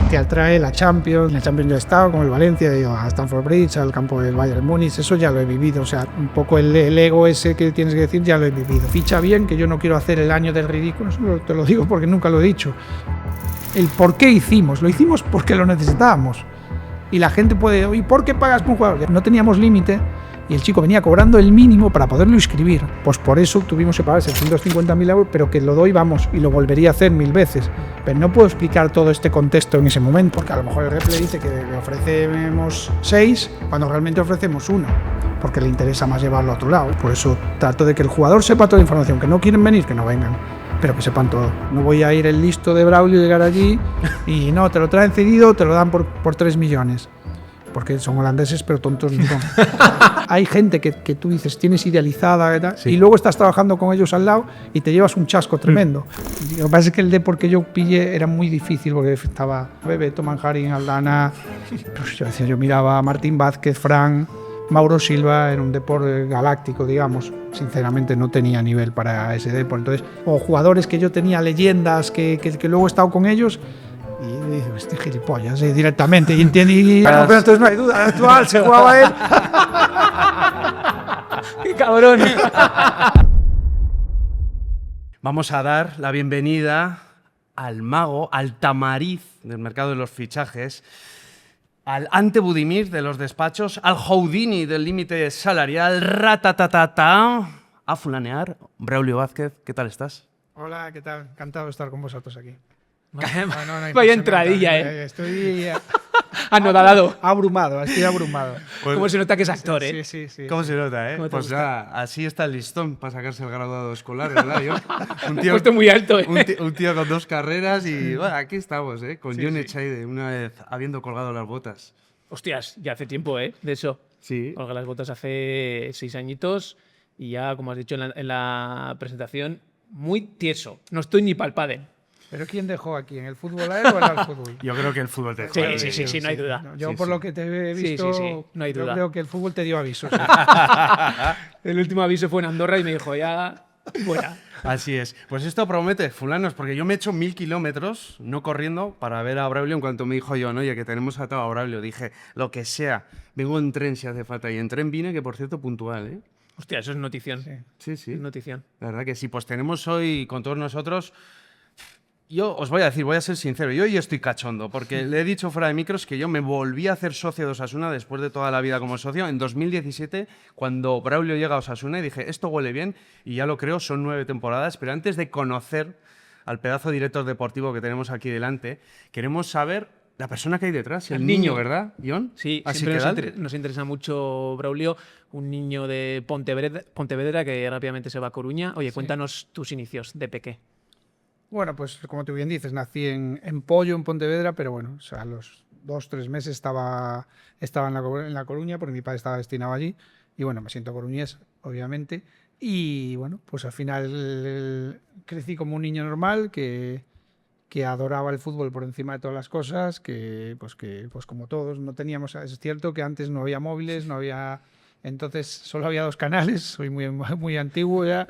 te atrae la Champions yo he estado con el Valencia, he ido a Stamford Bridge, al campo del Bayern Múnich, eso ya lo he vivido, o sea, un poco el ego ese que tienes que decir ya lo he vivido. Ficha bien, que yo no quiero hacer el año del ridículo, te lo digo porque nunca lo he dicho. El por qué hicimos, lo hicimos porque lo necesitábamos. Y la gente puede, ¿y por qué pagas por un jugador? No teníamos límite y el chico venía cobrando el mínimo para poderlo inscribir. Pues por eso tuvimos que pagar 750.000 euros, pero que lo doy, vamos, y lo volvería a hacer 1000 veces. Pero no puedo explicar todo este contexto en ese momento, porque a lo mejor el rep le dice que le ofrecemos 6 cuando realmente ofrecemos 1, porque le interesa más llevarlo a otro lado. Por eso trato de que el jugador sepa toda la información, que no quieren venir, que no vengan, pero que sepan todo. No voy a ir el listo de Braulio, llegar allí y no, te lo traen cedido, te lo dan por 3 millones. Porque son holandeses, pero tontos no son. Hay gente que tú dices, tienes idealizada, sí, y luego estás trabajando con ellos al lado y te llevas un chasco tremendo. Lo que pasa es que el deporte que yo pillé era muy difícil porque estaba Bebeto, Manjarín, Aldana. Pues yo miraba a Martín Vázquez, Fran, Mauro Silva, en un deporte galáctico, digamos. Sinceramente no tenía nivel para ese deporte. Entonces, o jugadores que yo tenía, leyendas, que luego he estado con ellos. Y dice, este gilipollas, directamente, y entiende, no, pero entonces no hay duda, el actual se jugaba él. ¡Qué cabrón! Vamos a dar la bienvenida al mago, al tamariz del mercado de los fichajes, al Ante Budimir de los despachos, al Houdini del límite salarial, ratatatata, a fulanear. Braulio Vázquez, ¿qué tal estás? Hola, ¿qué tal? Encantado de estar con vosotros aquí. Vaya entradilla, Estoy anodado. Abrumado, estoy abrumado. Pues, ¿cómo se nota que es actor, eh? Sí. ¿Cómo se nota, eh? Pues ya, así está el listón para sacarse el graduado escolar, ¿verdad? Un tío puesto muy alto, eh. Un tío con 2 carreras y bueno, aquí estamos, con John Echaide, una vez habiendo colgado las botas. Hostias, ya hace tiempo, de eso. Sí. Colgué las botas hace 6 añitos y ya, como has dicho en la presentación, muy tieso. No estoy ni pa'l pádel. ¿Pero quién dejó aquí? ¿En el fútbol a él o en el fútbol? Yo creo que el fútbol te dejó. Sí, no hay duda. Yo por lo que te he visto, no hay duda. Yo creo que el fútbol te dio avisos. El último aviso fue en Andorra y me dijo, ya, fuera. Así es. Pues esto promete, fulanos, porque yo me he hecho 1000 kilómetros, no corriendo, para ver a Braulio. En cuanto me dijo John, oye, que tenemos atado a Braulio, dije, lo que sea, vengo en tren si hace falta. Y en tren vine, que por cierto, puntual, ¿eh? Hostia, eso es notición. Sí. Es notición. La verdad que sí. Pues tenemos hoy con todos nosotros... Yo os voy a decir, voy a ser sincero, yo hoy estoy cachondo, porque le he dicho fuera de micros que yo me volví a hacer socio de Osasuna después de toda la vida como socio en 2017, cuando Braulio llega a Osasuna y dije, esto huele bien, y ya lo creo, son 9 temporadas, pero antes de conocer al pedazo de director deportivo que tenemos aquí delante, queremos saber la persona que hay detrás, el niño, ¿verdad, John? Sí, así siempre nos interesa mucho Braulio, un niño de Pontevedra que rápidamente se va a Coruña. Oye, cuéntanos tus inicios de pequé. Bueno, pues como tú bien dices, nací en Pollo, en Pontevedra, pero bueno, o sea, a los 2-3 meses estaba en la Coruña, porque mi padre estaba destinado allí, y bueno, me siento coruñés, obviamente, y bueno, pues al final crecí como un niño normal que adoraba el fútbol por encima de todas las cosas, que como todos no teníamos, es cierto que antes no había móviles, no había, entonces solo había 2 canales, soy muy antiguo ya.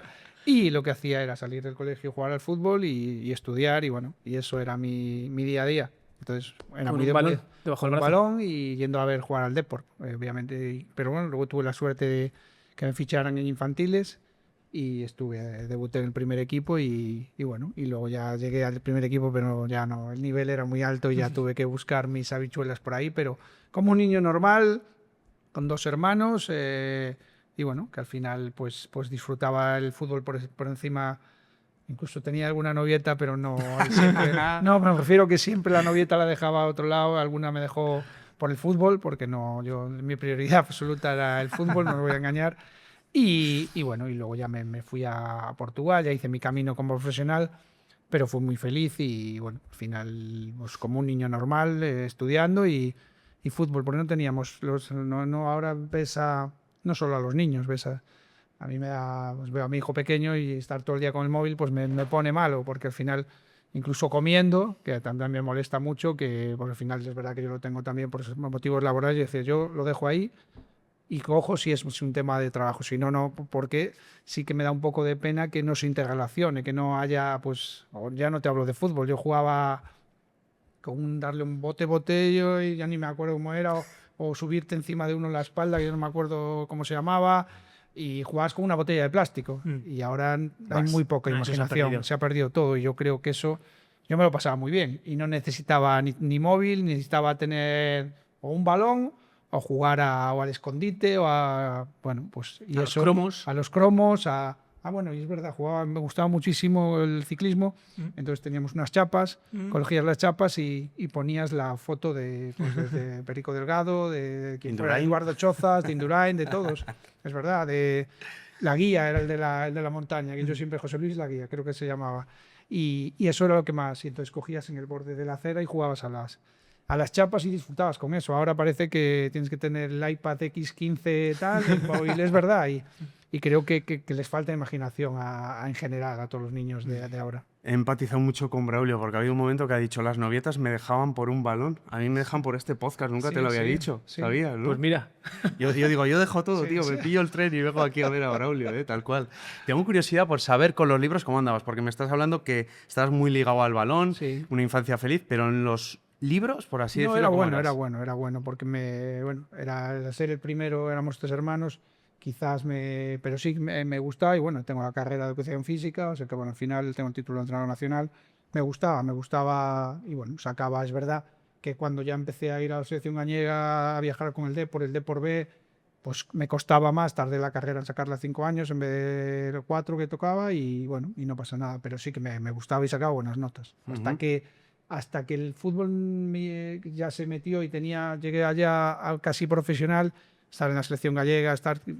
Y lo que hacía era salir del colegio, jugar al fútbol y estudiar, y bueno, y eso era mi día a día. Entonces, era con muy un balón debajo del brazo. balón y yendo a ver jugar al Depor, obviamente. Pero bueno, luego tuve la suerte de que me ficharan en infantiles y debuté en el primer equipo y bueno, y luego ya llegué al primer equipo, pero ya no, el nivel era muy alto y ya tuve que buscar mis habichuelas por ahí, pero como un niño normal, con 2 hermanos, y bueno, que al final pues disfrutaba el fútbol por encima. Incluso tenía alguna novieta, pero no siempre, no, me refiero que siempre la novieta la dejaba a otro lado, alguna me dejó por el fútbol, porque no, mi prioridad absoluta era el fútbol, no me voy a engañar. Y bueno, y luego ya me fui a Portugal, ya hice mi camino como profesional, pero fui muy feliz y bueno, al final pues como un niño normal, estudiando y fútbol, porque no teníamos, ahora ves no solo a los niños, ves a mí pues veo a mi hijo pequeño y estar todo el día con el móvil pues me pone malo, porque al final, incluso comiendo, que también me molesta mucho, porque al final es verdad que yo lo tengo también por esos motivos laborales, y decir, yo lo dejo ahí y cojo si es un tema de trabajo, si no, porque sí que me da un poco de pena que no se interrelacione, que no haya, pues, ya no te hablo de fútbol, yo jugaba darle un botello y ya ni me acuerdo cómo era, o subirte encima de uno en la espalda, que yo no me acuerdo cómo se llamaba, y jugabas con una botella de plástico. Y ahora hay muy poca eso imaginación, se ha perdido todo, y yo creo que eso, yo me lo pasaba muy bien, y no necesitaba ni móvil, ni necesitaba tener o un balón, o jugar o al escondite, o a, bueno, pues, y A eso, los cromos. a los cromos, bueno, y es verdad, me gustaba muchísimo el ciclismo, entonces teníamos unas chapas, cogías las chapas y ponías la foto de Perico Delgado, de quien fuera, Indurain. Eduardo Chozas, de Indurain, de todos, es verdad, de la guía era el de la montaña, que yo siempre, José Luis la guía, creo que se llamaba, y eso era lo que más, y entonces cogías en el borde de la acera y jugabas a las chapas y disfrutabas con eso. Ahora parece que tienes que tener el iPad X15 tal, el móvil, es verdad, y creo que les falta imaginación en general a todos los niños de ahora. He empatizado mucho con Braulio porque ha habido un momento que ha dicho las novietas me dejaban por un balón. A mí me dejan por este podcast, nunca Sí, te lo había sí, dicho, sí. ¿sabías? ¿no? Pues mira, Yo digo, yo dejo todo, Sí, tío, sí. me pillo el tren y vengo aquí a ver a Braulio, tal cual. Tengo curiosidad por saber con los libros cómo andabas, porque me estás hablando que estás muy ligado al balón, Sí. una infancia feliz, pero en los libros, por así No, decirlo, era ¿cómo bueno, eras? era bueno, porque era al ser el primero, éramos 3 hermanos, pero sí me gustaba, y bueno, tengo la carrera de educación física, o sea que bueno, al final tengo el título de entrenador nacional, me gustaba, y bueno, sacaba, es verdad, que cuando ya empecé a ir a la selección gallega a viajar con el Depor B, pues me costaba más, tardé la carrera en sacarla 5 años en vez de 4 que tocaba, y bueno, y no pasa nada, pero sí que me gustaba y sacaba buenas notas, hasta que el fútbol ya se metió y llegué allá al casi profesional, estar en la selección gallega,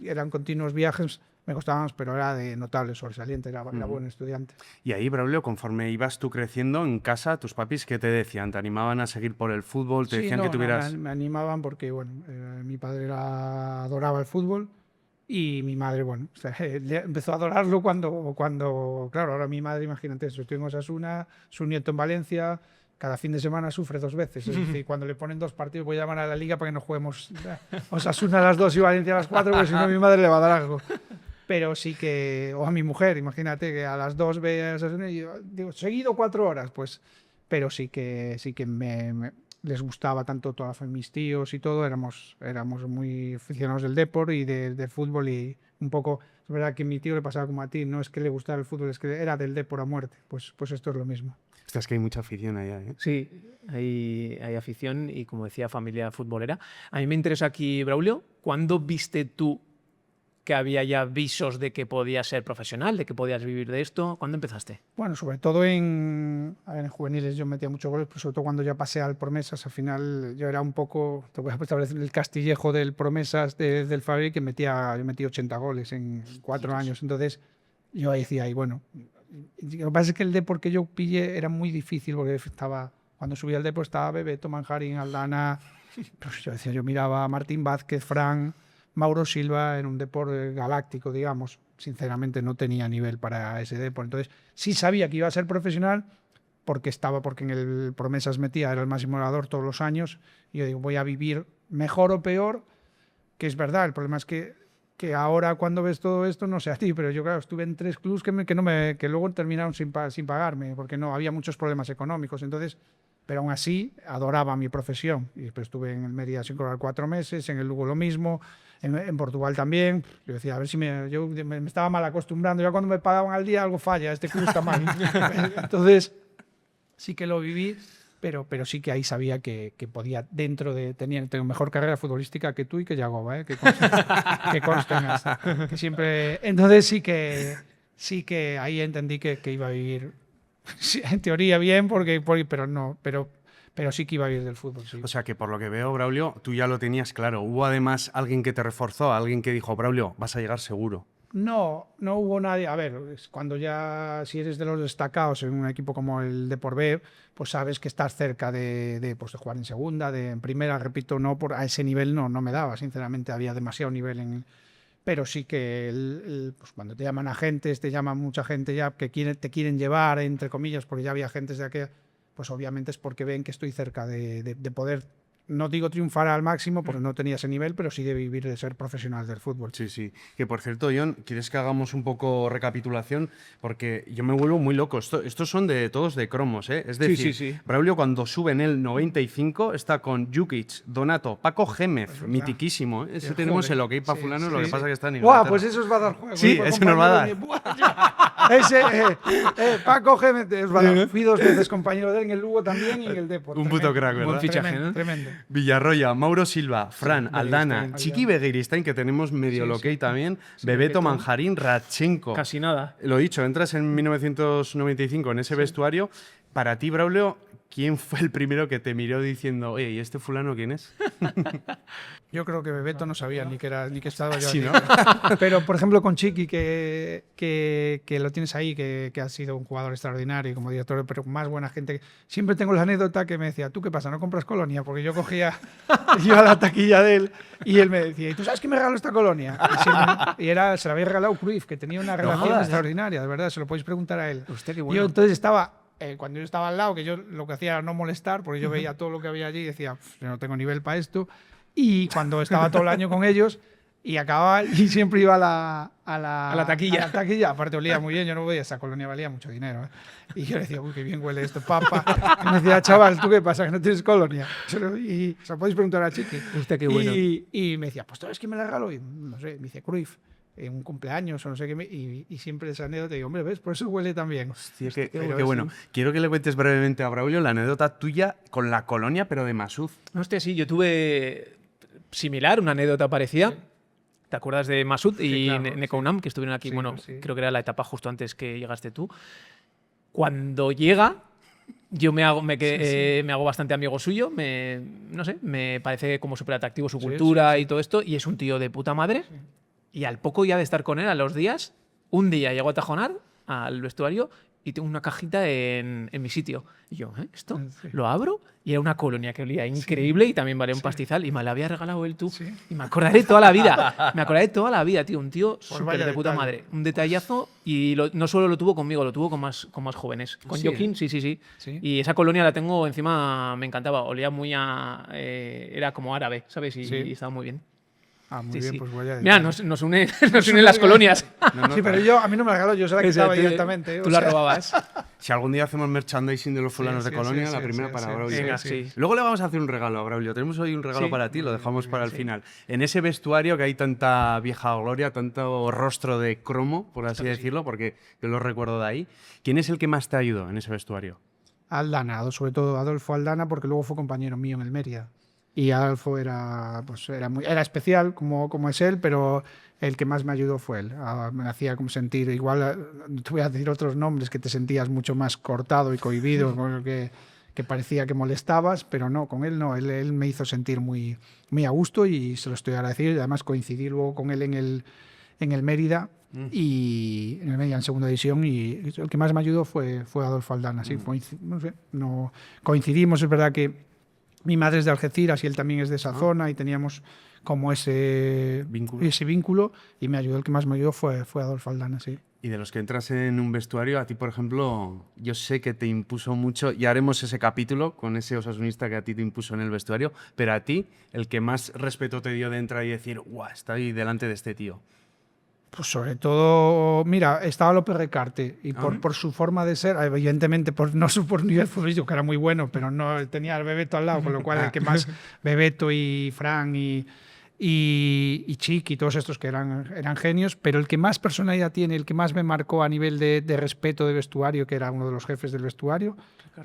eran continuos viajes, me costaba más, pero era de notable, sobresaliente, era buen estudiante. Y ahí, Braulio, conforme ibas tú creciendo en casa, tus papis, ¿qué te decían? ¿Te animaban a seguir por el fútbol? ¿Te Sí, decían que tuvieras...? me animaban porque, bueno, mi padre adoraba el fútbol y mi madre, bueno, o sea, empezó a adorarlo claro, ahora mi madre, imagínate eso, estoy en Osasuna, su nieto en Valencia, cada fin de semana sufre 2 veces, es decir, cuando le ponen 2 partidos voy a llamar a la liga para que no juguemos Osasuna a las 2 y Valencia a las 4, porque si no mi madre le va a dar algo. Pero sí que, o a mi mujer, imagínate que a las 2 ve a Osasuna y yo digo, seguido 4 horas, pues, pero sí que les gustaba tanto mis tíos y todo, éramos muy aficionados del deporte y del fútbol, y un poco, es verdad que a mi tío le pasaba como a ti, no es que le gustara el fútbol, es que era del deporte a muerte, pues esto es lo mismo. Ostras, es que hay mucha afición allá, ¿eh? sí, hay afición y, como decía, familia futbolera. A mí me interesa aquí, Braulio, ¿cuándo viste tú que había ya visos de que podías ser profesional, de que podías vivir de esto? ¿Cuándo empezaste? Bueno, sobre todo en juveniles yo metía muchos goles, pero sobre todo cuando ya pasé al Promesas, al final yo era un poco, te voy a establecer el castillejo del Promesas del Fabi, que yo metí 80 goles en 4 años, entonces yo ahí decía, y bueno, lo que pasa es que el deporte que yo pillé era muy difícil, porque cuando subía al deporte estaba Bebeto, Manjarín, Aldana, pues yo miraba a Martín Vázquez, Fran, Mauro Silva en un deporte galáctico, digamos. Sinceramente no tenía nivel para ese deporte. Entonces sí sabía que iba a ser profesional porque en el Promesas metía, era el máximo goleador todos los años, y yo digo, voy a vivir mejor o peor, que es verdad. El problema es que ahora cuando ves todo esto, no sé a ti, pero yo claro, estuve en 3 clubs que luego terminaron sin pagarme, porque no había muchos problemas económicos. Entonces, pero aún así adoraba mi profesión. Y después estuve en el Mérida sin cobrar 4 meses, en el Lugo lo mismo, en Portugal también. Yo decía, a ver si yo me estaba mal acostumbrando. Ya cuando me pagaban al día algo falla, este club está mal. Entonces, sí que lo viví, pero sí que ahí sabía que podía, tengo mejor carrera futbolística que tú y que Yagoba, que consta en esta. Que siempre, entonces sí que ahí entendí que iba a vivir, sí, en teoría bien, pero sí que iba a vivir del fútbol. Sí. O sea que por lo que veo, Braulio, tú ya lo tenías claro. ¿Hubo además alguien que te reforzó, alguien que dijo, Braulio, vas a llegar seguro? No hubo nadie. A ver, si eres de los destacados en un equipo como el Depor B, pues sabes que estás cerca de jugar en segunda, en primera, repito, a ese nivel no me daba, sinceramente, había demasiado nivel pero sí que pues cuando te llaman agentes, te llaman mucha gente ya que te quieren llevar, entre comillas, porque ya había agentes de aquella, pues obviamente es porque ven que estoy cerca de poder no digo triunfar al máximo porque no tenía ese nivel, pero sí de vivir de ser profesional del fútbol. Sí, sí. Que por cierto, John, ¿quieres que hagamos un poco recapitulación? Porque yo me vuelvo muy loco. Estos son todos de cromos, ¿eh? Es decir, sí. Braulio cuando sube en el 95 está con Jukic, Donato, Paco Gémez, mitiquísimo. ¿eh? Ese tenemos el ok para fulano, lo que pasa que está en Inglaterra. ¡Guau! Pues eso os va a dar juego. Sí, ese nos va a dar. Ese, Paco Gémez, os va a dar. Fui 2 veces compañero de él en el Lugo también y en el Depor. Un puto crack, ¿verdad? Buen fichaje, Tremendo, ¿no? tremendo. Villarroya, Mauro Silva, Fran, Aldana, Begiristain, Chiqui Begiristain, que tenemos medio loquey también, Bebeto, Manjarín, Radchenko. Casi nada. Lo dicho, entras en 1995 en ese vestuario. Para ti, Braulio, ¿quién fue el primero que te miró diciendo, oye, ¿y este fulano quién es? Yo creo que Bebeto no sabía ni que estaba yo Sí, allí. ¿no? Pero, por ejemplo, con Chiqui, que lo tienes ahí, que ha sido un jugador extraordinario como director, pero con más buena gente. Siempre tengo la anécdota que me decía, ¿tú qué pasa? ¿No compras colonia? Porque yo iba a la taquilla de él y él me decía, ¿y tú sabes que me regaló esta colonia? Y se la había regalado Cruyff, que tenía una relación jodas. extraordinaria, de verdad, se lo podéis preguntar a él. Hostia, qué bueno. Yo entonces estaba... cuando yo estaba al lado, que yo lo que hacía era no molestar, porque yo veía todo lo que había allí y decía, yo no tengo nivel para esto. Y cuando estaba todo el año con ellos y acababa y siempre iba a la taquilla. A la taquilla, aparte olía muy bien, yo no veía, esa colonia valía mucho dinero. ¿eh? Y yo le decía, uy, qué bien huele esto, papá. Y me decía, chaval, ¿tú qué pasa? Que no tienes colonia. Y se lo podéis preguntar a Chiqui. Hostia, qué bueno. Y me decía, pues ¿tú sabes quién me la regaló? Y no sé, me dice Cruyff. En un cumpleaños o no sé qué, y siempre esa anécdota, digo, hombre, ¿ves? Por eso huele tan bien. Hostia, qué bueno. Quiero que le cuentes brevemente a Braulio la anécdota tuya con la colonia, pero de Masud. Hostia, sí, yo tuve similar, una anécdota parecida. ¿Te acuerdas de Masud y claro, Nekounam, que estuvieron aquí? Sí, Bueno, sí. creo que era la etapa justo antes que llegaste tú. Cuando llega, yo me hago bastante amigo suyo. No sé, me parece como súper atractivo su cultura y todo esto. Y es un tío de puta madre. Y al poco ya de estar con él, a los días, un día llego a Tajonar, al vestuario, y tengo una cajita en mi sitio. Y yo, ¿esto? Sí. Lo abro y era una colonia que olía increíble y también valía un pastizal. Y me la había regalado él tú. Sí. Y me acordaré toda la vida. Me acordaré toda la vida, tío. Un tío súper vaya de puta detalle. madre. Un detallazo. Y no solo lo tuvo conmigo, lo tuvo con más jóvenes. Con Sí, Joaquín, sí. Sí. Y esa colonia la tengo encima, me encantaba. Olía muy a... era como árabe, ¿sabes? Y estaba muy bien. Ah, muy Sí, bien, sí. pues vaya. Mira, nos unen las colonias. Sí, pero a mí no me la regaló, yo se la quitaba directamente. Tú la robabas. Si algún día hacemos merchandising de los fulanos Sí, de sí, colonia, sí, la sí, primera sí, para sí. Braulio. Venga, sí. Luego le vamos a hacer un regalo a Braulio. Tenemos hoy un regalo Sí. para ti, lo dejamos para el final. En ese vestuario que hay tanta vieja gloria, tanto rostro de cromo, por así decirlo, porque yo lo recuerdo de ahí. ¿Quién es el que más te ayudó en ese vestuario? Aldana, sobre todo Adolfo Aldana, porque luego fue compañero mío en el Mérida. Y Adolfo era especial, como es él, pero el que más me ayudó fue él. Me hacía como sentir, igual, te voy a decir otros nombres, que te sentías mucho más cortado y cohibido, con el que parecía que molestabas, pero no, con él no. Él me hizo sentir muy, muy a gusto y se lo estoy agradecido. Y además coincidí luego con él en el Mérida. Y en el Mérida en segunda división, y el que más me ayudó fue Adolfo Aldana. Sí, no coincidimos, es verdad que mi madre es de Algeciras y él también es de esa zona y teníamos como ese vínculo y me ayudó, el que más me ayudó fue Adolfo Aldana, sí. Y de los que entras en un vestuario, a ti, por ejemplo, yo sé que te impuso mucho, y haremos ese capítulo con ese osasunista que a ti te impuso en el vestuario, pero a ti, el que más respeto te dio de entrar y decir, ¡guau! Estoy delante de este tío. Pues sobre todo, mira, estaba López Recarte y por su forma de ser, evidentemente no por nivel futbolístico, que era muy bueno, pero no tenía al Bebeto al lado, con lo cual el que más, Bebeto y Fran y Chiqui, todos estos que eran genios, pero el que más personalidad tiene, el que más me marcó a nivel de respeto de vestuario, que era uno de los jefes del vestuario,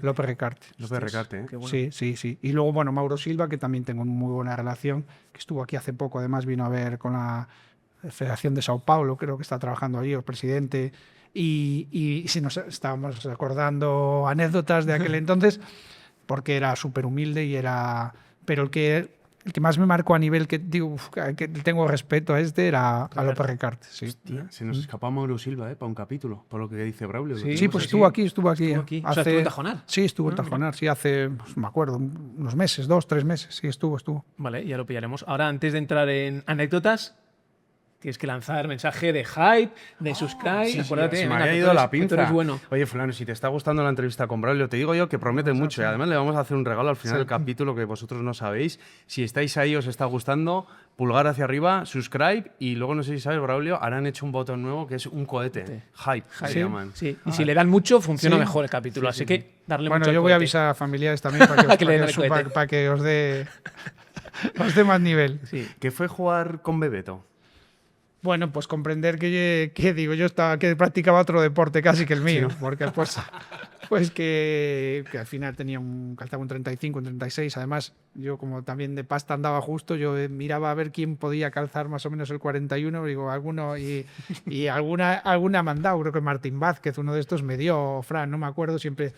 López Recarte. López Recarte, ¿eh? Bueno. Sí. Y luego, bueno, Mauro Silva, que también tengo una muy buena relación, que estuvo aquí hace poco, además vino a ver con la Federación de Sao Paulo, creo que está trabajando allí, el presidente, y si nos estábamos recordando anécdotas de aquel entonces, porque era súper humilde pero el que más me marcó a nivel que digo, que tengo respeto a era a López Recarte. Sí. Hostia, se nos escapó a Mauro Silva, para un capítulo, por lo que dice Braulio. Sí, pues estuvo aquí. Estuvo aquí. O sea, estuvo en Tajonar. Sí, estuvo en Tajonar, sí, hace, pues, me acuerdo, unos meses, 2, 3 meses, sí, estuvo. Vale, ya lo pillaremos. Ahora, antes de entrar en anécdotas, Tienes que lanzar mensaje de hype, de subscribe. Acuérdate, Se me venga, había que ido tú la eres- que tú pinza. eres bueno. Oye, fulano, si te está gustando la entrevista con Braulio, te digo yo que promete mucho. Y además le vamos a hacer un regalo al final del capítulo que vosotros no sabéis. Si estáis ahí, os está gustando, pulgar hacia arriba, subscribe. Y luego, no sé si sabes, Braulio, ahora han hecho un botón nuevo que es un cohete. Hype, se llaman. Sí, y si le dan mucho, funciona Sí. mejor el capítulo. Así que darle Bueno, mucho al yo voy a cohete. avisar a familiares también para que, Que le den el cohete. para que os dé más nivel. Sí. ¿Qué fue jugar con Bebeto? Bueno, pues comprender que digo, yo estaba que practicaba otro deporte casi que el mío, porque pues que al final calzaba un 35, un 36. Además, yo como también de pasta andaba justo, yo miraba a ver quién podía calzar más o menos el 41, digo, alguno y alguna me han dado, creo que Martín Vázquez, uno de estos me dio, Fran, no me acuerdo, siempre.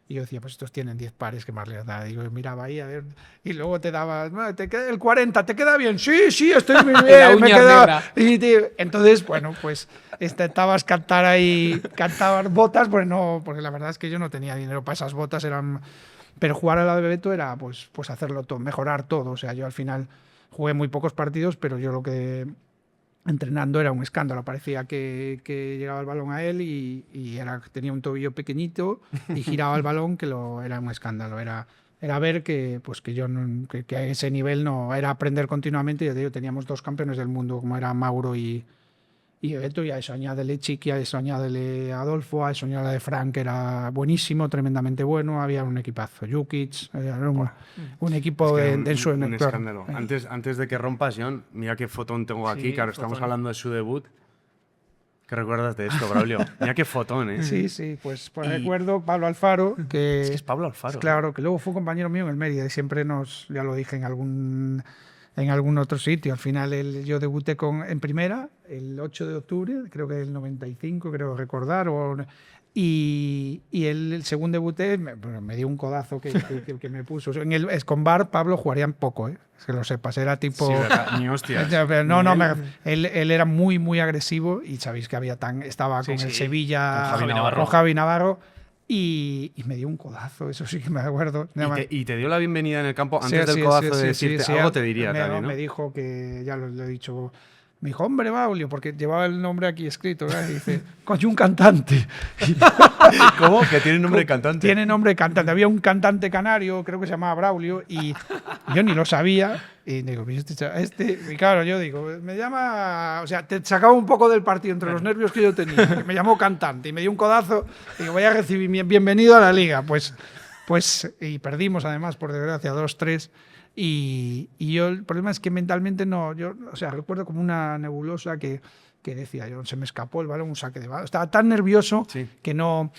Y yo decía, pues estos tienen 10 pares, que más les da. Digo, miraba ahí, a ver. Y luego te daba, "No, te queda el 40, ¿te queda bien? Sí, estoy muy La bien. uña me queda". negra. Entonces, bueno, pues intentabas cantar ahí, cantabas botas, pues no, porque la verdad es que yo no tenía dinero para esas botas, pero jugar a la de Bebeto era pues hacerlo todo, mejorar todo. O sea, yo al final jugué muy pocos partidos, pero yo lo que entrenando era un escándalo. Parecía que llegaba el balón a él y tenía un tobillo pequeñito y giraba el balón, era un escándalo. Era ver que yo que a ese nivel no era aprender continuamente. Ya te digo, teníamos 2 campeones del mundo, como era Mauro y Beto, y a eso añádele Chiqui, a eso añádele Adolfo, a eso añádele Frank, que era buenísimo, tremendamente bueno. Había un equipazo, Jukic, era un equipo Es que de ensueño. un escándalo. Antes de que rompas, John, mira qué fotón tengo aquí. Sí, Claro, estamos fotón. hablando de su debut. ¿Qué recuerdas de esto, Braulio? Mira qué fotón, ¿eh? Sí, pues recuerdo Pablo Alfaro, que Es que es Pablo Alfaro. claro, que luego fue compañero mío en el Mérida y siempre ya lo dije en algún otro sitio. Al final yo debuté en primera el 8 de octubre, creo que del 95, creo recordar, y el segundo debuté me dio un codazo que me puso. En el Escombar Pablo jugaría poco, que lo sepas, era tipo... Sí, ¿verdad? Ni hostias. Él era muy, muy agresivo y sabéis que estaba con el Sevilla, con Javi Navarro. Y me dio un codazo, eso sí que me acuerdo. Y te dio la bienvenida en el campo antes del codazo de decirte algo, te diría también, ¿no? Me dijo que, ya lo he dicho, me dijo, hombre, Braulio, porque llevaba el nombre aquí escrito, ¿verdad? Y dice, coño, un cantante. ¿Cómo? Que tiene nombre de cantante. Tiene nombre de cantante. Había un cantante canario, creo que se llamaba Braulio, y yo ni lo sabía. Y digo, y claro, yo digo, me llama, o sea, te sacaba un poco del partido entre los nervios que yo tenía, que me llamó cantante y me dio un codazo, y digo, voy a recibir bienvenido a la liga. Pues, y perdimos además, por desgracia, 2-3. Y yo, el problema es que mentalmente recuerdo como una nebulosa que decía, se me escapó el balón, un saque de balón. Estaba tan nervioso que no...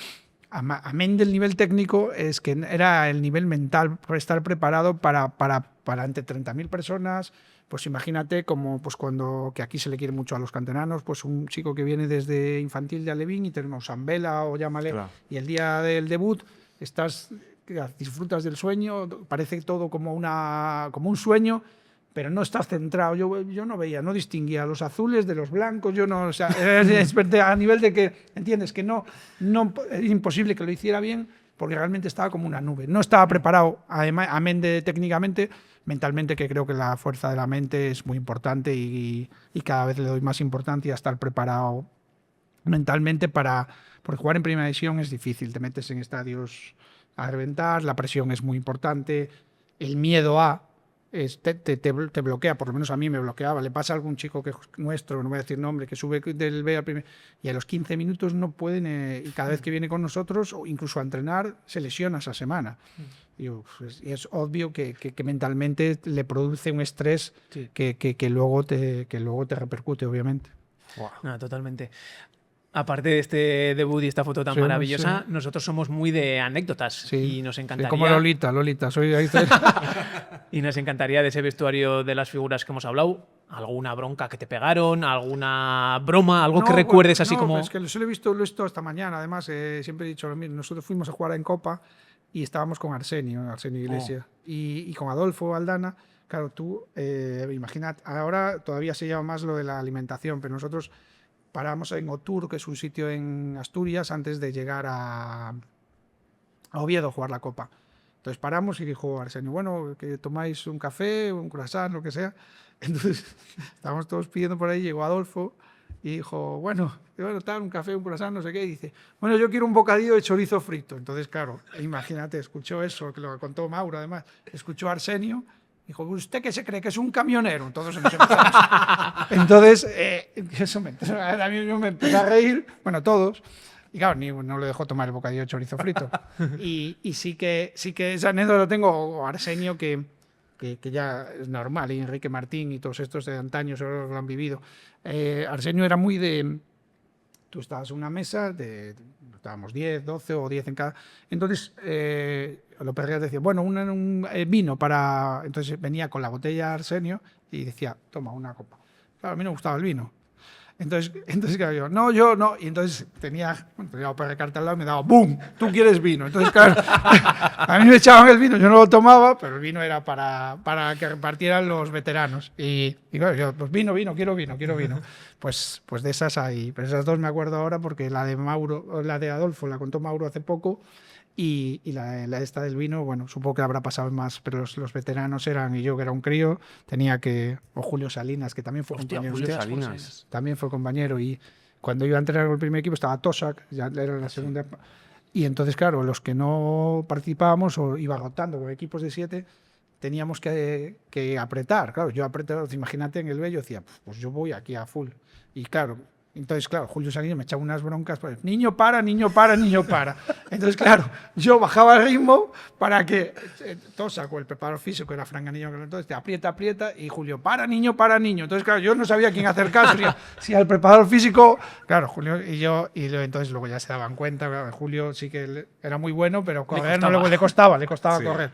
Amén del nivel técnico, es que era el nivel mental, por estar preparado para entre 30.000 personas. Pues imagínate como que aquí se le quiere mucho a los canteranos, pues un chico que viene desde infantil de Alevín y tenemos Zambela o llámale, claro. Y el día del debut disfrutas del sueño, parece todo como un sueño, pero no estás centrado. Yo no veía, no distinguía los azules de los blancos, a nivel de que, entiendes, que no es imposible que lo hiciera bien, porque realmente estaba como una nube. No estaba preparado, amén de técnicamente, mentalmente, que creo que la fuerza de la mente es muy importante y cada vez le doy más importancia a estar preparado mentalmente porque jugar en primera división es difícil, te metes en estadios a reventar, la presión es muy importante, el miedo te bloquea, por lo menos a mí me bloqueaba. Le pasa a algún chico que es nuestro, no voy a decir nombre, que sube del B al primer y a los 15 minutos no pueden, y cada vez que viene con nosotros, o incluso a entrenar, se lesiona esa semana. Y es obvio que mentalmente le produce un estrés que luego te repercute, obviamente. Wow. No, totalmente. Aparte de este debut y esta foto tan maravillosa, nosotros somos muy de anécdotas y nos encantaría... como Lolita, y nos encantaría de ese vestuario de las figuras que hemos hablado, alguna bronca que te pegaron, alguna broma, algo que recuerdes así como... Es que lo he visto esta mañana, además, siempre he dicho lo mismo. Nosotros fuimos a jugar en Copa y estábamos con Arsenio Iglesias, y con Adolfo Aldana. Claro, tú, imaginad, ahora todavía se llama más lo de la alimentación, pero nosotros... Paramos en Otur, que es un sitio en Asturias, antes de llegar a Oviedo a jugar la Copa. Entonces paramos y dijo Arsenio, bueno, que tomáis un café, un croissant, lo que sea. Entonces estábamos todos pidiendo por ahí, llegó Adolfo y dijo, bueno, tal, un café, un croissant, no sé qué. Y dice, bueno, yo quiero un bocadillo de chorizo frito. Entonces, claro, imagínate, escuchó eso, que lo contó Mauro además, escuchó a Arsenio. Dijo, ¿usted qué se cree? ¿Que es un camionero? Entonces Entonces, eso a mí me empecé a reír, bueno, todos. Y claro, no le dejó tomar el bocadillo de chorizo frito. Y sí que esa anécdota lo tengo, Arsenio, que ya es normal, y Enrique Martín y todos estos de antaño solo lo han vivido. Arsenio era muy de... Tú estabas en una mesa, estábamos 10, 12 o 10 en cada... Entonces, los perreras decían, bueno, un vino para... Entonces venía con la botella Arsenio y decía, toma, una copa. Claro, a mí no me gustaba el vino. Entonces claro, yo no. Y entonces tenía la perra carta al lado y me daba ¡bum! Tú quieres vino. Entonces, claro, a mí me echaban el vino, yo no lo tomaba, pero el vino era para que repartieran los veteranos. Y claro, yo, pues vino, quiero vino. Pues de esas hay. Pero esas dos me acuerdo ahora porque la de Adolfo la contó Mauro hace poco. Y la esta del vino, bueno, supongo que habrá pasado más, pero los veteranos eran, y yo que era un crío, o Julio Salinas, que también fue compañero. Julio Salinas. También fue compañero, y cuando iba a entrenar con el primer equipo estaba Tosak, ya era la segunda. Y entonces, claro, los que no participábamos o iba rotando con equipos de 7, teníamos que apretar. Claro, yo apretaba, imagínate en el B, yo decía, pues yo voy aquí a full. Y claro, Julio Salinas me echaba unas broncas, pues, niño para. Entonces, claro, yo bajaba el ritmo para que Tosak o el preparador físico, era Fran Ganillo, entonces te aprieta, y Julio, para niño. Entonces, claro, yo no sabía a quién hacer caso, si al preparador físico, claro, Julio entonces luego ya se daban cuenta, claro, Julio sí que era muy bueno, pero correr le costaba sí. Correr.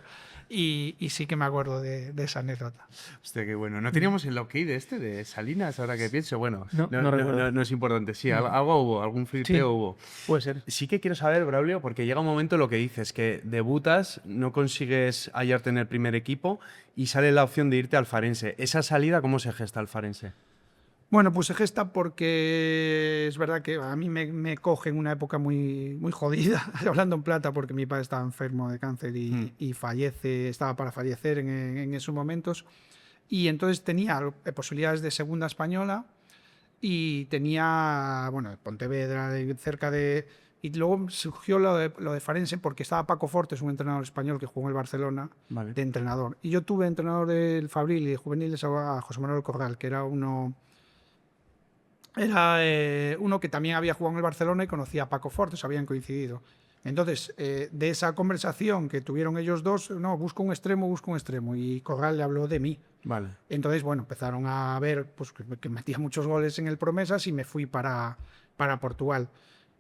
Y sí que me acuerdo de esa anécdota. Hostia, qué bueno. ¿No teníamos el ok de Salinas, ahora que pienso? Bueno, no es importante. Sí, algo hubo, algún flirteo hubo. Puede ser. Sí que quiero saber, Braulio, porque llega un momento lo que dices, que debutas, no consigues hallarte en el primer equipo y sale la opción de irte al Farense. ¿Esa salida cómo se gesta al Farense? Bueno, pues se gesta porque es verdad que a mí me coge en una época muy, muy jodida, hablando en plata, porque mi padre estaba enfermo de cáncer y estaba para fallecer en esos momentos. Y entonces tenía posibilidades de segunda española y tenía, bueno, Pontevedra, cerca de... Y luego surgió lo de Farense porque estaba Paco Fortes, un entrenador español que jugó en el Barcelona, de entrenador. Y yo tuve entrenador del Fabril y de juveniles a José Manuel Corral, que era uno que también había jugado en el Barcelona y conocía a Paco Fortes, habían coincidido. Entonces, de esa conversación que tuvieron ellos dos, busco un extremo, y Corral le habló de mí. Vale. Entonces, bueno, empezaron a ver pues, que metía muchos goles en el Promesas y me fui para Portugal.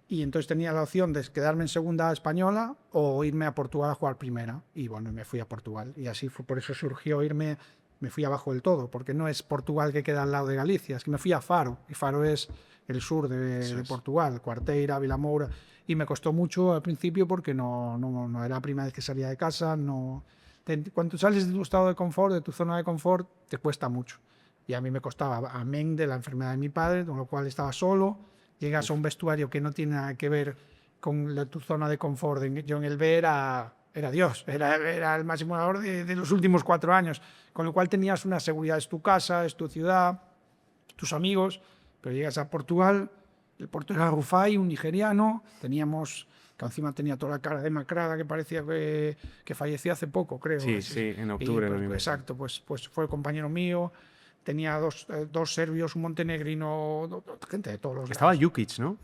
Y entonces tenía la opción de quedarme en segunda española o irme a Portugal a jugar primera. Y bueno, me fui a Portugal. Y así fue, por eso surgió irme... Me fui abajo del todo, porque no es Portugal que queda al lado de Galicia, es que me fui a Faro, y Faro es el sur de Portugal, Quarteira, Vilamoura, y me costó mucho al principio porque no era la primera vez que salía de casa, cuando sales de tu estado de confort, de tu zona de confort, te cuesta mucho. Y a mí me costaba, amén de la enfermedad de mi padre, con lo cual estaba solo, llegas a un vestuario que no tiene nada que ver con tu zona de confort. Yo en el B era Dios, era el máximo ganador de los últimos 4 años, con lo cual tenías una seguridad, es tu casa, es tu ciudad, tus amigos, pero llegas a Portugal, el portero era Rufai, un nigeriano, que encima tenía toda la cara demacrada, que parecía que falleció hace poco, creo. Sí, en octubre. Exacto, pues fue compañero mío. Tenía dos serbios, un montenegrino, gente de todos los lados. Estaba Jukic, ¿no?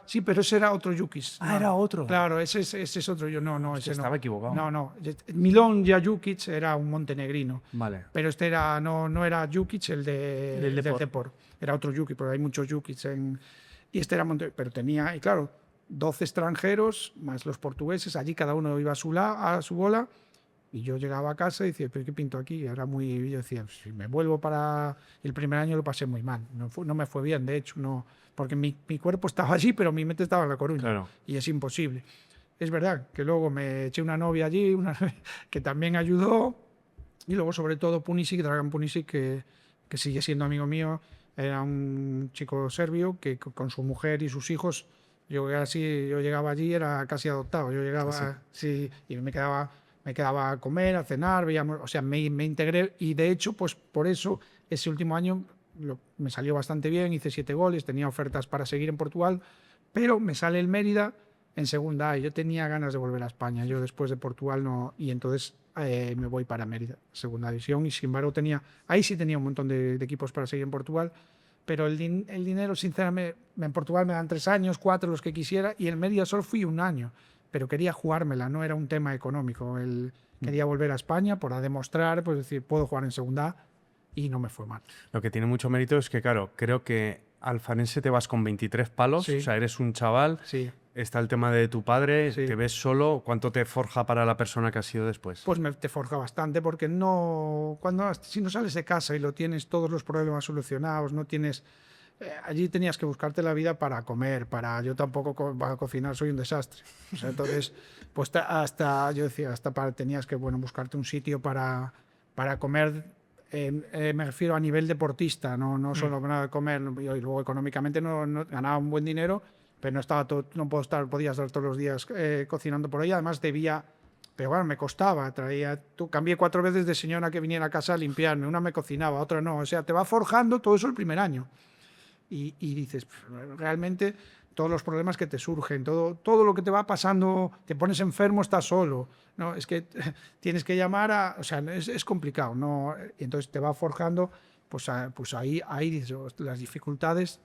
Sí, pero ese era otro Jukic. Era otro. Claro, ese es otro. Ese no. Estaba equivocado. No. Milón Jukic era un montenegrino. Vale. Pero no era Jukic el del Depor. Era otro Jukic, porque hay muchos Jukic y este era pero tenía, y claro, 12 extranjeros, más los portugueses, allí cada uno iba a su bola. Y yo llegaba a casa y decía, ¿pero qué pinto aquí? Yo decía, si me vuelvo para... El primer año lo pasé muy mal. No me fue bien, de hecho, no, porque mi cuerpo estaba allí, pero mi mente estaba en La Coruña. Claro. Y es imposible. Es verdad que luego me eché una novia allí, que también ayudó. Y luego, sobre todo, Punisic, Dragan Punisic, que sigue siendo amigo mío. Era un chico serbio que con su mujer y sus hijos, yo llegaba allí, era casi adoptado. Yo llegaba, sí, y me quedaba me quedaba a comer, a cenar, veíamos, o sea, me integré y de hecho, pues por eso ese último año me salió bastante bien, hice 7 goles, tenía ofertas para seguir en Portugal, pero me sale el Mérida en segunda A y yo tenía ganas de volver a España. Yo después de Portugal no, y entonces me voy para Mérida, segunda división, y sin embargo ahí sí tenía un montón de equipos para seguir en Portugal, pero el dinero, sinceramente, en Portugal me dan 3 años, 4, los que quisiera, y en Mérida solo fui 1 año, pero quería jugármela, no era un tema económico. Quería volver a España para demostrar, pues decir, puedo jugar en segunda A, y no me fue mal. Lo que tiene mucho mérito es que, claro, creo que al Farense te vas con 23 palos, Sí. o sea, eres un chaval, Sí. está el tema de tu padre, Sí. te ves solo, ¿cuánto te forja para la persona que has sido después? Pues te forja bastante, porque si no sales de casa y lo tienes todos los problemas solucionados, no tienes... allí tenías que buscarte la vida para comer, yo tampoco para cocinar, soy un desastre. O sea, entonces, pues yo decía, tenías que, bueno, buscarte un sitio para comer, me refiero a nivel deportista, no solo nada de comer, y luego económicamente no ganaba un buen dinero, pero no estaba podía estar todos los días cocinando por ahí, además debía... Pero bueno, me costaba, cambié 4 veces de señora que viniera a casa a limpiarme, una me cocinaba, otra no, o sea, te va forjando todo eso el primer año. Y dices, realmente todos los problemas que te surgen, todo lo que te va pasando, te pones enfermo, estás solo, ¿no? Es que tienes que llamar o sea, es complicado, ¿no? Y entonces te va forjando, pues ahí dices, las dificultades,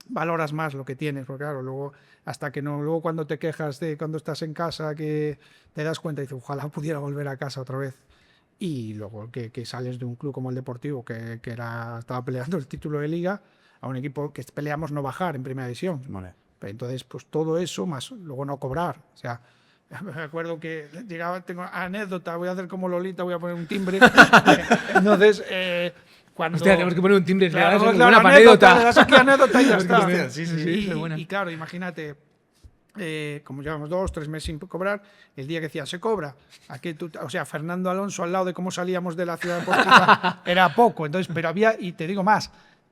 valoras más lo que tienes, porque claro, luego cuando te quejas de cuando estás en casa, que te das cuenta y dices, ojalá pudiera volver a casa otra vez. Y luego que sales de un club como el Deportivo, que estaba peleando el título de Liga, a un equipo que peleamos no bajar en primera división. Vale. Entonces, pues todo eso, más luego no cobrar. O sea, me acuerdo que tengo anécdota, voy a hacer como Lolita, voy a poner un timbre. Entonces, cuando... Hostia, tenemos que poner un timbre. Claro, Claro, claro, una anécdota, anécdota. le das aquí anécdota y ya está. Hostia, sí, buena. Y claro, imagínate, como llevamos 2, 3 meses sin cobrar, el día que decía, se cobra. O sea, Fernando Alonso al lado de cómo salíamos de la ciudad deportiva era poco. Entonces, pero y te digo más,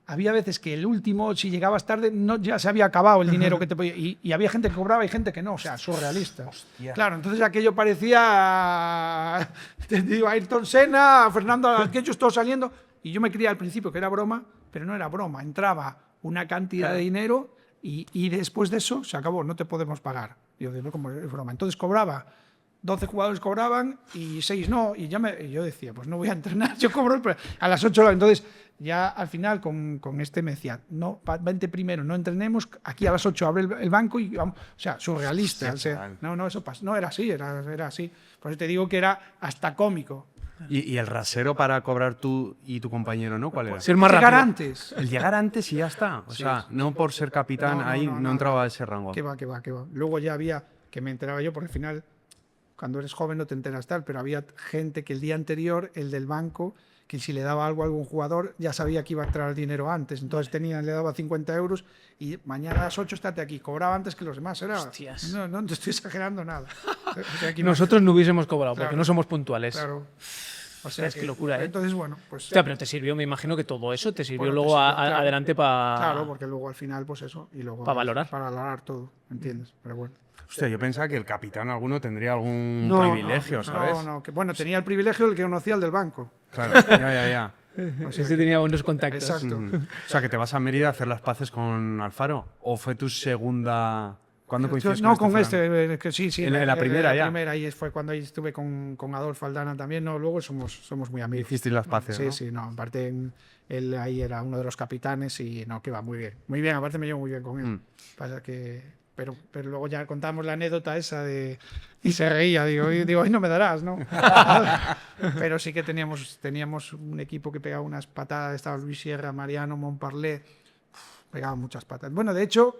había veces que el último, si llegabas tarde, ya se había acabado el dinero que te podía... Y había gente que cobraba y gente que no, o sea, surrealista. Hostia. Claro, entonces aquello parecía, te digo, Ayrton Senna, Fernando, aquellos todos saliendo. Y yo me creía al principio que era broma, pero no era broma. Entraba una cantidad de dinero y después de eso se acabó, no te podemos pagar. Yo digo, como es broma. Entonces cobraba, 12 jugadores cobraban y 6 no. Y yo decía, pues no voy a entrenar, yo cobro a las 8 horas. Entonces ya al final con este me decía, no, vente primero, no entrenemos, aquí a las 8 abre el banco y vamos. O sea, surrealista. Hostia, o sea, no, eso pasó. No, era así, era así. Por eso te digo que era hasta cómico. ¿Y el rasero para cobrar tú y tu compañero, no? ¿Cuál era? Ser más Llegar rápido. antes. El llegar antes y ya está. O sea, no por ser capitán, ahí no entraba a ese rango. Que va. Luego ya había, que me enteraba yo, porque al final, cuando eres joven no te enteras tal, pero había gente que el día anterior, el del banco, que si le daba algo a algún jugador, ya sabía que iba a entrar el dinero antes. Entonces le daba 50 euros y mañana a las 8 estate aquí. Cobraba antes que los demás. Hostias. No te estoy exagerando nada. O sea, que Nosotros no hubiésemos cobrado porque Claro. no somos puntuales. Claro. O sea, Es que locura, ¿eh? Entonces, bueno, pues... Hostia, pero te sirvió, me imagino que todo eso te sirvió Bueno, luego pues, claro. adelante para... Claro, porque luego al final, pues eso. Y luego Pa' valorar. Para valorar todo, ¿entiendes? Pero bueno. Hostia, yo pensaba que el capitán alguno tendría algún No, privilegio, ¿sabes? No, que bueno, tenía el privilegio del que conocía al del banco. Claro, ya. O sea, Ese tenía buenos contactos. exacto. O sea, que te vas a Mérida a hacer las paces con Alfaro. ¿O fue tu segunda...? ¿Cuándo coincidiste No, con con Fran? que sí. En la primera ya. La primera, y fue cuando ahí estuve con Adolfo Aldana también. No, luego somos muy amigos. Hicisteis las paces, Sí, ¿no? sí, no. Aparte, él ahí era uno de los capitanes y no, que va muy bien. Muy bien, aparte me llevo muy bien con él. Pasa que... Pero luego ya contamos la anécdota esa de... Y se reía, digo, hoy no me darás, ¿no? Pero sí que teníamos un equipo que pegaba unas patadas, estaba Luis Sierra, Mariano, Montparlé, pegaban muchas patadas. Bueno, de hecho,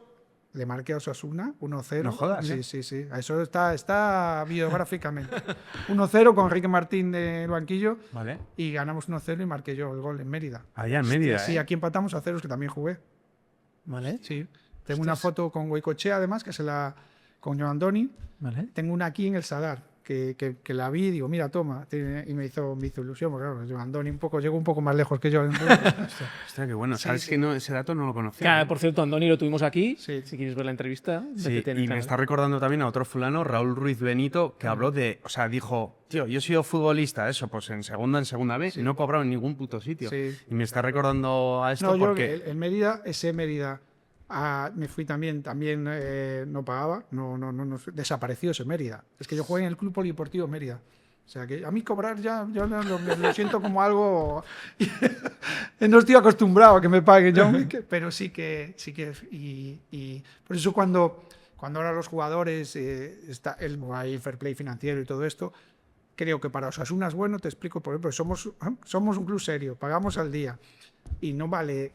le marqué a Osasuna 1-0. No jodas, Sí. Eso está videográficamente. 1-0 con Enrique Martín del banquillo Vale. y ganamos 1-0 y marqué yo el gol en Mérida. Allá en Mérida, Sí, aquí empatamos a 0, que también jugué. ¿Vale? Sí. Tengo una foto con Goicoechea, además, con Joan Doni. ¿Vale? Tengo una aquí en el Sadar, que la vi, digo, mira, toma, y me hizo ilusión, porque claro, yo Andoni llegó un poco más lejos que yo. Hostia, qué bueno. ¿Sabes que no, ese dato no lo conocía? Claro, por cierto, Andoni lo tuvimos aquí. Sí. Si quieres ver la entrevista, Sí, métete en el y me canal. está recordando también a otro fulano, Raúl Ruiz Benito, que habló de, o sea, dijo, tío, yo he sido futbolista, eso, pues en segunda B, y no he cobrado en ningún puto sitio. Sí. Y me está recordando a esto No, yo porque... en Mérida, Mérida, me fui también no pagaba, no, desapareció ese Mérida. Es que yo jugué en el Club Polideportivo Mérida. O sea, que a mí cobrar ya, yo lo siento como algo... no estoy acostumbrado a que me paguen, pero sí que... Y por eso cuando ahora los jugadores, está hay fair play financiero y todo esto, creo que para Osasuna es bueno, te explico, por ejemplo, somos un club serio, pagamos al día. Y no vale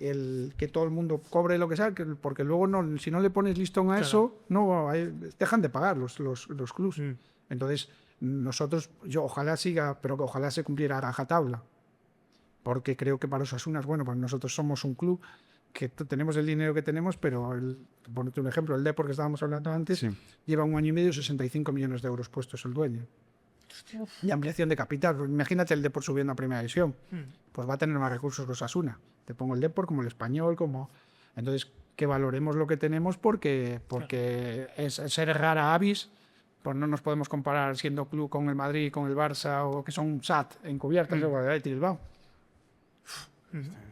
que todo el mundo cobre lo que sea, porque luego si no le pones listón a eso, dejan de pagar los clubs. Entonces, nosotros, yo ojalá siga, pero que ojalá se cumpliera a rajatabla, porque creo que para Osasuna es bueno, porque nosotros somos un club que tenemos el dinero que tenemos, pero, por ponerte un ejemplo, el Depor que estábamos hablando antes, lleva 1 año y medio 65 millones de euros puestos el dueño. Y ampliación de capital. Pues imagínate el Depor subiendo a primera división. Pues va a tener más recursos que Osasuna. Te pongo el Depor como el Español, entonces que valoremos lo que tenemos porque es ser rara avis. Pues no nos podemos comparar siendo club con el Madrid, con el Barça o que son SAT encubiertas de Bilbao.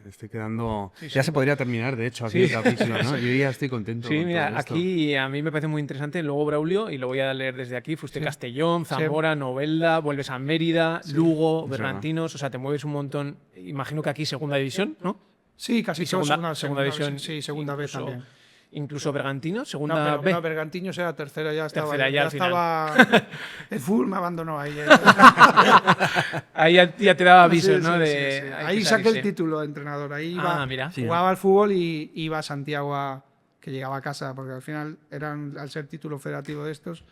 Estoy quedando... Ya se podría terminar, de hecho, aquí el capítulo, ¿no? Yo ya estoy contento. Sí, con mira, todo esto. aquí a mí me parece muy interesante. Luego Braulio, y lo voy a leer desde aquí, fuiste Castellón, Zamora, Novelda, vuelves a Mérida, Lugo, Bergantinos, o sea, te mueves un montón. Imagino que aquí segunda división, ¿no? Sí, casi segunda división. división. Sí, segunda vez también. Incluso Bergantinos, segunda B. No, Bergantiños era tercera, ya estaba. Tercera, ya al estaba el full me abandonó ahí. Ahí ya te daba aviso, Sí, ¿no? sí, de, sí. Ahí saqué el título de entrenador. Ahí mira. Jugaba al fútbol y iba a Santiago que llegaba a casa, porque al final al ser título federativo de estos,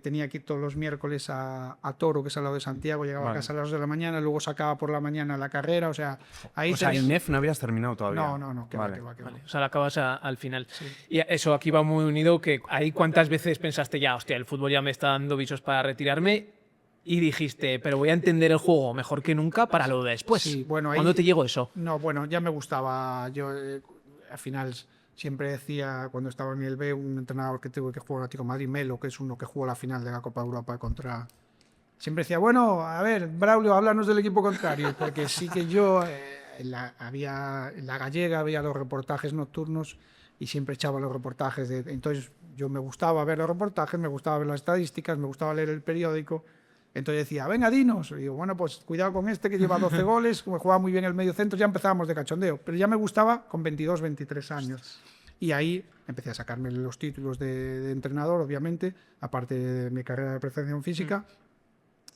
tenía que ir todos los miércoles a Toro, que es al lado de Santiago, llegaba a casa a las 2 de la mañana, luego sacaba por la mañana la carrera, o sea... O sea, en NEF no habías terminado todavía. No, que vale. va. O sea, la acabas al final. Sí. Y eso aquí va muy unido, que ahí cuántas veces pensaste ya, hostia, el fútbol ya me está dando visos para retirarme, y dijiste, pero voy a entender el juego mejor que nunca para lo de después. Sí, bueno, ahí, ¿Cuándo te llegó eso? No, bueno, ya me gustaba, yo al final... Siempre decía, cuando estaba en el B, un entrenador que tuve que jugar en Atlético de Madrid, Melo, que es uno que jugó la final de la Copa de Europa contra... Siempre decía, bueno, a ver, Braulio, háblanos del equipo contrario, porque sí que yo, en la Gallega, había los reportajes nocturnos y siempre echaba los reportajes. Entonces, yo me gustaba ver los reportajes, me gustaba ver las estadísticas, me gustaba leer el periódico. Entonces decía, venga, dinos. Y digo, bueno, pues cuidado con este que lleva 12 goles, como jugaba muy bien el medio centro, ya empezábamos de cachondeo. Pero ya me gustaba con 22, 23 años. Y ahí empecé a sacarme los títulos de entrenador, obviamente, aparte de mi carrera de preparación física.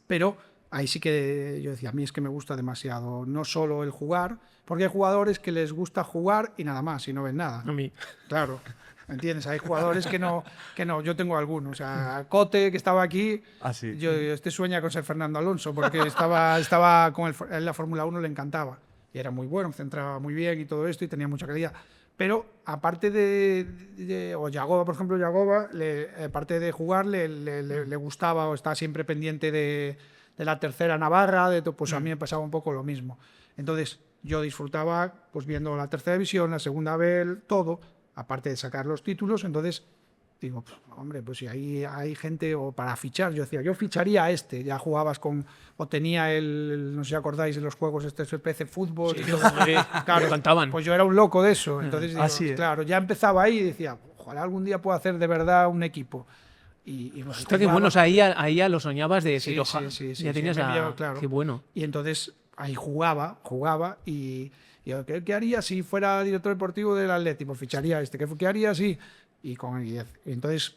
Pero ahí sí que yo decía, a mí es que me gusta demasiado, no solo el jugar, porque hay jugadores que les gusta jugar y nada más, y no ven nada. A mí. Claro. ¿Entiendes? Hay jugadores que no, yo tengo algunos. O sea, Cote, que estaba aquí, sueña con ser Fernando Alonso, porque estaba en la Fórmula 1, le encantaba. Y era muy bueno, centraba muy bien y todo esto, y tenía mucha calidad. Pero aparte o Yagoba, por ejemplo, aparte de jugar, le gustaba o estaba siempre pendiente de la tercera Navarra, pues a mí me pasaba un poco lo mismo. Entonces, yo disfrutaba pues viendo la tercera división, la segunda B, todo, aparte de sacar los títulos. Entonces digo, hombre, pues si hay gente o para fichar, yo decía, yo ficharía a este, ya jugabas o tenía no sé si acordáis de los juegos PC Fútbol, sí, claro, cantaban. Pues yo era un loco de eso, entonces digo, claro, ya empezaba ahí y decía, ojalá algún día pueda hacer de verdad un equipo. Y hostia, qué bueno, o sea, ahí ya lo soñabas de decir, sí, ya tenías claro. Qué bueno. Y entonces ahí jugaba y yo, ¿qué haría si fuera director deportivo del Atlético? Pues ficharía a este. ¿Qué haría si...? Y entonces,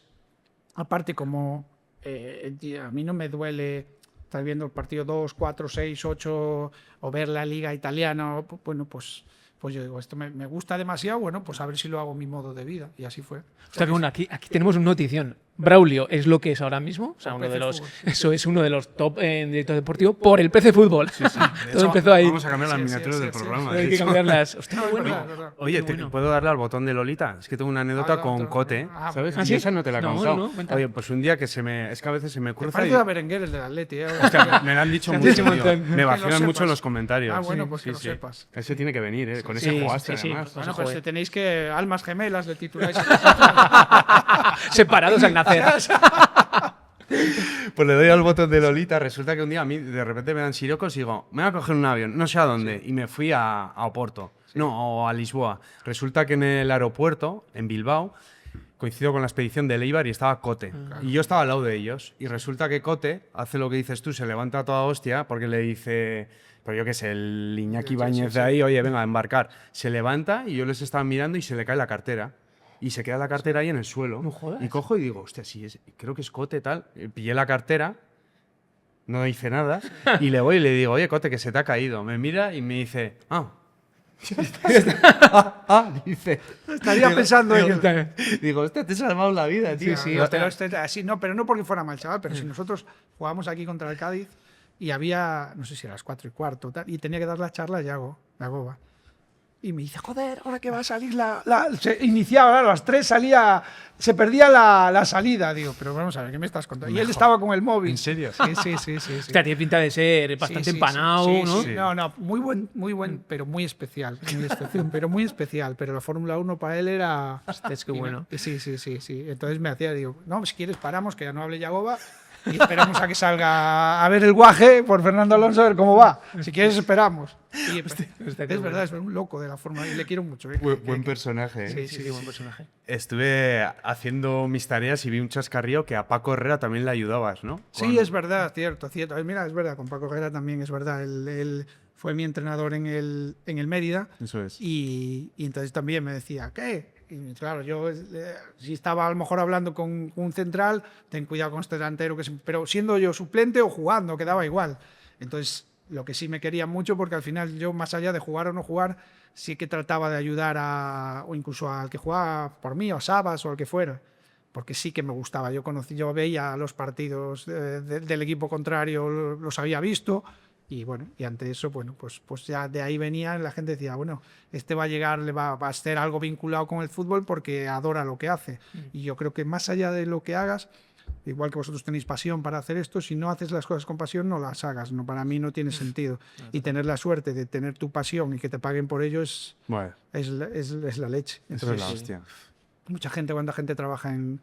aparte, como a mí no me duele estar viendo el partido 2, 4, 6, 8 o ver la liga italiana, bueno, pues yo digo, esto me gusta demasiado, bueno, pues a ver si lo hago mi modo de vida. Y así fue. O sea, que bueno, aquí tenemos una notición. Braulio es lo que es ahora mismo, o sea, Por PC Fútbol, sí, eso es uno de los top en director deportivo por el PC Fútbol. De Todo hecho, empezó ahí. Vamos a cambiar las Sí, miniaturas sí, del sí, programa. sí, de Hay que hecho. cambiarlas. Hostia, No, es bueno. verdad, es verdad. Oye, Bueno. ¿puedo darle al botón de Lolita? Es que tengo una anécdota no, con no, Cote, ah, ¿sabes? ¿Ah, Y sí? esa no te la he No, contado. no, cuenta. Oye, pues un día que es que a veces se me Te cruza parece y... a Berenguer, el del Atleti. Hostia, me lo han dicho Se han mucho, dicho un tío. montón. Me Que lo vacilan mucho sepas. en los comentarios. Ah, bueno, pues que lo sepas. Ese tiene que venir, ¿eh? Con Sí, ese jugaste, sí, sí. además. Bueno, Joder. pues tenéis que almas gemelas le tituláis. Separados al nacer. Pues le doy al botón de Lolita. Resulta que un día a mí de repente me dan sirocos y digo, me voy a coger un avión, no sé a dónde. Y me fui a Oporto, no, o a Lisboa. Resulta que en el aeropuerto, en Bilbao, coincido con la expedición de Leibar y estaba Cote. Y yo estaba al lado de ellos. Y resulta que Cote hace lo que dices tú, se levanta a toda hostia porque le dice, pues yo qué sé, el Iñaki Sí, Ibáñez sí, de ahí, oye, venga, a embarcar. Se levanta y yo les estaba mirando y se le cae la cartera. Y se queda la cartera ahí en el suelo. No jodas. Y cojo y digo, hostia, sí, creo que es Cote tal. Pillé la cartera, no hice nada. Y le voy y le digo, oye, Cote, que se te ha caído. Me mira y me dice, dice. Estaría pensando en ello. Digo, hostia, te he salvado la vida, tío. Sí, pero así no, pero no porque fuera mal chaval, pero si nosotros jugábamos aquí contra el Cádiz y había, no sé si a las 4:15 tal, y tenía que dar la charla a Yagoba. Y me dice, joder, ahora que va a salir se iniciaba, a las 3 salía, se perdía la salida. Digo, pero vamos a ver, ¿qué me estás contando? Y él estaba con el móvil. ¿En serio? Sí. Hostia, tiene pinta de ser bastante Sí, sí, empanado, sí, ¿no? sí. No, muy buen, pero muy especial. Pero muy especial. Pero la Fórmula 1 para él era... Hostia, es que bueno. Sí. Entonces me hacía, digo, no, si quieres paramos, que ya no hable Yagoba, y esperamos a que salga a ver el guaje por Fernando Alonso, a ver cómo va. Si quieres, esperamos. Y, es verdad, es un loco de la Fórmula 1 y le quiero mucho. Buen personaje, ¿eh? Sí, buen personaje. Estuve haciendo mis tareas y vi un chascarrío que a Paco Herrera también le ayudabas, ¿no? Sí, es verdad, cierto. Mira, es verdad, con Paco Herrera también es verdad. Él fue mi entrenador en el Mérida. Eso es. Y entonces también me decía, ¿qué? Y claro, yo si estaba a lo mejor hablando con un central, ten cuidado con este delantero, pero siendo yo suplente o jugando, quedaba igual. Entonces, lo que sí me quería mucho, porque al final yo, más allá de jugar o no jugar, sí que trataba de ayudar o incluso al que jugaba por mí, o a Sabas o al que fuera. Porque sí que me gustaba. Yo veía los partidos del equipo contrario, los había visto. Y bueno, y ante eso, bueno, pues ya de ahí venía, la gente decía, bueno, este va a llegar, le va a ser algo vinculado con el fútbol porque adora lo que hace. Y yo creo que más allá de lo que hagas, igual que vosotros tenéis pasión para hacer esto, si no haces las cosas con pasión, no las hagas. No, para mí no tiene sentido. Y tener la suerte de tener tu pasión y que te paguen por ello es la leche. Eso es la hostia. Cuánta gente trabaja en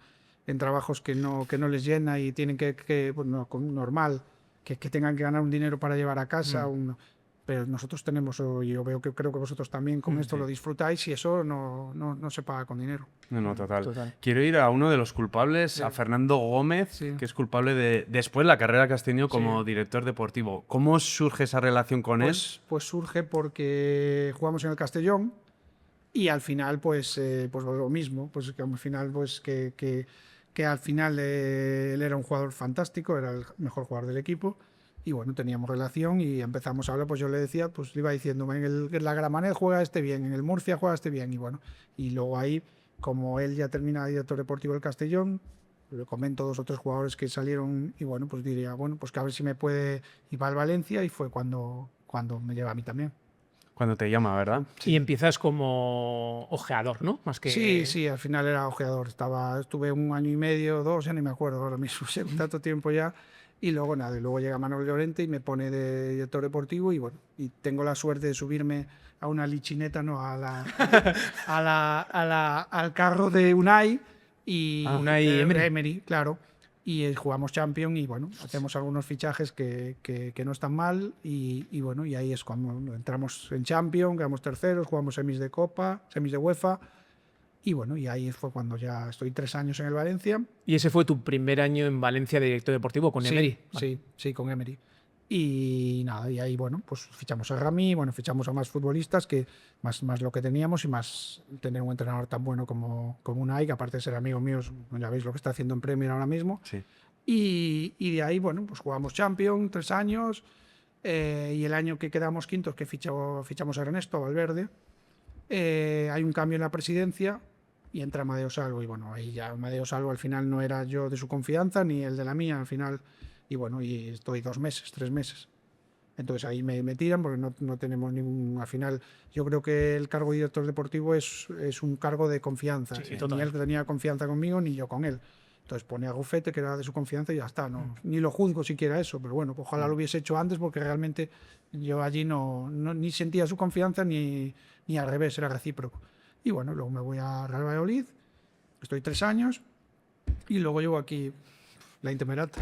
trabajos que no les llena y tienen que bueno, normal, que tengan que ganar un dinero para llevar a casa. Pero nosotros tenemos, yo creo que vosotros también con esto lo disfrutáis y eso no se paga con dinero. No, total. Quiero ir a uno de los culpables, a Fernando Gómez, que es culpable de después la carrera que has tenido como director deportivo. ¿Cómo surge esa relación con él? Pues surge porque jugamos en el Castellón y al final pues lo mismo, pues que al final pues que al final él era un jugador fantástico, era el mejor jugador del equipo y bueno, teníamos relación y empezamos a hablar, pues yo le decía, pues le iba diciendo, en la Gramenet juega este bien, en el Murcia juega este bien y bueno, y luego ahí, como él ya termina director deportivo del Castellón, le comento 2 o 3 jugadores que salieron y bueno, pues diría, bueno, pues que a ver si me puede ir al Valencia y fue cuando me lleva a mí también. Cuando te llama, ¿verdad? Y empiezas como ojeador, ¿no? Más que... Sí, al final era ojeador. Estuve 1 año y medio, 2, ya ni me acuerdo ahora mismo, tanto tiempo ya. Y luego nada, y luego llega Manuel Llorente y me pone de director deportivo y bueno, y tengo la suerte de subirme a una lichineta, ¿no? Al carro de Unai y Unai Emery, claro. Y jugamos Champions y bueno, hacemos algunos fichajes que no están mal y bueno, y ahí es cuando entramos en Champions, quedamos terceros, jugamos semis de Copa, semis de UEFA y bueno, y ahí fue cuando ya estoy 3 años en el Valencia. ¿Y ese fue tu primer año en Valencia de director deportivo con Emery? Sí, con Emery. Y nada, y ahí bueno, pues fichamos a Rami, bueno, fichamos a más futbolistas, que más lo que teníamos y más tener un entrenador tan bueno como Unai, que aparte de ser amigo mío, ya veis lo que está haciendo en Premier ahora mismo. Sí. Y de ahí, bueno, pues jugamos Champions 3 años y el año que quedamos quintos, que fichamos a Ernesto Valverde, hay un cambio en la presidencia y entra Amadeo Salvo, y bueno, ahí ya Amadeo Salvo al final no era yo de su confianza ni el de la mía, al final, y bueno, y estoy 2 meses, 3 meses. Entonces ahí me tiran porque no tenemos ningún... Al final, yo creo que el cargo de director deportivo es un cargo de confianza. Sí, Ni él tenía confianza conmigo, ni yo con él. Entonces pone a Gufete, que era de su confianza, y ya está. ¿no? Ni lo juzgo siquiera eso, pero bueno, ojalá lo hubiese hecho antes porque realmente yo allí ni sentía su confianza ni al revés, era recíproco. Y bueno, luego me voy a Real Valladolid, estoy 3 años y luego llevo aquí la Intemerata.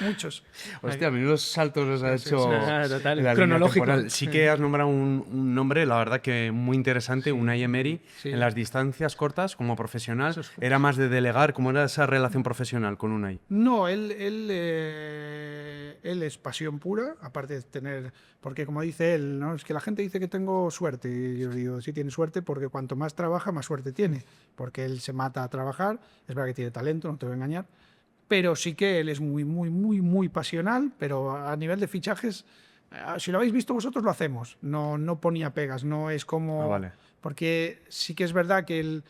Muchos. Hostia, a mí los saltos los ha hecho total, en la línea cronológico. temporal. Sí que has nombrado un nombre, la verdad que muy interesante, Unai Emery. Sí. En las distancias cortas, como profesional, era más de delegar. ¿Cómo era esa relación profesional con Unai? No, él es pasión pura, aparte de tener... Porque como dice él, ¿no? Es que la gente dice que tengo suerte. Y yo digo, sí tiene suerte porque cuanto más trabaja, más suerte tiene. Porque él se mata a trabajar. Es verdad que tiene talento, no te voy a engañar. Pero sí que él es muy pasional, pero a nivel de fichajes, si lo habéis visto vosotros, lo hacemos. No ponía pegas, no es como... Vale. Porque sí que es verdad que él,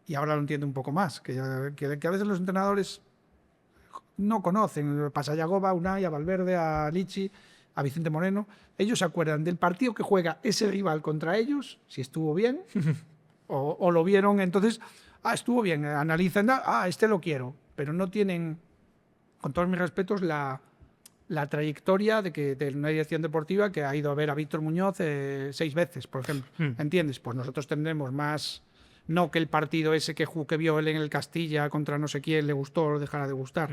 y ahora lo entiendo un poco más, que a veces los entrenadores no conocen, pasa a Yagoba, a Unai, a Valverde, a Lichi, a Vicente Moreno, ellos se acuerdan del partido que juega ese rival contra ellos, si estuvo bien, o lo vieron, entonces, estuvo bien, analizan, este lo quiero, pero no tienen... Con todos mis respetos, la trayectoria de una dirección deportiva que ha ido a ver a Víctor Muñoz 6 veces, por ejemplo. ¿Entiendes? Pues nosotros tendremos más... No que el partido ese que vio él en el Castilla contra no sé quién le gustó o dejara de gustar.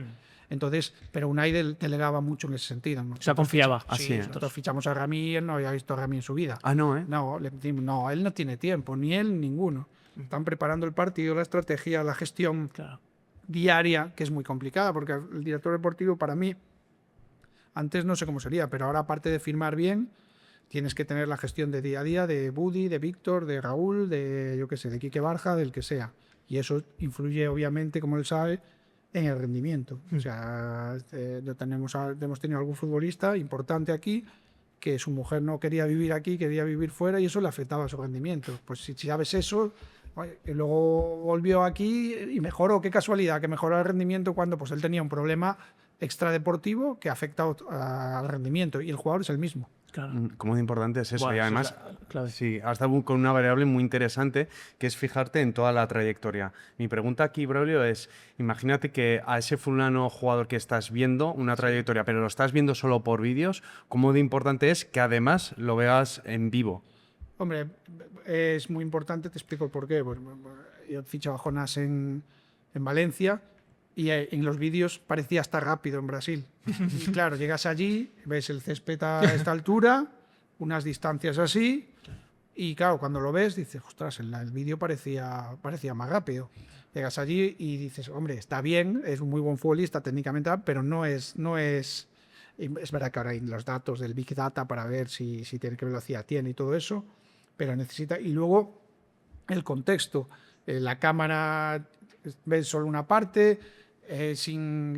Entonces, pero Unai delegaba mucho en ese sentido. ¿no? O sea, confiaba. Así es. Nosotros fichamos a Rami y él no había visto a Rami en su vida. Ah, no, ¿eh? No, no, él no tiene tiempo, ni él ni ninguno. Están preparando el partido, la estrategia, la gestión... Claro. diaria, que es muy complicada, porque el director deportivo para mí, antes no sé cómo sería, pero ahora aparte de firmar bien, tienes que tener la gestión de día a día de Budi, de Víctor, de Raúl, de yo qué sé, de Quique Barja, del que sea. Y eso influye obviamente, como él sabe, en el rendimiento. O sea, hemos tenido algún futbolista importante aquí que su mujer no quería vivir aquí, quería vivir fuera y eso le afectaba a su rendimiento. Pues si sabes eso... Y luego volvió aquí y mejoró, qué casualidad, que mejoró el rendimiento cuando pues él tenía un problema extradeportivo que afecta al rendimiento y el jugador es el mismo. Claro. ¿Cómo de importante es eso? Buah, Y eso además, es la clave. sí, has dado con una variable muy interesante que es fijarte en toda la trayectoria. Mi pregunta aquí, Braulio, es, imagínate que a ese fulano jugador que estás viendo una trayectoria, pero lo estás viendo solo por vídeos, ¿cómo de importante es que además lo veas en vivo? Hombre, es muy importante, te explico el por qué. Pues, yo fichaba a Jonás en Valencia y en los vídeos parecía estar rápido en Brasil. Y claro, llegas allí, ves el césped a esta altura, unas distancias así, y claro, cuando lo ves dices, ostras, en el vídeo parecía más rápido. Llegas allí y dices, hombre, está bien, es un muy buen futbolista técnicamente, pero no es... Es verdad que ahora hay los datos del Big Data para ver si tiene qué velocidad tiene y todo eso, pero necesita... Y luego el contexto. La cámara ves solo una parte,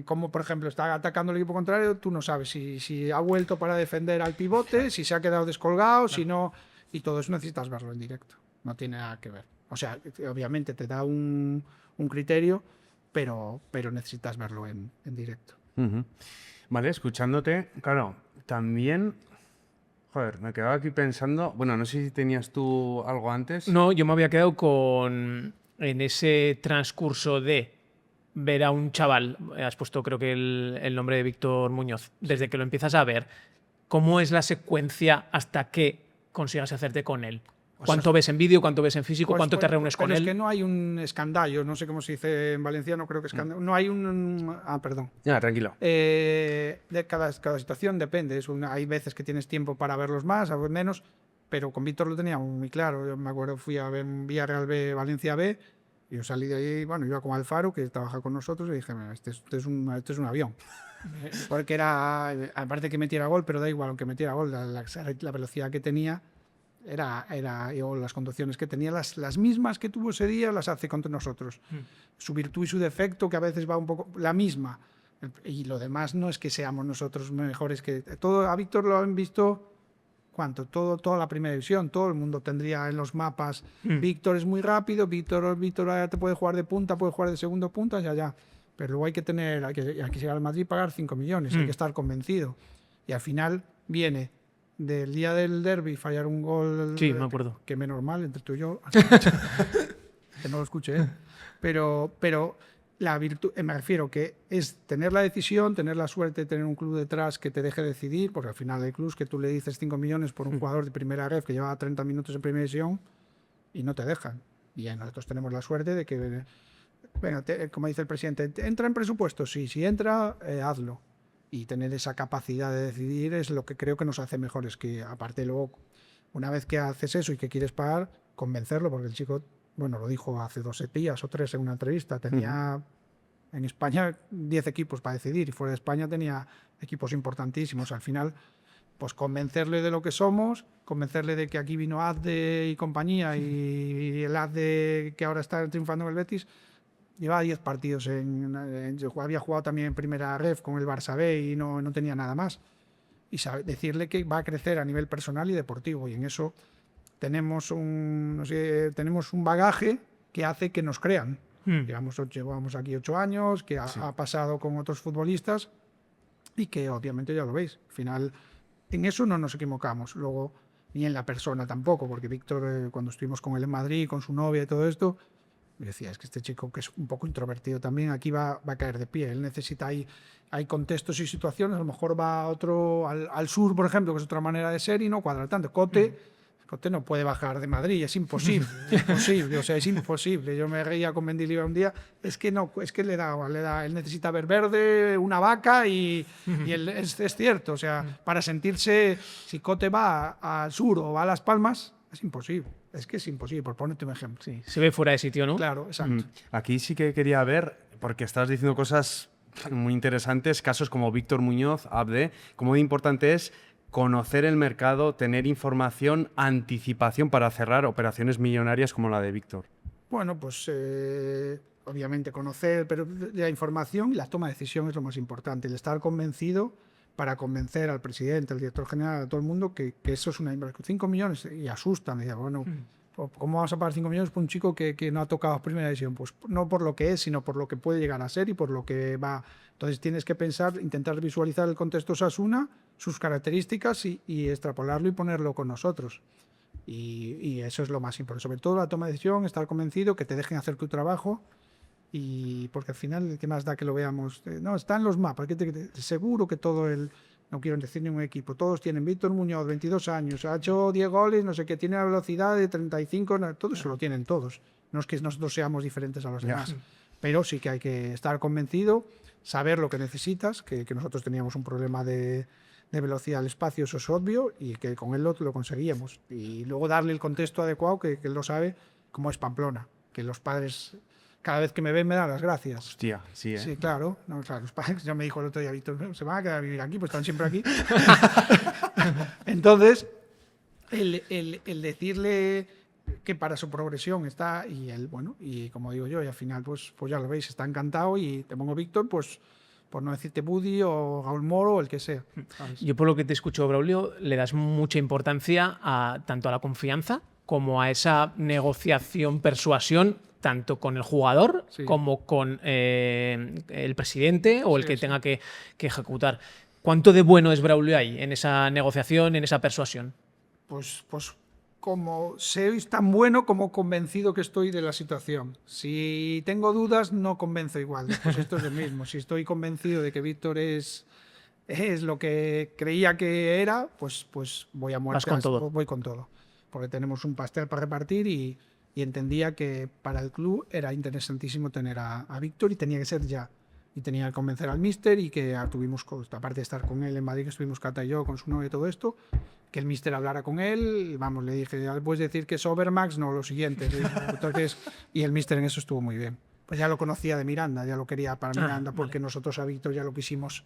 como por ejemplo está atacando el equipo contrario, tú no sabes si ha vuelto para defender al pivote, si se ha quedado descolgado, si no... Y todo eso necesitas verlo en directo. No tiene nada que ver. O sea, obviamente te da un criterio, pero necesitas verlo en directo. Vale, escuchándote, claro, también, joder, me quedaba aquí pensando, bueno, no sé si tenías tú algo antes. No, yo me había quedado en ese transcurso de ver a un chaval, has puesto creo que el nombre de Víctor Muñoz, desde que lo empiezas a ver, ¿cómo es la secuencia hasta que consigas hacerte con él? ¿Cuánto ves en vídeo, cuánto ves en físico, cuánto te reúnes con él? Es que no hay un escandallo, no sé cómo se dice en valenciano, creo que escandallo. No hay perdón. Ya, tranquilo. De cada situación depende. Hay veces que tienes tiempo para verlos más, a veces menos, pero con Víctor lo tenía muy claro. Yo me acuerdo, fui a ver Villarreal B, Valencia B, y yo salí de ahí, bueno, iba con Alfaro, que trabaja con nosotros, y dije, este es un avión. Porque era, aparte que metiera gol, pero da igual, aunque metiera gol, la velocidad que tenía... Yo las conducciones que tenía, las mismas que tuvo ese día, las hace contra nosotros. Su virtud y su defecto, que a veces va un poco la misma. Y lo demás no es que seamos nosotros mejores que... Todo a Víctor lo han visto ¿cuánto? Toda la primera división, todo el mundo tendría en los mapas, Víctor es muy rápido, Víctor ahora te puede jugar de punta, puede jugar de segundo punta, ya. Pero luego hay que llegar al Madrid y pagar 5 millones, hay que estar convencido. Y al final viene del día del derbi fallar un gol. Sí, me acuerdo. Que menos mal, entre tú y yo. Que no lo escuché, ¿eh? Pero la virtud, me refiero que es tener la decisión, tener la suerte de tener un club detrás que te deje decidir, porque al final hay clubs que tú le dices 5 millones por un jugador de primera ref que lleva 30 minutos en primera división y no te dejan. Y nosotros tenemos la suerte de que, bueno, como dice el presidente, ¿entra en presupuesto? Sí, si entra, hazlo. Y tener esa capacidad de decidir es lo que creo que nos hace mejores, que aparte luego, una vez que haces eso y que quieres pagar, convencerlo, porque el chico, bueno, lo dijo hace 2 días o 3 en una entrevista, tenía en España 10 equipos para decidir y fuera de España tenía equipos importantísimos. Al final, pues convencerle de lo que somos, convencerle de que aquí vino Azde y compañía y el Azde que ahora está triunfando en el Betis, llevaba 10 partidos, había jugado también en primera ref con el Barça B y no tenía nada más. Y decirle que va a crecer a nivel personal y deportivo. Y en eso tenemos un bagaje que hace que nos crean. Llevamos aquí 8 años, que ha pasado con otros futbolistas y que obviamente ya lo veis. Al final, en eso no nos equivocamos. Luego, ni en la persona tampoco, porque Víctor, cuando estuvimos con él en Madrid, con su novia y todo esto, me decía, es que este chico que es un poco introvertido también, aquí va a caer de pie. Él necesita, hay contextos y situaciones, a lo mejor va a otro, al sur, por ejemplo, que es otra manera de ser y no cuadra tanto. Cote no puede bajar de Madrid, es imposible, o sea, es imposible. Yo me reía con Mendilibar un día, es que le da, él necesita ver verde, una vaca y es cierto, o sea, para sentirse, si Cote va al sur o va a Las Palmas, es imposible. Es que es imposible, por ponerte un ejemplo. Sí, se ve fuera de sitio, ¿no? Claro, exacto. Aquí sí que quería ver, porque estás diciendo cosas muy interesantes, casos como Víctor Muñoz, Abde, cómo importante es conocer el mercado, tener información, anticipación para cerrar operaciones millonarias como la de Víctor. Bueno, pues obviamente conocer, pero la información y la toma de decisión es lo más importante, el estar convencido para convencer al presidente, al director general, a todo el mundo que eso es una inversión. 5 millones y asustan. Y digo, bueno, ¿cómo vamos a pagar 5 millones por un chico que no ha tocado primera división? Pues no por lo que es, sino por lo que puede llegar a ser y por lo que va. Entonces tienes que pensar, intentar visualizar el contexto Osasuna, sus características y extrapolarlo y ponerlo con nosotros. Y eso es lo más importante. Sobre todo la toma de decisión, estar convencido, que te dejen hacer tu trabajo. Y porque al final, ¿qué más da que lo veamos? No, están los mapas. Seguro que no quiero decir ningún equipo, todos tienen Víctor Muñoz, 22 años, ha hecho 10 goles, no sé qué, tiene la velocidad de 35, todo eso lo tienen todos. No es que nosotros seamos diferentes a los demás, pero sí que hay que estar convencido, saber lo que necesitas, que nosotros teníamos un problema de velocidad al espacio, eso es obvio, y que con él lo conseguíamos. Y luego darle el contexto adecuado, que él lo sabe, como es Pamplona, que los padres... Cada vez que me ven me dan las gracias. Hostia, sí, ¿eh? Sí, claro. No, claro, los padres, ya me dijo el otro día, Víctor, se van a quedar a vivir aquí, pues están siempre aquí. Entonces, el decirle que para su progresión está, y él, bueno, y como digo yo, y al final, pues ya lo veis, está encantado, y te pongo Víctor, pues por no decirte Buddy o Raúl Moro o el que sea. ¿Sabes? Yo por lo que te escucho, Braulio, le das mucha importancia tanto a la confianza como a esa negociación, persuasión, tanto con el jugador como con el presidente o el que tenga que ejecutar. ¿Cuánto de bueno es Braulio ahí en esa negociación, en esa persuasión? Pues como soy tan bueno como convencido que estoy de la situación. Si tengo dudas, no convenzo igual. Pues esto es lo mismo. Si estoy convencido de que Víctor es lo que creía que era, pues voy a muerte. Vas con todo. Voy con todo. Porque tenemos un pastel para repartir y entendía que para el club era interesantísimo tener a Víctor y tenía que ser ya. Y tenía que convencer al míster y que tuvimos, aparte de estar con él en Madrid, que estuvimos Cata y yo con su novia y todo esto, que el míster hablara con él. Vamos, le dije, ya puedes decir que es Overmax, no, lo siguiente. Entonces, y el míster en eso estuvo muy bien. Pues ya lo conocía de Miranda, ya lo quería para Miranda, porque nosotros a Víctor ya lo quisimos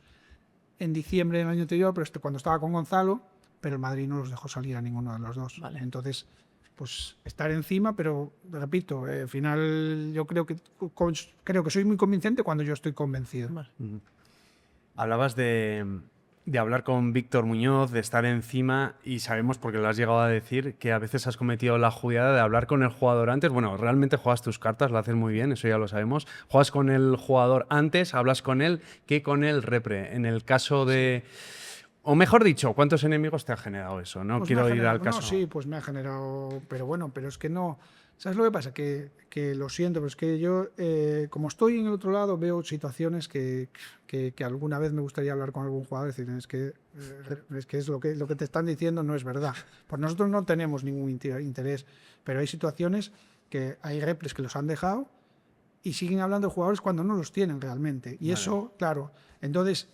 en diciembre del año anterior, pero cuando estaba con Gonzalo, pero el Madrid no los dejó salir a ninguno de los dos. Vale. Entonces, pues estar encima, pero repito, al final yo creo que soy muy convincente cuando yo estoy convencido. Vale. Hablabas de de hablar con Víctor Muñoz, de estar encima, y sabemos, porque lo has llegado a decir, que a veces has cometido la jugada de hablar con el jugador antes. Bueno, realmente juegas tus cartas, lo haces muy bien, eso ya lo sabemos. Juegas con el jugador antes, hablas con él, que con el repre. En el caso de... O mejor dicho, ¿cuántos enemigos te ha generado eso? No Pues quiero me ha ir generado- al caso. No, sí, pues me ha generado. Pero bueno, pero es que no. ¿Sabes lo que pasa? Que lo siento, pero es que yo, como estoy en el otro lado, veo situaciones que alguna vez me gustaría hablar con algún jugador y decir, es que lo que te están diciendo no es verdad. Pues nosotros no tenemos ningún interés, pero hay situaciones que hay repres que los han dejado y siguen hablando de jugadores cuando no los tienen realmente. Y Vale. eso, claro, entonces,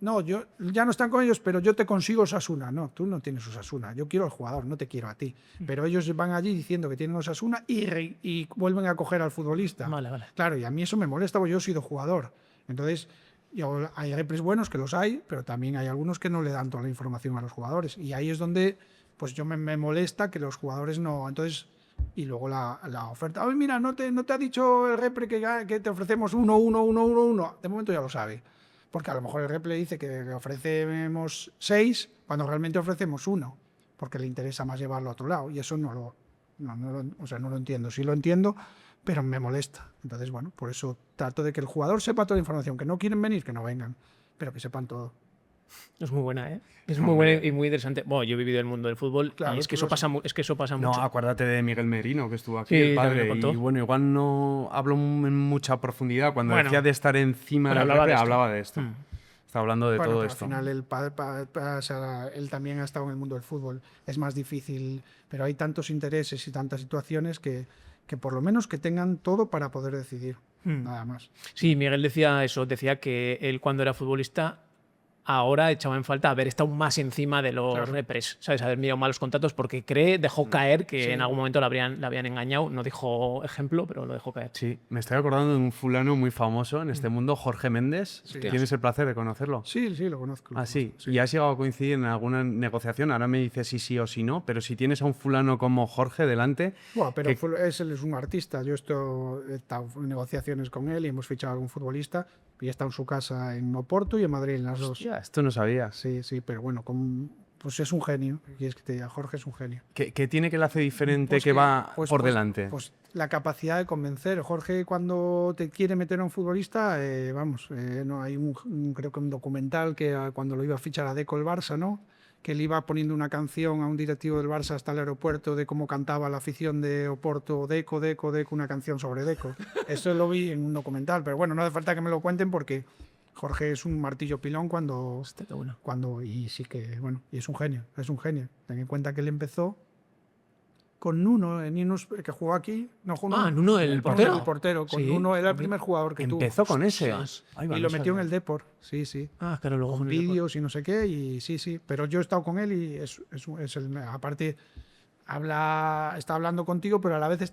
no, yo ya no están con ellos, pero yo te consigo Osasuna. No, tú no tienes Osasuna. Yo quiero al jugador, no te quiero a ti. Pero ellos van allí diciendo que tienen Osasuna y vuelven a coger al futbolista. Vale, vale. Claro, y a mí eso me molesta porque yo he sido jugador. Entonces, hay repres buenos que los hay, pero también hay algunos que no le dan toda la información a los jugadores. Y ahí es donde pues yo me molesta que los jugadores no. Entonces, y luego la oferta. Ay, mira, no te ha dicho el repre que te ofrecemos 1, 1, 1, 1, 1. De momento ya lo sabe. Porque a lo mejor el repre dice que le ofrecemos 6 cuando realmente ofrecemos 1. Porque le interesa más llevarlo a otro lado. Y eso no lo entiendo. Sí lo entiendo, pero me molesta. Entonces, bueno, por eso trato de que el jugador sepa toda la información. Que no quieren venir, que no vengan. Pero que sepan todo. Es muy buena, ¿eh? Es muy buena y muy interesante. Bueno, yo he vivido el mundo del fútbol Claro, y es que tú eso lo pasa, es que eso pasa No, mucho. acuérdate de Miguel Merino, que estuvo aquí, Sí, el también padre. lo contó. Y bueno, igual no hablo en mucha profundidad. Cuando Bueno, decía de estar encima pero del hablaba repre, de esto. hablaba de esto. Mm. Está hablando de Bueno, todo pero esto. al final el padre, él también ha estado en el mundo del fútbol. Es más difícil, pero hay tantos intereses y tantas situaciones que por lo menos que tengan todo para poder decidir. Nada más. Sí, Miguel decía eso, decía que él cuando era futbolista ahora echaba en falta haber estado más encima de los Claro. repres, ¿sabes? Haber mirado mal los contratos porque dejó caer que Sí. en algún momento la habían engañado. No dijo ejemplo, pero lo dejó caer. Sí, me estoy acordando de un fulano muy famoso en este mundo, Jorge Méndez. Sí. ¿Tienes el placer de conocerlo? Sí, lo conozco. Ah, sí. ¿Y has llegado a coincidir en alguna negociación? Ahora me dices si sí o si no, pero si tienes a un fulano como Jorge delante... Bueno, pero que- él es un artista. Yo he estado en negociaciones con él y hemos fichado a algún futbolista y he estado en su casa en Oporto y en Madrid, en las dos. Hostia, esto no sabías. Sí, pero bueno, pues es un genio. ¿Quieres que te diga? Jorge es un genio. ¿Qué tiene que le hace diferente Pues que va por delante? Pues la capacidad de convencer. Jorge, cuando te quiere meter a un futbolista, no hay creo que un documental que cuando lo iba a fichar a Deco el Barça, ¿no? Que le iba poniendo una canción a un directivo del Barça hasta el aeropuerto de cómo cantaba la afición de Oporto, Deco, una canción sobre Deco. Eso lo vi en un documental, pero bueno, no hace falta que me lo cuenten porque Jorge es un martillo pilón Hostia, qué bueno. y sí que, bueno, y es un genio. Ten en cuenta que él empezó con Nuno, que jugó aquí. No, Nuno, el portero. El portero, con Sí, Nuno era el primer jugador que tuvo. Empezó con ese. Ostras. Ahí va, Y no lo metió en sabía. el Depor, sí. Ah, claro, luego Con con el Depor. vídeos y no sé qué, y sí. Pero yo he estado con él y aparte está hablando contigo, pero a veces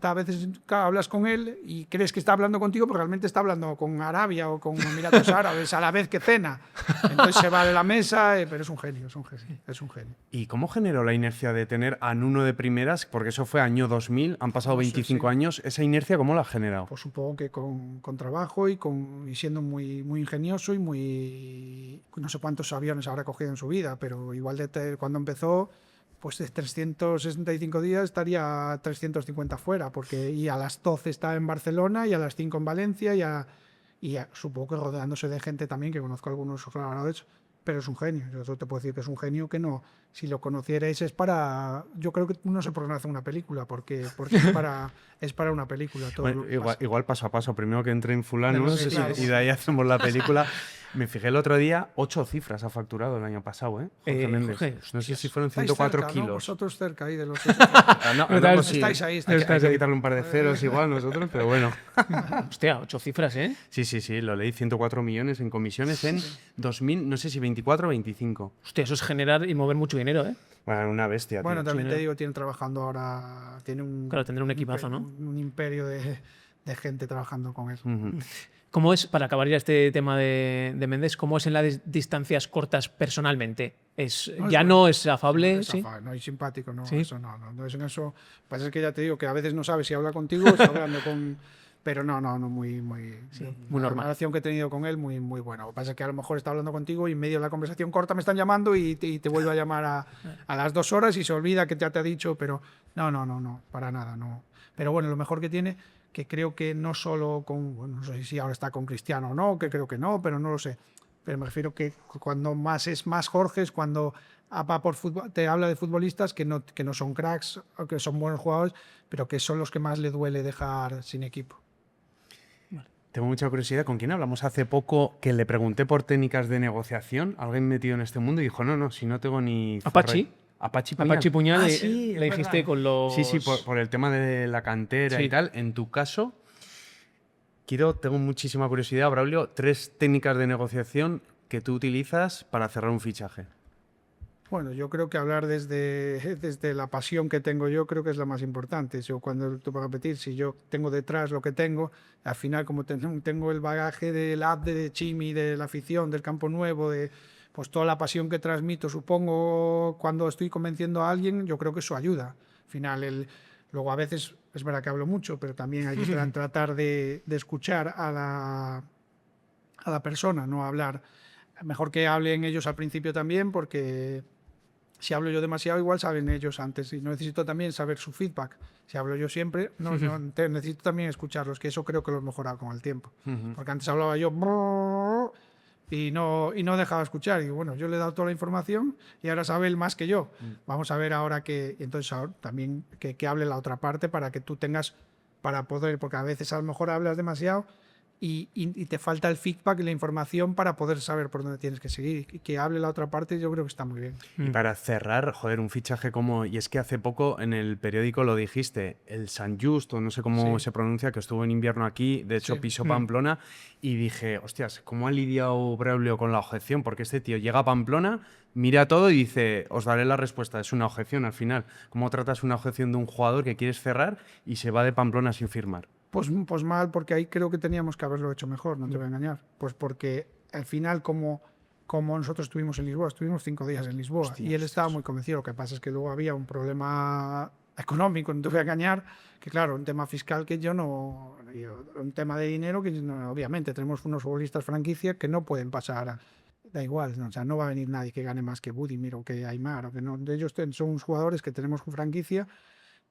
claro, hablas con él y crees que está hablando contigo, pero realmente está hablando con Arabia o con Emiratos Árabes a la vez que cena. Entonces se va de la mesa, pero es un genio. ¿Y cómo generó la inercia de tener a Nuno de primeras? Porque eso fue año 2000, han pasado No sé, 25 sí. años. ¿Esa inercia cómo la ha generado? Pues supongo que con trabajo y siendo muy, muy ingenioso y muy... No sé cuántos aviones habrá cogido en su vida, pero igual cuando empezó, pues de 365 días estaría 350 fuera, y a las 12 está en Barcelona y a las 5 en Valencia supongo que rodeándose de gente también, que conozco algunos colaboradores, pero es un genio. Yo solo te puedo decir que es un genio que no, si lo conocierais yo creo que no sé por qué no hace una película, porque es para una película. Todo Bueno, lo que pasa. igual paso a paso. Primero que entre en fulano Claro, sí, claro. y de ahí hacemos la película. Me fijé el otro día, 8 cifras ha facturado el año pasado, ¿eh? Jorge Méndez. Jorge, No sé si fueron Estáis 104 cerca, ¿no? kilos. Vosotros cerca ahí de los... Ah, no, Estáis- pues sí. estáis ahí, Hay estáis que- hay que ahí. quitarle un par de ceros igual nosotros, pero bueno. Hostia, 8 cifras, ¿eh? Sí, lo leí, 104 millones en comisiones en 2000, no sé si 24 o 25. Hostia, eso es generar y mover mucho dinero, ¿eh? Bueno, una bestia, Bueno, tío. también Sí, te ¿no? digo, tiene trabajando ahora... Claro, tendrá un equipazo, ¿no? Un imperio de gente trabajando con él. Ujú. ¿Cómo es, para acabar ya este tema de Méndez, cómo es en las distancias cortas personalmente? No es afable, Es ¿sí? afable, no es simpático, no, Sí. eso no es en eso. Pasa es que ya te digo que a veces no sabes si habla contigo o está hablando Pero no, muy muy normal. La relación que he tenido con él, muy buena. Lo que pasa es que a lo mejor está hablando contigo y en medio de la conversación corta me están llamando y te vuelve a llamar a las 2 horas y se olvida que ya te ha dicho, pero no, para nada, no. Pero bueno, lo mejor que tiene, que creo que no solo con, bueno, no sé si ahora está con Cristiano o no, que creo que no, pero no lo sé. Pero me refiero que cuando más es más Jorge es cuando va por fútbol, te habla de futbolistas que no son cracks, o que son buenos jugadores, pero que son los que más le duele dejar sin equipo. Tengo mucha curiosidad. ¿Con quién hablamos hace poco que le pregunté por técnicas de negociación? Alguien metido en este mundo y dijo, no, si no tengo ni... Apache. Apache Puñal. Apache Puñal, Sí, le dijiste verdad. con los... Sí, por el tema de la cantera Sí. y tal. En tu caso, tengo muchísima curiosidad, Braulio, 3 técnicas de negociación que tú utilizas para cerrar un fichaje. Bueno, yo creo que hablar desde la pasión que tengo yo creo que es la más importante. Yo cuando te voy a repetir, si yo tengo detrás lo que tengo, al final como tengo el bagaje del app de Chimi, de la afición, del Campo Nuevo, de pues toda la pasión que transmito, supongo, cuando estoy convenciendo a alguien, yo creo que eso ayuda. Al final, luego a veces es verdad que hablo mucho, pero también hay que tratar de escuchar a la persona, no hablar. Mejor que hablen ellos al principio también, porque si hablo yo demasiado, igual saben ellos antes. Y no necesito también saber su feedback. Si hablo yo siempre, necesito también escucharlos, que eso creo que lo he mejorado con el tiempo. Porque antes hablaba yo y no dejaba escuchar. Y bueno, yo le he dado toda la información y ahora sabe él más que yo. Vamos a ver ahora entonces ahora también que hable la otra parte para que tú tengas, para poder, porque a veces a lo mejor hablas demasiado y te falta el feedback y la información para poder saber por dónde tienes que seguir. Y que hable la otra parte, yo creo que está muy bien. Y para cerrar, joder, un fichaje como... Y es que hace poco en el periódico lo dijiste, el San Justo, no sé cómo se pronuncia, que estuvo en invierno aquí, de hecho pisó Pamplona, y dije, hostias, ¿cómo ha lidiado Braulio con la objeción? Porque este tío llega a Pamplona, mira todo y dice, os daré la respuesta, es una objeción al final. ¿Cómo tratas una objeción de un jugador que quieres cerrar y se va de Pamplona sin firmar? Pues mal, porque ahí creo que teníamos que haberlo hecho mejor, no te voy a engañar. Pues porque al final, como nosotros estuvimos en Lisboa, estuvimos 5 días en Lisboa y él estaba muy convencido. Lo que pasa es que luego había un problema económico, no te voy a engañar, que claro, un tema fiscal que un tema de dinero que obviamente tenemos unos futbolistas franquicia que no pueden pasar da igual, ¿no? O sea, no va a venir nadie que gane más que Budimir o que Aimar, o que no. Ellos son jugadores que tenemos con franquicia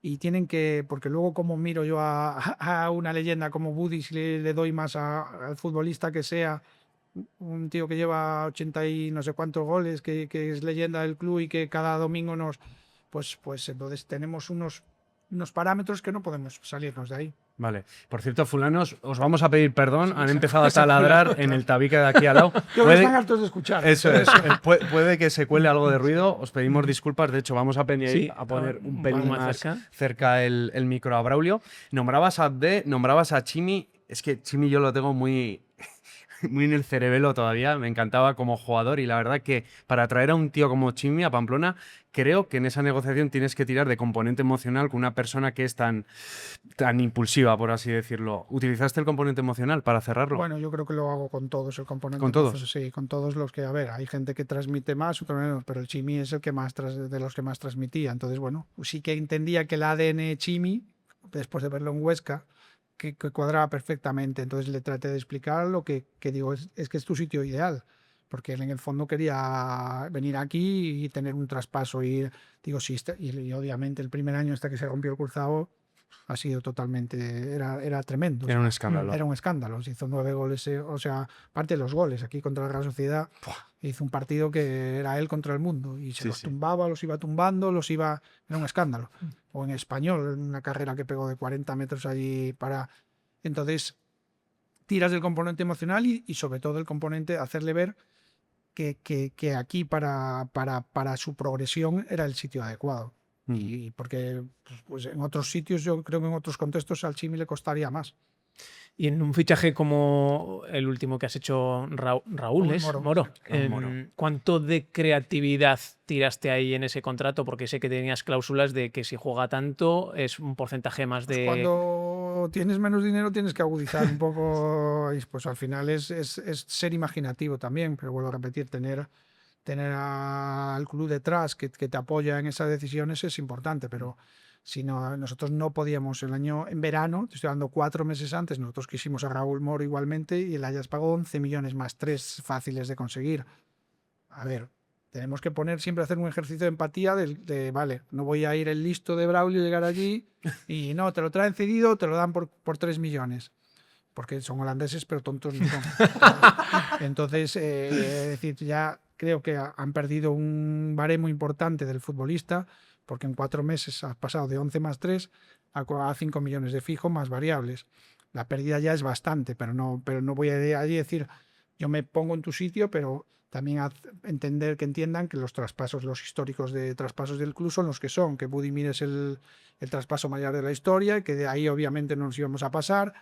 y tienen que, porque luego como miro yo a una leyenda como Budi, si le doy más al futbolista que sea, un tío que lleva 80 y no sé cuántos goles, que es leyenda del club y que cada domingo pues entonces tenemos unos parámetros que no podemos salirnos de ahí. Vale. Por cierto, fulanos, os vamos a pedir perdón. Han empezado a taladrar en el tabique de aquí al lado. Están hartos de escuchar. Eso es. Puede que se cuele algo de ruido. Os pedimos disculpas. De hecho, vamos a poner un pelín más cerca el micro a Braulio. Nombrabas a Abde, nombrabas a Chimi. Es que Chimi yo lo tengo muy en el cerebelo todavía. Me encantaba como jugador y la verdad que para traer a un tío como Chimi a Pamplona, creo que en esa negociación tienes que tirar de componente emocional con una persona que es tan impulsiva, por así decirlo. ¿Utilizaste el componente emocional para cerrarlo? Bueno, yo creo que lo hago con todos el componente. ¿Con todos? Sí, con todos los que, a ver, hay gente que transmite más, otros menos, pero el Chimi es el que más de los que más transmitía. Entonces, bueno, sí que entendía que el ADN Chimi, después de verlo en Huesca, que cuadraba perfectamente. Entonces le traté de explicar lo que digo, es que es tu sitio ideal, porque él en el fondo quería venir aquí y tener un traspaso. Y digo, sí, y obviamente el primer año hasta que se rompió el cruzado ha sido totalmente, era tremendo. Era un escándalo. Era un escándalo. Se hizo 9 goles, o sea, aparte de los goles, aquí contra la Real Sociedad, hizo un partido que era él contra el mundo y los tumbaba, los iba tumbando, era un escándalo. O en Español, en una carrera que pegó de 40 metros allí Entonces, tiras del componente emocional y sobre todo el componente hacerle ver que aquí para su progresión era el sitio adecuado. Y porque pues en otros sitios, yo creo que en otros contextos al Chimi le costaría más. Y en un fichaje como el último que has hecho, Raúl, ¿es? Moro. ¿Cuánto de creatividad tiraste ahí en ese contrato? Porque sé que tenías cláusulas de que si juega tanto es un porcentaje más de... Cuando tienes menos dinero tienes que agudizar un poco, y pues al final es ser imaginativo también, pero vuelvo a repetir, tener al club detrás que te apoya en esas decisiones es importante, pero sino nosotros no podíamos en verano, te estoy dando 4 meses antes, nosotros quisimos a Raúl Moro igualmente y el Ajax pagó 11 millones más 3 fáciles de conseguir. A ver, tenemos que siempre hacer un ejercicio de empatía vale, no voy a ir el listo de Braulio, llegar allí y no, te lo traen cedido, te lo dan por 3 millones. Porque son holandeses, pero tontos no son. Entonces, es decir, ya creo que han perdido un baremo importante del futbolista, porque en 4 meses has pasado de 11 más 3 a 5 millones de fijo más variables. La pérdida ya es bastante, pero no voy a allí decir, yo me pongo en tu sitio, pero también que entiendan que los traspasos, los históricos de traspasos del club son los que son, que Budimir es el traspaso mayor de la historia, que de ahí obviamente no nos íbamos a pasar,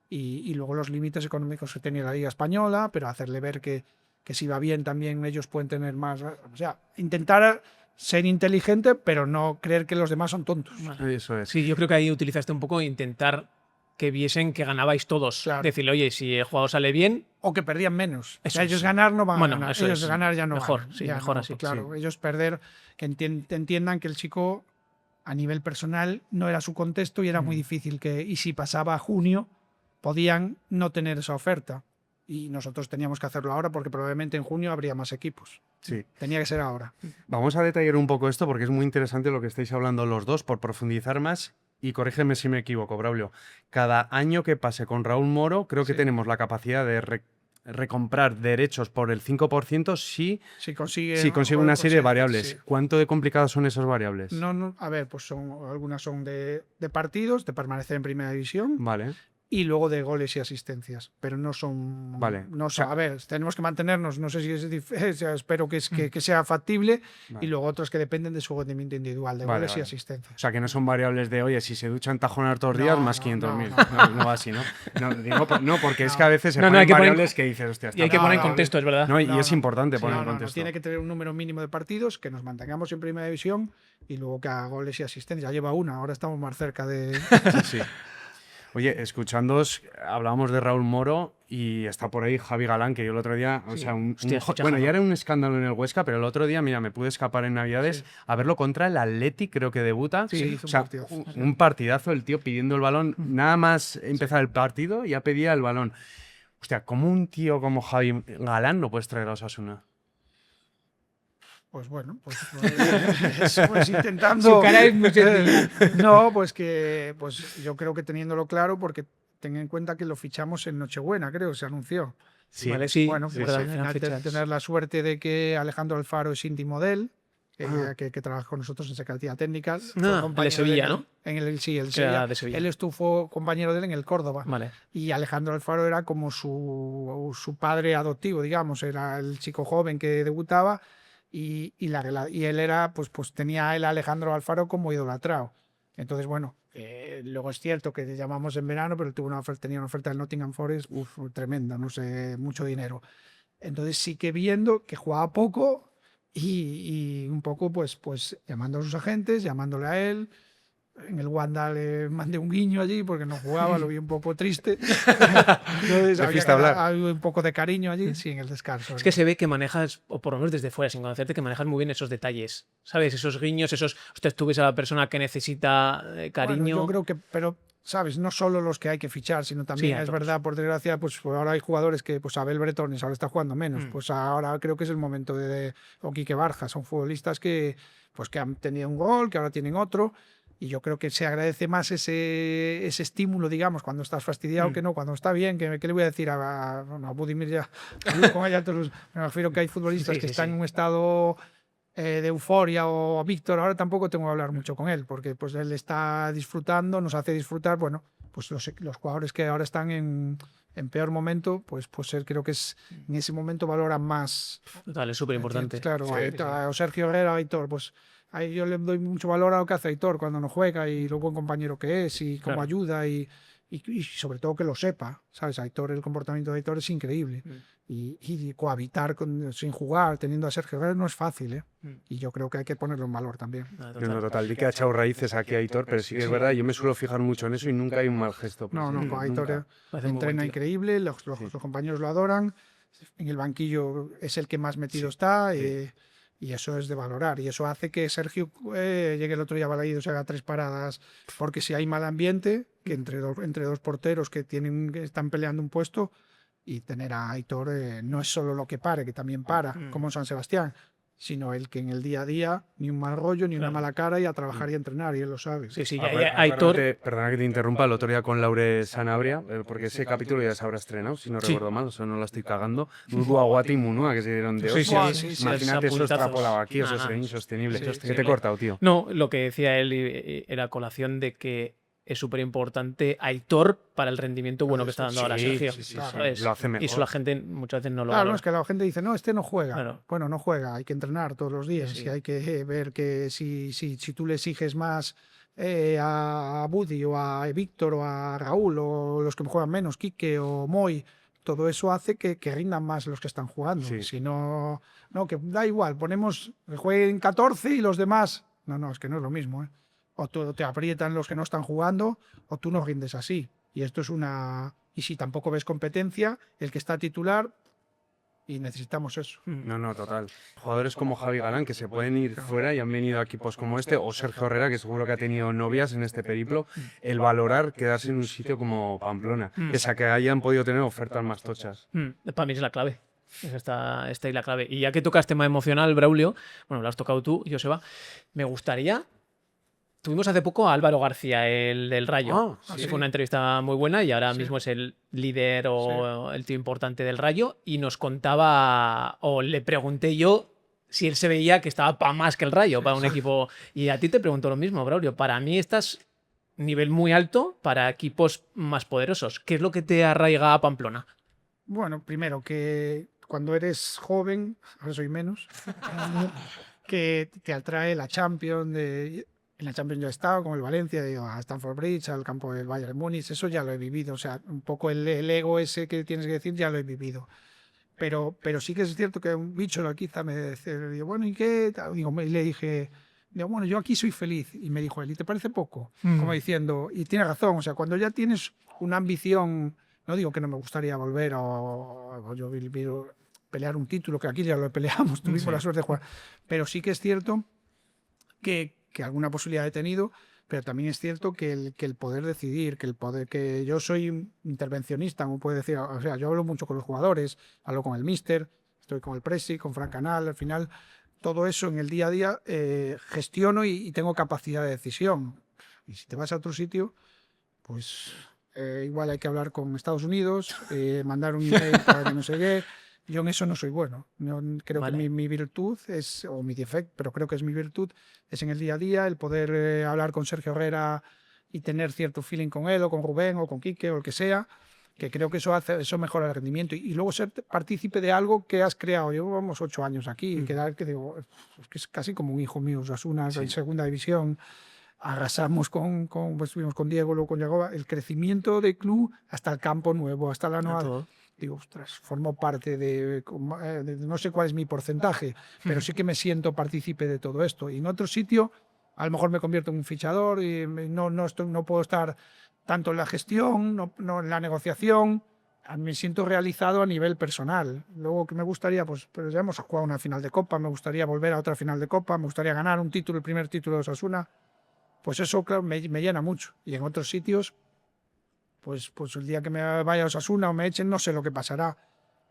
y luego los límites económicos que tenía la Liga Española, pero hacerle ver que si va bien también ellos pueden tener más. O sea, intentar ser inteligente, pero no creer que los demás son tontos. Eso es. Sí, yo creo que ahí utilizaste un poco intentar que viesen que ganabais todos. Claro. Decirle, oye, si el jugador sale bien... O que perdían menos. Eso o sea, ellos es. ganar no van Bueno, a ganar. eso Ellos es. ganar ya no Mejor, ganan. sí, Ya mejor no, así. Claro, Sí. ellos perder, que entiendan que el chico a nivel personal no era su contexto y era muy difícil y si pasaba a junio podían no tener esa oferta. Y nosotros teníamos que hacerlo ahora porque probablemente en junio habría más equipos. Sí. Tenía que ser ahora. Vamos a detallar un poco esto porque es muy interesante lo que estáis hablando los dos, por profundizar más. Y corrígeme si me equivoco, Braulio. Cada año que pase con Raúl Moro, creo que Sí. tenemos la capacidad de recomprar derechos por el 5% si consigue una serie de variables. Sí. ¿Cuánto de complicadas son esas variables? No, a ver, pues algunas son de partidos, de permanecer en primera división. Vale. Y luego de goles y asistencias, pero no son... Vale. No son, a ver, tenemos que mantenernos, no sé si espero que sea factible, Vale. y luego otros que dependen de su rendimiento individual, de goles y asistencias. O sea, que no son variables de, oye, si se duchan tajonar todos los No, días, más no, 500.000. No va así, ¿no? No, porque es que a veces se No, ponen hay que poner- variables que dices, hostia, Y hay que No, poner en no, contexto, es verdad. No, y No, es no. importante poner en No, contexto. tiene que tener un número mínimo de partidos, que nos mantengamos en primera división y luego que haga goles y asistencias. Ya lleva una, ahora estamos más cerca de... Sí. Oye, escuchándoos, hablábamos de Raúl Moro y está por ahí Javi Galán, que yo el otro día, o sea, Hostia, escucha, bueno, Javi. ya era un escándalo en el Huesca, pero el otro día, mira, me pude escapar en Navidades a verlo contra el Atleti, creo que debuta. Sí, hizo o sea, un partidazo. un partidazo, el tío pidiendo el balón, nada más empezar el partido, ya pedía el balón. Hostia, ¿cómo un tío como Javi Galán no puedes traer a Osasuna? Pues bueno, pues intentando... Su cara es muy sencilla. No, pues yo creo que teniéndolo claro, porque ten en cuenta que lo fichamos en Nochebuena, creo, se anunció. Sí. Vale, sí. Bueno, es pues verdad, al eran final fechas. tener la suerte de que Alejandro Alfaro es íntimo de él, que trabaja con nosotros en Secretaría Técnica. fue el de compañero Sevilla, él ¿no? Sí, el Que era Sevilla. de Sevilla. Él fue compañero de él en el Córdoba. Vale. Y Alejandro Alfaro era como su padre adoptivo, digamos. Era el chico joven que debutaba y él era, pues tenía a él a Alejandro Alfaro como idolatrado. Entonces, bueno, luego es cierto que le llamamos en verano, pero tenía una oferta del Nottingham Forest tremenda, no sé, mucho dinero. Entonces sí que viendo que jugaba poco y un poco pues llamando a sus agentes, llamándole a él. En el Wanda le mandé un guiño allí porque no jugaba, lo vi un poco triste. Entonces Le fuiste a hablar. había un poco de cariño allí, sí, en el descanso. Es que se ve que manejas, o por lo menos desde fuera, sin conocerte, que manejas muy bien esos detalles. ¿Sabes? Esos guiños, Usted tú ves a la persona que necesita cariño. Bueno, yo creo que, pero, ¿sabes? No solo los que hay que fichar, sino también, Sí, a es todos. verdad, por desgracia, pues ahora hay jugadores que, pues Abel Bretones ahora está jugando menos. Pues ahora creo que es el momento o Quique Barja, son futbolistas que han tenido un gol, que ahora tienen otro. Y yo creo que se agradece más ese estímulo, digamos, cuando estás fastidiado que no, cuando está bien. ¿Qué le voy a decir a Budimir ya? Con ella, me refiero que hay futbolistas Sí, que sí, están sí. en un estado de euforia, o a Víctor, ahora tampoco tengo que hablar mucho con él, porque pues él está disfrutando, nos hace disfrutar. Bueno, pues los jugadores que ahora están en peor momento, pues creo que en ese momento valoran más. Total, es súper importante. Claro, a Sergio Herrera, a Aitor, pues ahí yo le doy mucho valor a lo que hace Aitor cuando no juega y lo buen compañero que es y cómo Claro. ayuda y sobre todo que lo sepa, ¿sabes? Aitor, el comportamiento de Aitor es increíble. Y cohabitar sin jugar, teniendo a Sergio Herrera, no es fácil, ¿eh? Y yo creo que hay que ponerlo en valor también. No, total, di que ha echado raíces aquí a Aitor, pero sí que es verdad, yo me suelo fijar mucho en eso y nunca hay un mal gesto. No, con nunca. Aitor Parece muy entrena buen tío. increíble, los compañeros lo adoran, en el banquillo es el que más metido está. Y eso es de valorar. Y eso hace que Sergio llegue el otro día a Balaídos, se haga 3 paradas. Porque si hay mal ambiente, que entre dos porteros que están peleando un puesto, y tener a Aitor no es solo lo que pare, que también para, como en San Sebastián, sino el que en el día a día ni un mal rollo, ni una mala cara, y a trabajar y a entrenar, y él lo sabe. Sí, sí, Aitor... Perdona que te interrumpa, el otro día con Laure Sanabria, porque ese capítulo ya se habrá estrenado, si no recuerdo mal, o sea, no la estoy cagando. Guaguati y Munua, que se dieron de hostia. Imagínate eso extrapolado aquí, eso sería insostenible. ¿Qué te he cortado, tío? No, lo que decía él era colación de que es súper importante Aitor para el rendimiento bueno que está dando ahora Sergio. Sí. Lo hace mejor. Y eso la gente muchas veces no lo Claro, es que la gente dice, no, este no juega. Claro. Bueno, no juega, hay que entrenar todos los días y hay que ver que si tú le exiges más a Buddy o a Víctor o a Raúl o los que juegan menos, Quique o Moy, todo eso hace que rindan más los que están jugando. Si no, que da igual, ponemos que jueguen 14 y los demás... No, es que no es lo mismo, ¿eh? O te aprietan los que no están jugando, o tú no rindes así. Y esto es una... Y si tampoco ves competencia, el que está titular, y necesitamos eso. No, total. Jugadores como Javi Galán, que se pueden ir fuera y han venido a equipos como este, o Sergio Herrera, que seguro que ha tenido novias en este periplo, el valorar quedarse en un sitio como Pamplona, pese a que hayan podido tener ofertas más tochas. Para mí es la clave. Esta es la clave. Y ya que tocas tema emocional, Braulio, bueno, lo has tocado tú, Joseba, me gustaría... Tuvimos hace poco a Álvaro García, el del Rayo. Fue una entrevista muy buena y ahora mismo es el líder o el tío importante del Rayo. Y nos contaba, o le pregunté yo, si él se veía que estaba para más que el Rayo, para un equipo. Y a ti te pregunto lo mismo, Braulio. Para mí estás nivel muy alto para equipos más poderosos. ¿Qué es lo que te arraiga a Pamplona? Bueno, primero que cuando eres joven, ahora soy menos, que te atrae la Champions En la Champions yo he estado con el Valencia, a Stamford Bridge, al campo del Bayern Múnich, eso ya lo he vivido. O sea, un poco el ego ese que tienes que decir ya lo he vivido. Pero sí que es cierto que un bicho lo quizá me dice, digo, bueno, ¿y qué? Y le dije, bueno, yo aquí soy feliz. Y me dijo él, ¿y te parece poco? Como diciendo, y tiene razón, o sea, cuando ya tienes una ambición, no digo que no me gustaría volver o yo pelear un título, que aquí ya lo peleamos, tuvimos la suerte de jugar, pero sí que es cierto que alguna posibilidad he tenido, pero también es cierto que el poder decidir, que yo soy intervencionista, como puede decir, o sea, yo hablo mucho con los jugadores, hablo con el míster, estoy con el presi, con Fran Canal, al final todo eso en el día a día gestiono y tengo capacidad de decisión. Y si te vas a otro sitio, pues igual hay que hablar con Estados Unidos, mandar un email para que no sé qué. Yo en eso no soy bueno. Creo que mi virtud es, o mi defecto, pero creo que es mi virtud, es en el día a día el poder hablar con Sergio Herrera y tener cierto feeling con él, o con Rubén, o con Quique, o el que sea, que creo que eso mejora el rendimiento. Y luego ser partícipe de algo que has creado. Llevamos 8 años aquí, que digo, que es casi como un hijo mío. Osasuna, en segunda división, arrasamos pues estuvimos con Diego, luego con Yagoba, el crecimiento del club hasta el campo nuevo, hasta la nueva... Digo, ostras, formo parte de no sé cuál es mi porcentaje, pero sí que me siento partícipe de todo esto. Y en otro sitio, a lo mejor me convierto en un fichador y no puedo estar tanto en la gestión, no en la negociación. Me siento realizado a nivel personal. Luego que me gustaría, pues ya hemos jugado una final de Copa, me gustaría volver a otra final de Copa, me gustaría ganar un título, el primer título de Osasuna. Pues eso, claro, me llena mucho. Y en otros sitios, pues el día que me vaya a Osasuna o me echen, no sé lo que pasará,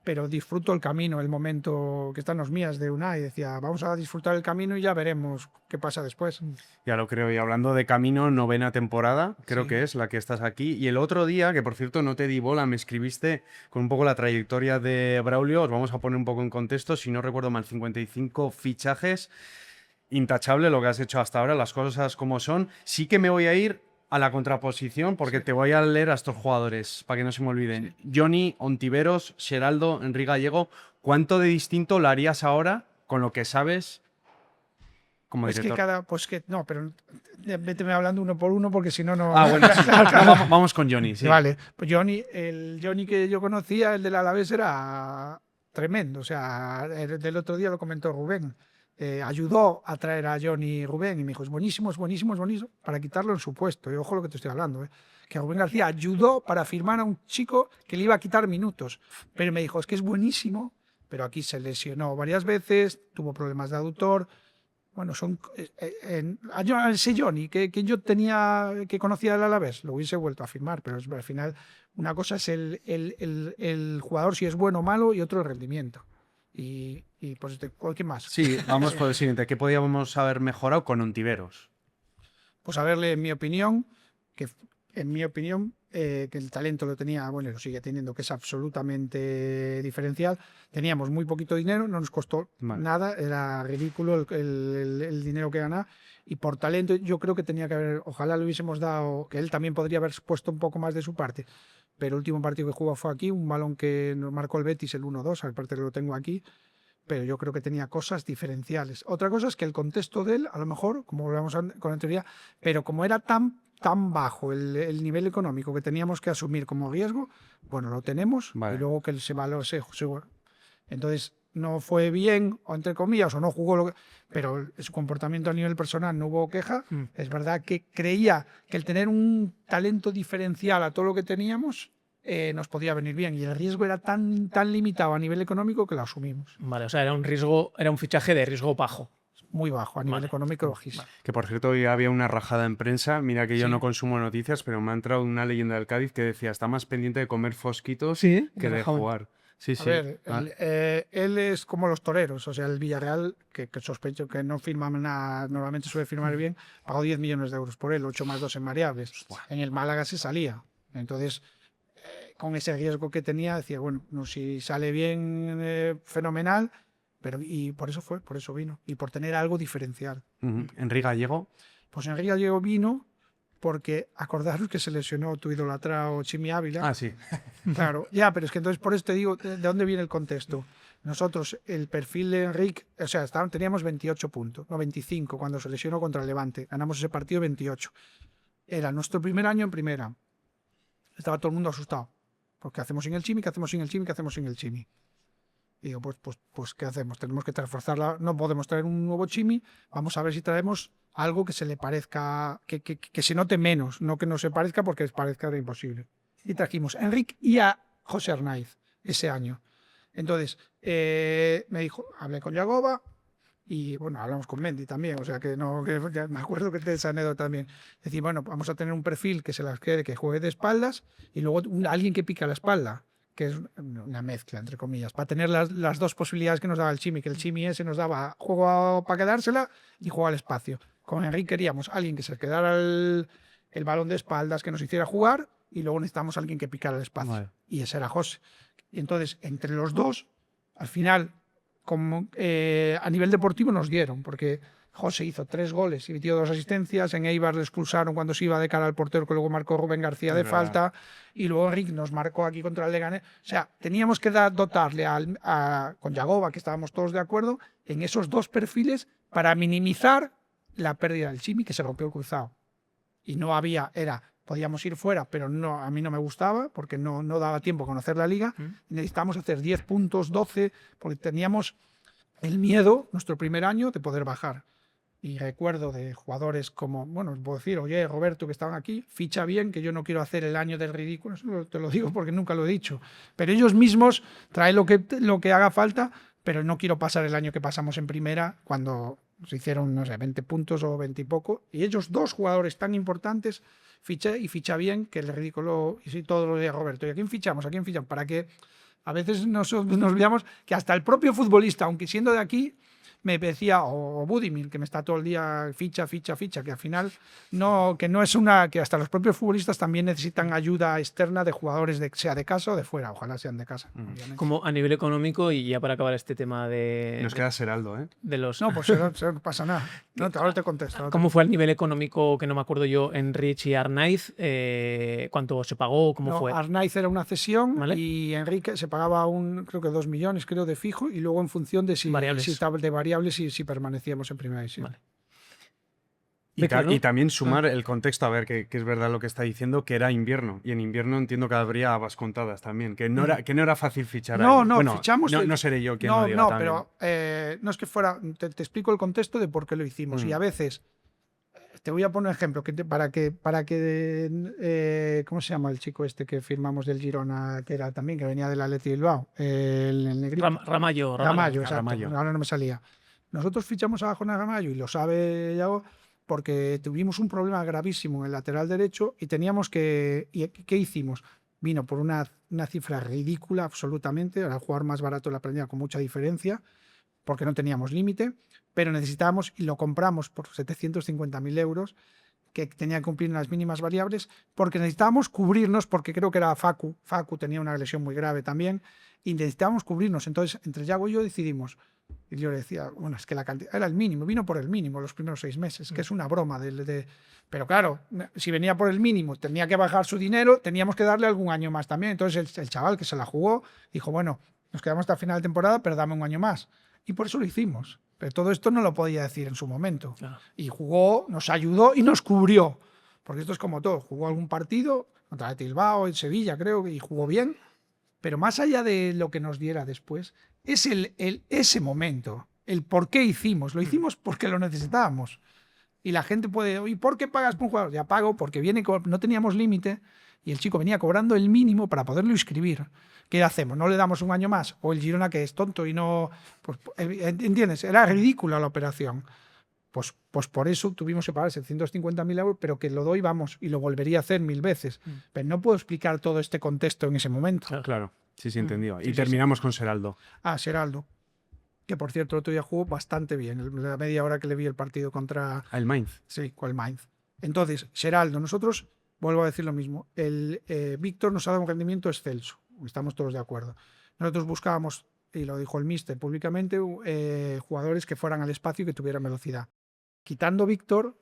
pero disfruto el camino, el momento que están los mías de Unai. Decía, vamos a disfrutar el camino y ya veremos qué pasa después. Ya lo creo. Y hablando de camino, 9ª temporada, creo que es la que estás aquí. Y el otro día, que por cierto no te di bola, me escribiste con un poco la trayectoria de Braulio. Os vamos a poner un poco en contexto. Si no recuerdo mal, 55 fichajes. Intachable lo que has hecho hasta ahora, las cosas como son. Sí que me voy a ir a la contraposición, porque te voy a leer a estos jugadores, para que no se me olviden. Johnny, Ontiveros, Xeraldo, Enrique Gallego. ¿Cuánto de distinto lo harías ahora con lo que sabes como director? Pero véteme hablando uno por uno, porque si no, no... Bueno, sí. Vamos con Johnny, sí. Vale, pues el Johnny que yo conocía, el del Alavés, era tremendo. O sea, del otro día lo comentó Rubén. Ayudó a traer a Johnny Rubén y me dijo, es buenísimo, para quitarlo en su puesto. Y ojo lo que te estoy hablando, que Rubén García ayudó para firmar a un chico que le iba a quitar minutos, pero me dijo, es que es buenísimo pero aquí se lesionó varias veces, tuvo problemas de aductor. Bueno, son ese Johnny que yo tenía, que conocía del Alavés, lo hubiese vuelto a firmar, pero al final una cosa es el jugador si es bueno o malo y otro el rendimiento. Y pues, ¿qué más? Sí, vamos por el siguiente. ¿Qué podíamos haber mejorado con Ontiveros? Pues a verle, en mi opinión, que el talento lo tenía, bueno, lo sigue teniendo, que es absolutamente diferencial. Teníamos muy poquito dinero, no nos costó nada, era ridículo el dinero que ganaba. Y por talento yo creo que tenía que haber, ojalá le hubiésemos dado, que él también podría haber puesto un poco más de su parte. Pero el último partido que jugó fue aquí, un balón que nos marcó el Betis, el 1-2, aparte que lo tengo aquí. Pero yo creo que tenía cosas diferenciales. Otra cosa es que el contexto de él, a lo mejor, como volvemos con la teoría, pero como era tan bajo el nivel económico que teníamos que asumir como riesgo, bueno, lo tenemos, y luego que se valore. Entonces, no fue bien, o entre comillas, o no jugó pero su comportamiento a nivel personal no hubo queja. Es verdad que creía que el tener un talento diferencial a todo lo que teníamos nos podía venir bien, y el riesgo era tan limitado a nivel económico que lo asumimos. Vale, o sea, era un fichaje de riesgo bajo. Muy bajo, a nivel económico bajísimo. Que por cierto, hoy había una rajada en prensa. Mira que yo no consumo noticias, pero me ha entrado una leyenda del Cádiz que decía: está más pendiente de comer fosquitos que de jugar. Sí, a ver, él es como los toreros, o sea, el Villarreal, que sospecho que no firma nada, normalmente suele firmar bien, pagó 10 millones de euros por él, 8 más 2 en variables. En el Málaga se salía. Entonces, con ese riesgo que tenía, decía, bueno, no, si sale bien, fenomenal, pero y por eso vino, y por tener algo diferencial. ¿Enrique Gallego? Pues Enrique Gallego vino porque acordaros que se lesionó tu idolatrado Chimi Ávila. Ah, sí. Claro, ya, pero es que entonces por eso te digo de dónde viene el contexto. Nosotros, el perfil de Enrique, o sea, teníamos 28 puntos, no 25, cuando se lesionó contra el Levante. Ganamos ese partido 28. Era nuestro primer año en primera. Estaba todo el mundo asustado. Porque hacemos sin el Chimi, ¿qué hacemos sin el Chimi, qué hacemos sin el Chimi? Y digo, pues ¿qué hacemos? Tenemos que reforzarla. No podemos traer un nuevo Chimi. Vamos a ver si traemos algo que se le parezca, que se note menos, no que no se parezca, porque parezca era imposible. Y trajimos a Enrique y a José Arnaiz ese año. Entonces, me dijo, hablé con Yagoba y bueno, hablamos con Mendy también, o sea que ya me acuerdo que de esa anécdota también. Es decir, bueno, vamos a tener un perfil que se las quede, que juegue de espaldas, y luego alguien que pica la espalda, que es una mezcla, entre comillas, para tener las dos posibilidades que nos daba el Chimi, que el Chimi ese nos daba juego para quedársela y juego al espacio. Con Enrique queríamos alguien que se quedara el balón de espaldas, que nos hiciera jugar, y luego necesitamos alguien que picara el espacio. Vale. Y ese era José. Y entonces, entre los dos, al final, como, a nivel deportivo nos dieron, porque José hizo 3 goles y metió 2 asistencias. En Eibar le expulsaron cuando se iba de cara al portero, que luego marcó Rubén García de falta. Y luego Enrique nos marcó aquí contra el Leganés. O sea, teníamos que dotarle con Yagoba, que estábamos todos de acuerdo, en esos 2 perfiles para minimizar la pérdida del Chimi, que se rompió el cruzado. Y no había, podíamos ir fuera, pero no, a mí no me gustaba, porque no daba tiempo a conocer la liga. Necesitábamos hacer 10 puntos, 12, porque teníamos el miedo, nuestro primer año, de poder bajar. Y recuerdo de jugadores como, bueno, puedo decir, oye, Roberto, que estaban aquí, ficha bien, que yo no quiero hacer el año del ridículo, eso te lo digo porque nunca lo he dicho. Pero ellos mismos traen lo que haga falta, pero no quiero pasar el año que pasamos en primera, cuando se hicieron, no sé, 20 puntos o 20 y poco. Y ellos 2 jugadores tan importantes, ficha bien, que el ridículo, y sí, todo lo de Roberto. ¿Y a quién fichamos? ¿A quién fichamos? Para que a veces nos olvidamos que hasta el propio futbolista, aunque siendo de aquí, me decía, o Budimir, que me está todo el día ficha, que al final que hasta los propios futbolistas también necesitan ayuda externa de jugadores, sea de casa o de fuera, ojalá sean de casa. Como a nivel económico, y ya para acabar este tema de... Nos queda Seraldo, ¿eh? De los... No, pues no pasa nada. No, ahora te contesto. ¿Cómo fue el nivel económico, que no me acuerdo yo, en Rich y Arnaiz? ¿Cuánto se pagó? ¿Cómo fue? Arnaiz era una cesión, ¿vale? Y Enrique se pagaba creo que 2 millones, de fijo, y luego en función de si estaba de variables, si permanecíamos en primera división. Vale. Y también sumar el contexto, a ver, que es verdad lo que está diciendo, que era invierno. Y en invierno entiendo que habría habas contadas también, que no era fácil fichar. Bueno, fichamos. No seré yo quien lo diga. No, pero no es que fuera. Te explico el contexto de por qué lo hicimos. Y a veces Te voy a poner un ejemplo para que ¿cómo se llama el chico este que firmamos del Girona, que era también, que venía del Athletic Bilbao? El negrito. Ramallo. Ramallo, exacto. Ramallo. Ahora no me salía. Nosotros fichamos a Jonás Ramallo, y lo sabe Yago, porque tuvimos un problema gravísimo en el lateral derecho y teníamos que... ¿Y qué hicimos? Vino por una cifra ridícula absolutamente, era el jugador más barato de la plantilla con mucha diferencia, porque no teníamos límite, pero necesitábamos, y lo compramos por 750.000 euros, que tenía que cumplir las mínimas variables, porque necesitábamos cubrirnos, porque creo que era Facu tenía una lesión muy grave también, y necesitábamos cubrirnos. Entonces, entre Yago y yo decidimos, y yo le decía, bueno, es que la cantidad era el mínimo, vino por el mínimo los primeros 6 meses, que es una broma. Pero claro, si venía por el mínimo, tenía que bajar su dinero, teníamos que darle algún año más también. Entonces el chaval que se la jugó dijo, bueno, nos quedamos hasta final de temporada, pero dame un año más. Y por eso lo hicimos. Pero todo esto no lo podía decir en su momento. Claro. Y jugó, nos ayudó y nos cubrió. Porque esto es como todo. Jugó algún partido contra el Bilbao, en Sevilla, creo, y jugó bien. Pero más allá de lo que nos diera después, es ese momento, el por qué hicimos. Lo hicimos porque lo necesitábamos. Y la gente puede, ¿y por qué pagas por un jugador? Ya pago porque no teníamos límite y el chico venía cobrando el mínimo para poderlo inscribir. ¿Qué hacemos? ¿No le damos un año más? O el Girona, que es tonto y no... Pues, ¿entiendes? Era ridícula la operación. Pues por eso tuvimos que pagar 750.000 euros, pero que lo doy, vamos, y lo volvería a hacer 1000 veces. Pero no puedo explicar todo este contexto en ese momento. Claro, sí, entendido. Sí, Y sí, terminamos con Seraldo. Seraldo, que por cierto el otro día jugó bastante bien, la media hora que le vi el partido contra... El Mainz. Sí, con el Mainz. Entonces, Seraldo, nosotros, vuelvo a decir lo mismo, Víctor nos ha dado un rendimiento excelso, estamos todos de acuerdo. Nosotros buscábamos, y lo dijo el míster públicamente, jugadores que fueran al espacio y que tuvieran velocidad. Quitando Víctor,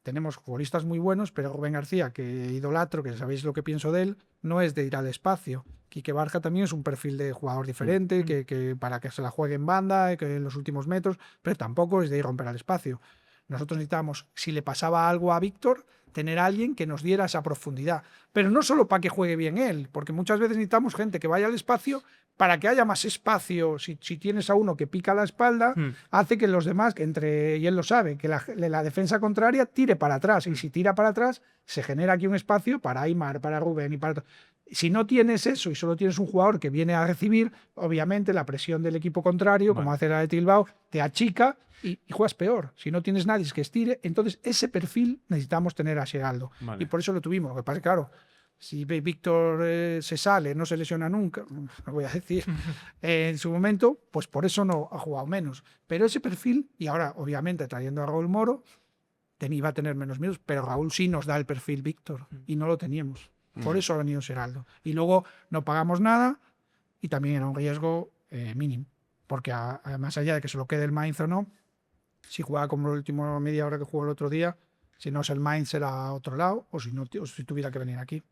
tenemos futbolistas muy buenos, pero Rubén García, que idolatro, que sabéis lo que pienso de él, no es de ir al espacio. Quique Barja también es un perfil de jugador diferente, que para que se la juegue en banda, que en los últimos metros, pero tampoco es de ir a romper al espacio. Nosotros necesitábamos, si le pasaba algo a Víctor, tener a alguien que nos diera esa profundidad. Pero no solo para que juegue bien él, porque muchas veces necesitamos gente que vaya al espacio para que haya más espacio. Si tienes a uno que pica la espalda, hace que los demás, y él lo sabe, que la defensa contraria tire para atrás. Y si tira para atrás, se genera aquí un espacio para Aimar, para Rubén y para... Si no tienes eso y solo tienes un jugador que viene a recibir, obviamente la presión del equipo contrario, como hace la de Bilbao, te achica y juegas peor. Si no tienes nadie que estire, entonces ese perfil necesitamos tener a Seraldo. Vale. Y por eso lo tuvimos. Lo que pasa es que, claro, si Víctor se sale, no se lesiona nunca, no voy a decir, en su momento, pues por eso no ha jugado menos. Pero ese perfil, y ahora obviamente trayendo a Raúl Moro, iba a tener menos minutos, pero Raúl sí nos da el perfil Víctor y no lo teníamos. Por eso ha venido Seraldo. Y luego no pagamos nada y también era un riesgo mínimo. Porque más allá de que se lo quede el Mainz o no, si jugaba como la última media hora que jugó el otro día, si no es el Mainz será a otro lado o si tuviera que venir aquí.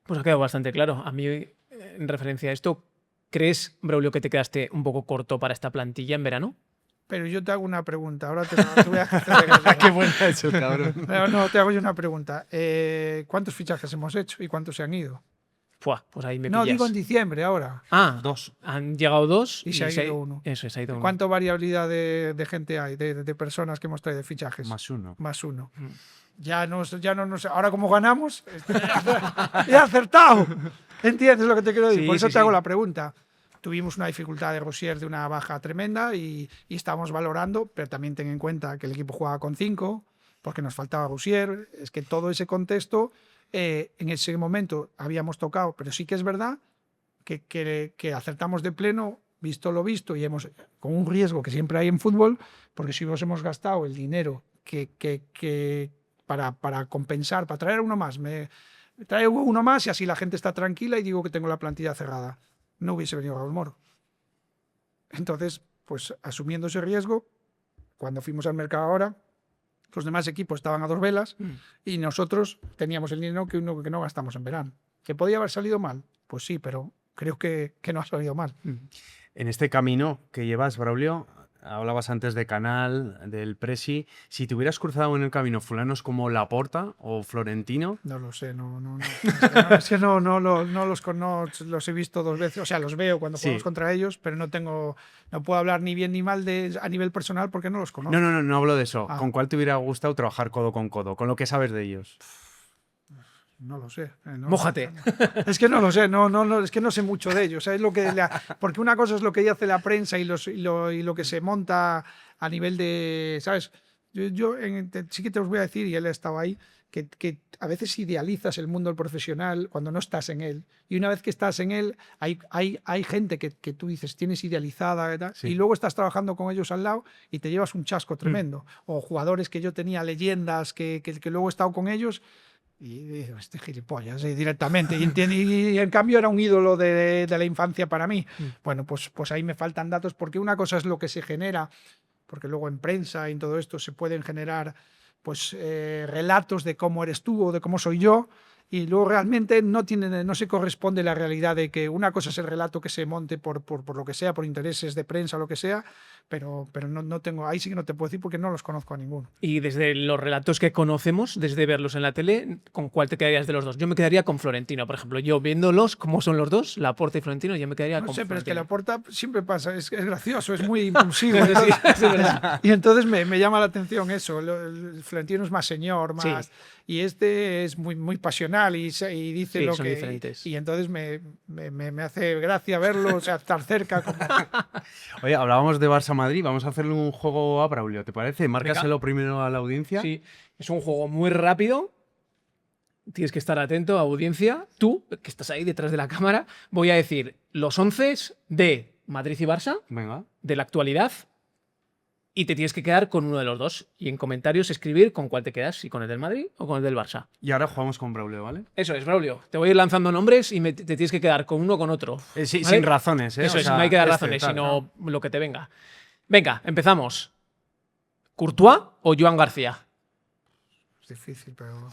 Pues ha quedado bastante claro. A mí, en referencia a esto, ¿crees, Braulio, que te quedaste un poco corto para esta plantilla en verano? Pero yo te hago una pregunta. Ahora te voy a hacer... Qué buena eso, cabrón. No, te hago yo una pregunta. ¿Cuántos fichajes hemos hecho y cuántos se han ido? Pues ahí me No, pillas. digo en diciembre ahora. 2. Han llegado 2 Y se ha ido uno. Eso, se ha ido uno. ¿Cuánta variabilidad de gente hay, de personas que hemos traído de fichajes? +1. Más uno. Ya no nos... Ahora como ganamos, he acertado. ¿Entiendes lo que te quiero decir? Sí, Por eso sí, te hago sí. la pregunta. Tuvimos una dificultad de Rosier de una baja tremenda y estamos valorando, pero también ten en cuenta que el equipo jugaba con 5, porque nos faltaba Rosier. Es que todo ese contexto, en ese momento habíamos tocado, pero sí que es verdad que acertamos de pleno, visto lo visto, y con un riesgo que siempre hay en fútbol, porque si nos hemos gastado el dinero para compensar, para traer uno más, me traigo uno más y así la gente está tranquila y digo que tengo la plantilla cerrada. No hubiese venido Raúl Moro. Entonces, pues asumiendo ese riesgo, cuando fuimos al mercado ahora, los demás equipos estaban a 2 velas y nosotros teníamos el dinero que no gastamos en verano. ¿Que podía haber salido mal? Pues sí, pero creo que no ha salido mal. En este camino que llevas, Braulio, hablabas antes de Canal, del Presi. Si te hubieras cruzado en el camino fulanos como Laporta o Florentino, No lo sé, no. Es que no los he visto 2 veces. O sea, los veo cuando Sí. jugamos contra ellos, pero no puedo hablar ni bien ni mal a nivel personal porque no los conozco. no hablo de eso. Ah. ¿Con cuál te hubiera gustado trabajar codo con codo? Con lo que sabes de ellos. No lo sé. No. Mójate. Es que no lo sé, es que no sé mucho de ellos. ¿Sabes lo que porque una cosa es lo que hace la prensa y lo que se monta a nivel de, ¿sabes? Sí que te os voy a decir, y él estaba ahí, que a veces idealizas el mundo del profesional cuando no estás en él. Y una vez que estás en él, hay gente que tú dices, tienes idealizada, ¿verdad? Sí. Y luego estás trabajando con ellos al lado y te llevas un chasco tremendo. O jugadores que yo tenía, leyendas, que luego he estado con ellos. Y digo, este gilipollas, directamente. Y en cambio era un ídolo de la infancia para mí. Bueno, pues ahí me faltan datos, porque una cosa es lo que se genera, porque luego en prensa y en todo esto se pueden generar pues relatos de cómo eres tú o de cómo soy yo, y luego realmente no se corresponde la realidad de que una cosa es el relato que se monte por lo que sea, por intereses de prensa o lo que sea, pero no tengo, ahí sí que no te puedo decir porque no los conozco a ninguno. Y desde los relatos que conocemos, desde verlos en la tele, ¿con cuál te quedarías de los dos? Yo me quedaría con Florentino, por ejemplo. Yo viéndolos, cómo son los dos, Laporta y Florentino, yo me quedaría No con sé, pero es que Florentino. Laporta siempre pasa, es gracioso, es muy impulsivo. Y entonces me llama la atención eso. El Florentino es más señor, más. Sí. Y este es muy pasional y dice Sí, lo son que. diferentes. Y entonces me hace gracia verlo, o sea, estar cerca. Oye, hablábamos de Barça-Madrid. Vamos a hacerle un juego a Braulio, ¿te parece? Márcaselo primero a la audiencia. Sí, es un juego muy rápido. Tienes que estar atento, audiencia. Tú, que estás ahí detrás de la cámara, voy a decir los 11 de Madrid y Barça, Venga. de la actualidad, y te tienes que quedar con uno de los dos. Y en comentarios escribir con cuál te quedas, si con el del Madrid o con el del Barça. Y ahora jugamos con Braulio, ¿vale? Eso es, Braulio. Te voy a ir lanzando nombres y te tienes que quedar con uno o con otro. Sí, ¿Vale? sin razones, ¿eh? Eso O es, sea, no hay que dar este, razones, tal, sino lo que te venga. Venga, empezamos. ¿Courtois o Joan García? Es difícil, pero.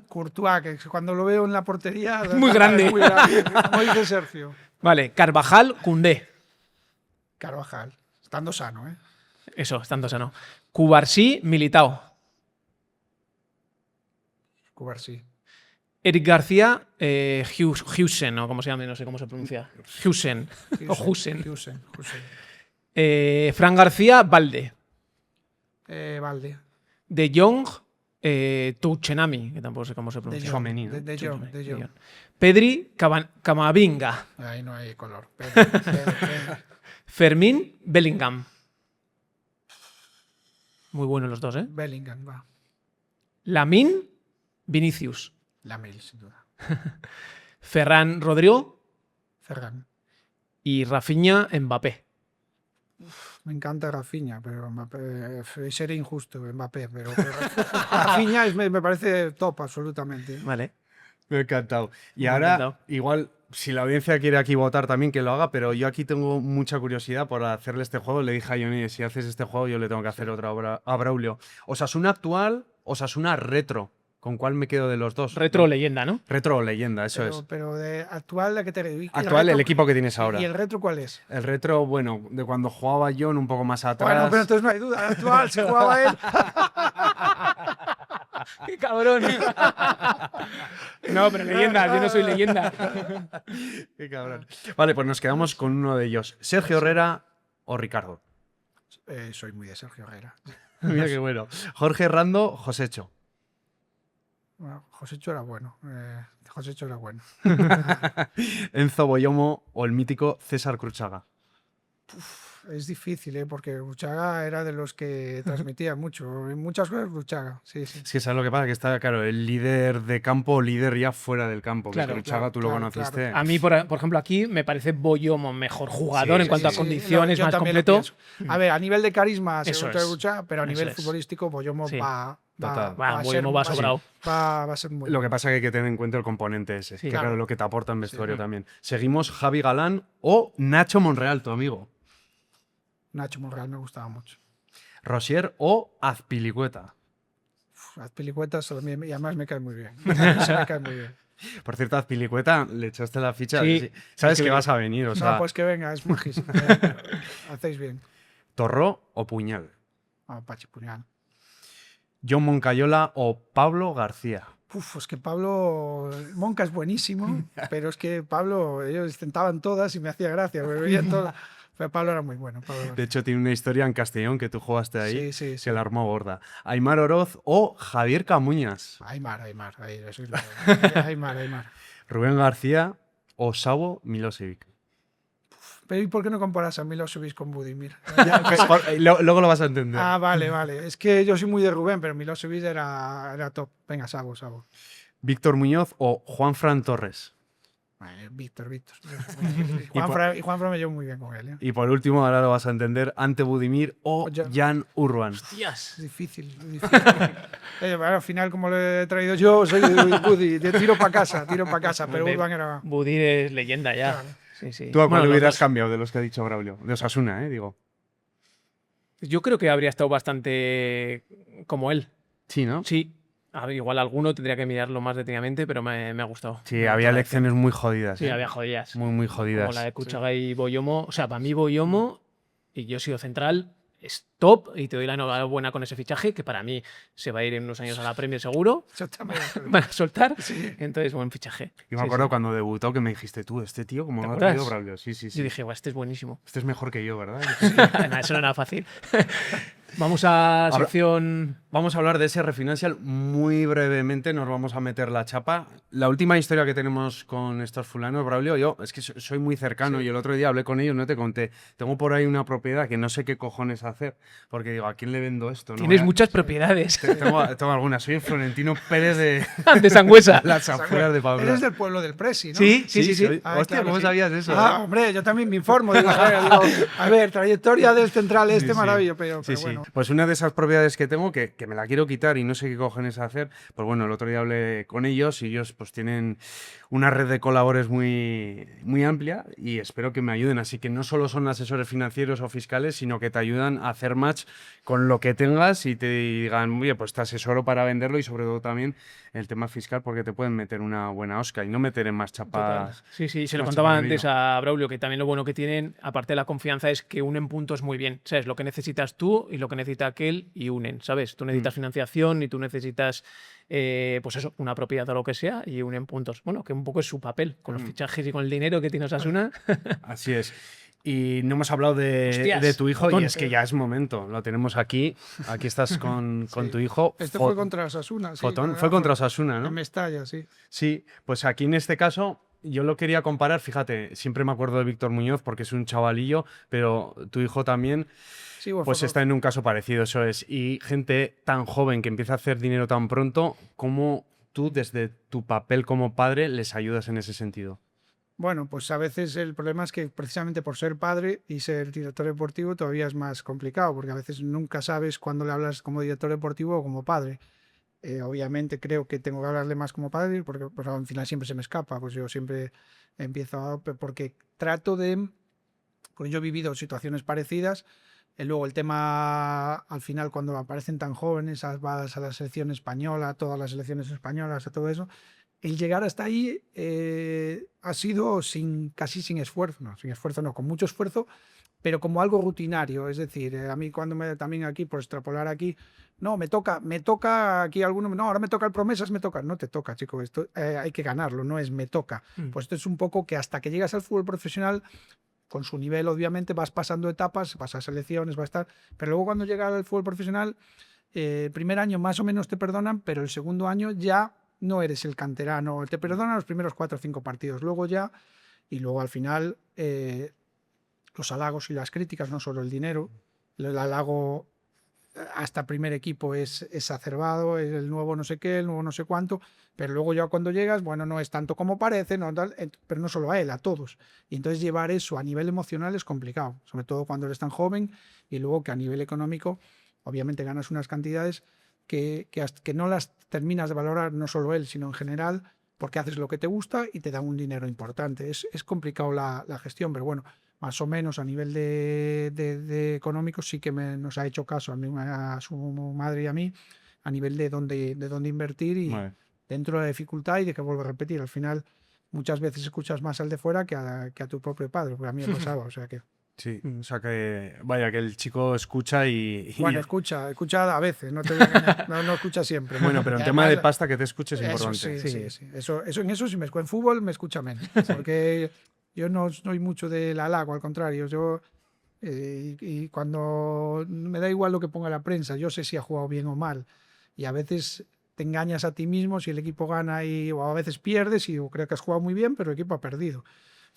Courtois, que cuando lo veo en la portería. Muy grande. Muy grande, como dice Sergio. Vale, Carvajal, Koundé. Carvajal, estando sano, ¿eh? Eso, estando sano. Cubarsí, Militao. Cubarsí. Eric García, Husen, o como se llame, no sé cómo se pronuncia. Husen. O Husen. Husen. Fran García, Valde. Valde. De Jong, Touchenami, que tampoco sé cómo se pronuncia. Tchouaméni, ¿no? De Jong. De Jong. Pedri, Camavinga. Ahí no hay color. Pedro. Fermín, Bellingham. Muy buenos los dos, ¿eh? Bellingham, va. Lamine, Vinicius. Lamil, sin duda. Ferran, Rodrigo. Ferran. Y Rafinha, Mbappé. Me encanta Rafinha, pero Mbappé, sería injusto Mbappé, pero Rafinha me parece top absolutamente. Vale. Me ha encantado. Y Me ha ahora, encantado. igual, si la audiencia quiere aquí votar también, que lo haga, pero yo aquí tengo mucha curiosidad por hacerle este juego. Le dije a Johnny, si haces este juego, yo le tengo que hacer otra obra a Braulio. Osasuna actual, Osasuna retro. ¿Con cuál me quedo de los dos? Retro leyenda, ¿no? Retro o leyenda, eso es. Pero de actual, ¿a qué te refieres? Actual, el retro- equipo que tienes ahora. ¿Y el retro cuál es? El retro, bueno, de cuando jugaba John un poco más atrás. Bueno, pero entonces no hay duda. Actual, se jugaba él. ¡Qué cabrón! No, pero leyenda, yo no soy leyenda. Qué cabrón. Vale, pues nos quedamos con uno de ellos. Sergio Herrera o Ricardo. Soy muy de Sergio Herrera. Mira qué bueno. Jorge Rando, Josecho. Bueno, Josécho era bueno. Josécho era bueno. Enzo Boyomo o el mítico César Cruchaga. Es difícil, porque Ruchaga era de los que transmitía mucho. En muchas cosas Ruchaga, sí. Es que sabes lo que pasa, que está, claro, el líder de campo, líder ya fuera del campo. Claro, que Cruchaga claro, tú lo claro, conociste. A mí, por ejemplo, aquí me parece Boyomo mejor jugador Sí, en cuanto Sí, a sí, condiciones, yo más también lo completo. pienso. A ver, a nivel de carisma se Eso nota es. Ruchaga, pero a Eso nivel es. futbolístico Boyomo Sí. Total. Va, Boyomo va sobrado. va a ser muy Lo que pasa es que hay que tener en cuenta el componente ese. Sí. que claro, Claro. lo que te aporta en vestuario Sí. también. Seguimos Javi Galán o Nacho Monreal, tu amigo. Nacho Monreal me gustaba mucho. Rosier o Azpilicueta. Las pelicuetas y además me caen muy bien. Me caen muy bien. Por cierto, Azpilicueta, le echaste la ficha. Sí. Sí. Sabes Sí, que sí. vas a venir, o sea. No, pues que venga, es majísimo. Hacéis bien. ¿Torró o Puñal? Pachi Puñal. ¿John Moncayola o Pablo García? Uf, es que Pablo Monca es buenísimo, pero es que Pablo, ellos tentaban todas y me hacía gracia, me veían todas. Pero Pablo era muy bueno. De hecho, tiene una historia en Castellón que tú jugaste ahí, Sí. se la armó gorda. ¿Aimar Oroz o Javier Camuñas? Aimar, ahí, eso es lo... Aimar. ¿Rubén García o Savo Milosevic? Pero ¿y por qué no comparas a Milosevic con Budimir? Luego lo vas a entender. Ah, vale. Es que yo soy muy de Rubén, pero Milosevic era top. Venga, Savo. ¿Víctor Muñoz o Juanfran Torres? Víctor. Juanfran me llevo muy bien con él. ¿eh? Y por último, ahora lo vas a entender, Ante Budimir o Jan Urban. Hostias. Es difícil. Al final, como lo he traído yo, soy de Budi, tiro para casa, pero Urban era... Budir es leyenda ya. Claro. Sí. ¿Tú a cuál Bueno, hubieras cambiado de los que ha dicho Braulio? De Osasuna, digo. yo creo que habría estado bastante como él. Sí, ¿no? Sí. A ver, igual alguno tendría que mirarlo más detenidamente, pero me ha gustado. Sí, Me ha había gustado. lecciones muy jodidas. Sí, había jodidas. Muy jodidas. Como la de Kuchaga y Boyomo. O sea, para mí Boyomo, y yo he sido central, es top y te doy la enhorabuena con ese fichaje, que para mí se va a ir en unos años a la Premier seguro. Yo también. Van a soltar. Entonces, buen fichaje. Yo me Sí, acuerdo sí. cuando debutó que me dijiste tú, este tío, como ¿Te lo ha acuerdas? traído Braulio. Sí. Yo dije, "Buah, este es buenísimo". Este es mejor que yo, ¿verdad? Nada, eso no era fácil. Vamos a sección... Vamos a hablar de ese refinancial muy brevemente, nos vamos a meter la chapa. La última historia que tenemos con estos fulanos, Braulio, yo es que soy muy cercano y el otro día hablé con ellos, no te conté. Tengo por ahí una propiedad que no sé qué cojones hacer, porque digo, ¿a quién le vendo esto? ¿No? Tienes muchas propiedades. Tengo algunas. Soy el Florentino Pérez de De Sangüesa. las afueras de Pablo. Eres del pueblo del Presi, ¿no? Sí. claro Hostia, ¿cómo que sí. sabías eso? Hombre, yo también me informo. Digo, a ver, trayectoria del central maravilloso, pero bueno. Pues una de esas propiedades que tengo, que me la quiero quitar y no sé qué cojones hacer, pues bueno, el otro día hablé con ellos y ellos pues tienen una red de colaboradores muy amplia y espero que me ayuden. Así que no solo son asesores financieros o fiscales, sino que te ayudan a hacer match con lo que tengas y te digan, oye, pues te asesoro para venderlo y sobre todo también el tema fiscal porque te pueden meter una buena osca y no meter en más chapas. Sí, se lo más contaba chaparrillo. antes a Braulio, que también lo bueno que tienen, aparte de la confianza, es que unen puntos muy bien. ¿Sabes? Lo que necesitas tú y lo que necesita aquel y unen, ¿sabes? Tú necesitas financiación y tú necesitas, pues eso, una propiedad o lo que sea y unen puntos. Bueno, que un poco es su papel, con los fichajes y con el dinero que tiene Osasuna. Así es. Y no hemos hablado Hostias, de tu hijo Fotón. y es que ya es momento. Lo tenemos aquí. Aquí estás con tu hijo. Este fue contra Osasuna. Sí, Fotón. Fue contra Osasuna, En ¿no? Mestalla, sí. Sí, pues aquí en este caso yo lo quería comparar. Fíjate, siempre me acuerdo de Víctor Muñoz porque es un chavalillo, pero tu hijo también Sí, bueno, pues está en un caso parecido, eso es. Y gente tan joven que empieza a hacer dinero tan pronto, ¿cómo tú desde tu papel como padre les ayudas en ese sentido? Bueno, pues a veces el problema es que precisamente por ser padre y ser director deportivo todavía es más complicado, porque a veces nunca sabes cuándo le hablas como director deportivo o como padre. Obviamente creo que tengo que hablarle más como padre, porque pues, al final siempre se me escapa, pues yo siempre porque trato de, porque yo he vivido situaciones parecidas, luego el tema, al final cuando aparecen tan jóvenes, vas a la selección española, todas las selecciones españolas, a todo eso, el llegar hasta ahí ha sido casi sin esfuerzo, no, con mucho esfuerzo, pero como algo rutinario. Es decir, a mí cuando también aquí, por extrapolar aquí, no, me toca aquí alguno, no, ahora me toca el Promesas, no te toca, chico, esto hay que ganarlo, no es me toca. Pues esto es un poco que hasta que llegas al fútbol profesional, con su nivel obviamente vas pasando etapas, vas a selecciones, va a estar, pero luego cuando llega al fútbol profesional, el primer año más o menos te perdonan, pero el segundo año ya no eres el canterano, te perdonan los primeros 4 o 5 partidos, luego ya, y luego al final los halagos y las críticas, no solo el dinero, el halago hasta primer equipo es exacerbado, es el nuevo no sé qué, el nuevo no sé cuánto, pero luego ya cuando llegas, bueno, no es tanto como parece, no, pero no solo a él, a todos. Y entonces llevar eso a nivel emocional es complicado, sobre todo cuando eres tan joven y luego que a nivel económico, obviamente ganas unas cantidades que no las terminas de valorar, no solo él, sino en general, porque haces lo que te gusta y te dan un dinero importante. Es complicado la gestión, pero bueno, más o menos a nivel de económico sí que nos ha hecho caso a su madre y a mí, a nivel de dónde invertir y dentro de la dificultad y de que vuelvo a repetir, al final muchas veces escuchas más al de fuera que a tu propio padre, porque a mí me pasaba, o sea que... Sí, o sea que, vaya, que el chico escucha y Bueno, escucha a veces, no te voy a engañar, no escucha siempre. Bueno, pero en Y tema de además, pasta que te escuche es eso importante. sí. En eso sí en fútbol me escucha menos, porque yo no soy mucho del halago, al contrario, y cuando me da igual lo que ponga la prensa, yo sé si ha jugado bien o mal, y a veces te engañas a ti mismo si el equipo gana o a veces pierdes y creo que has jugado muy bien, pero el equipo ha perdido.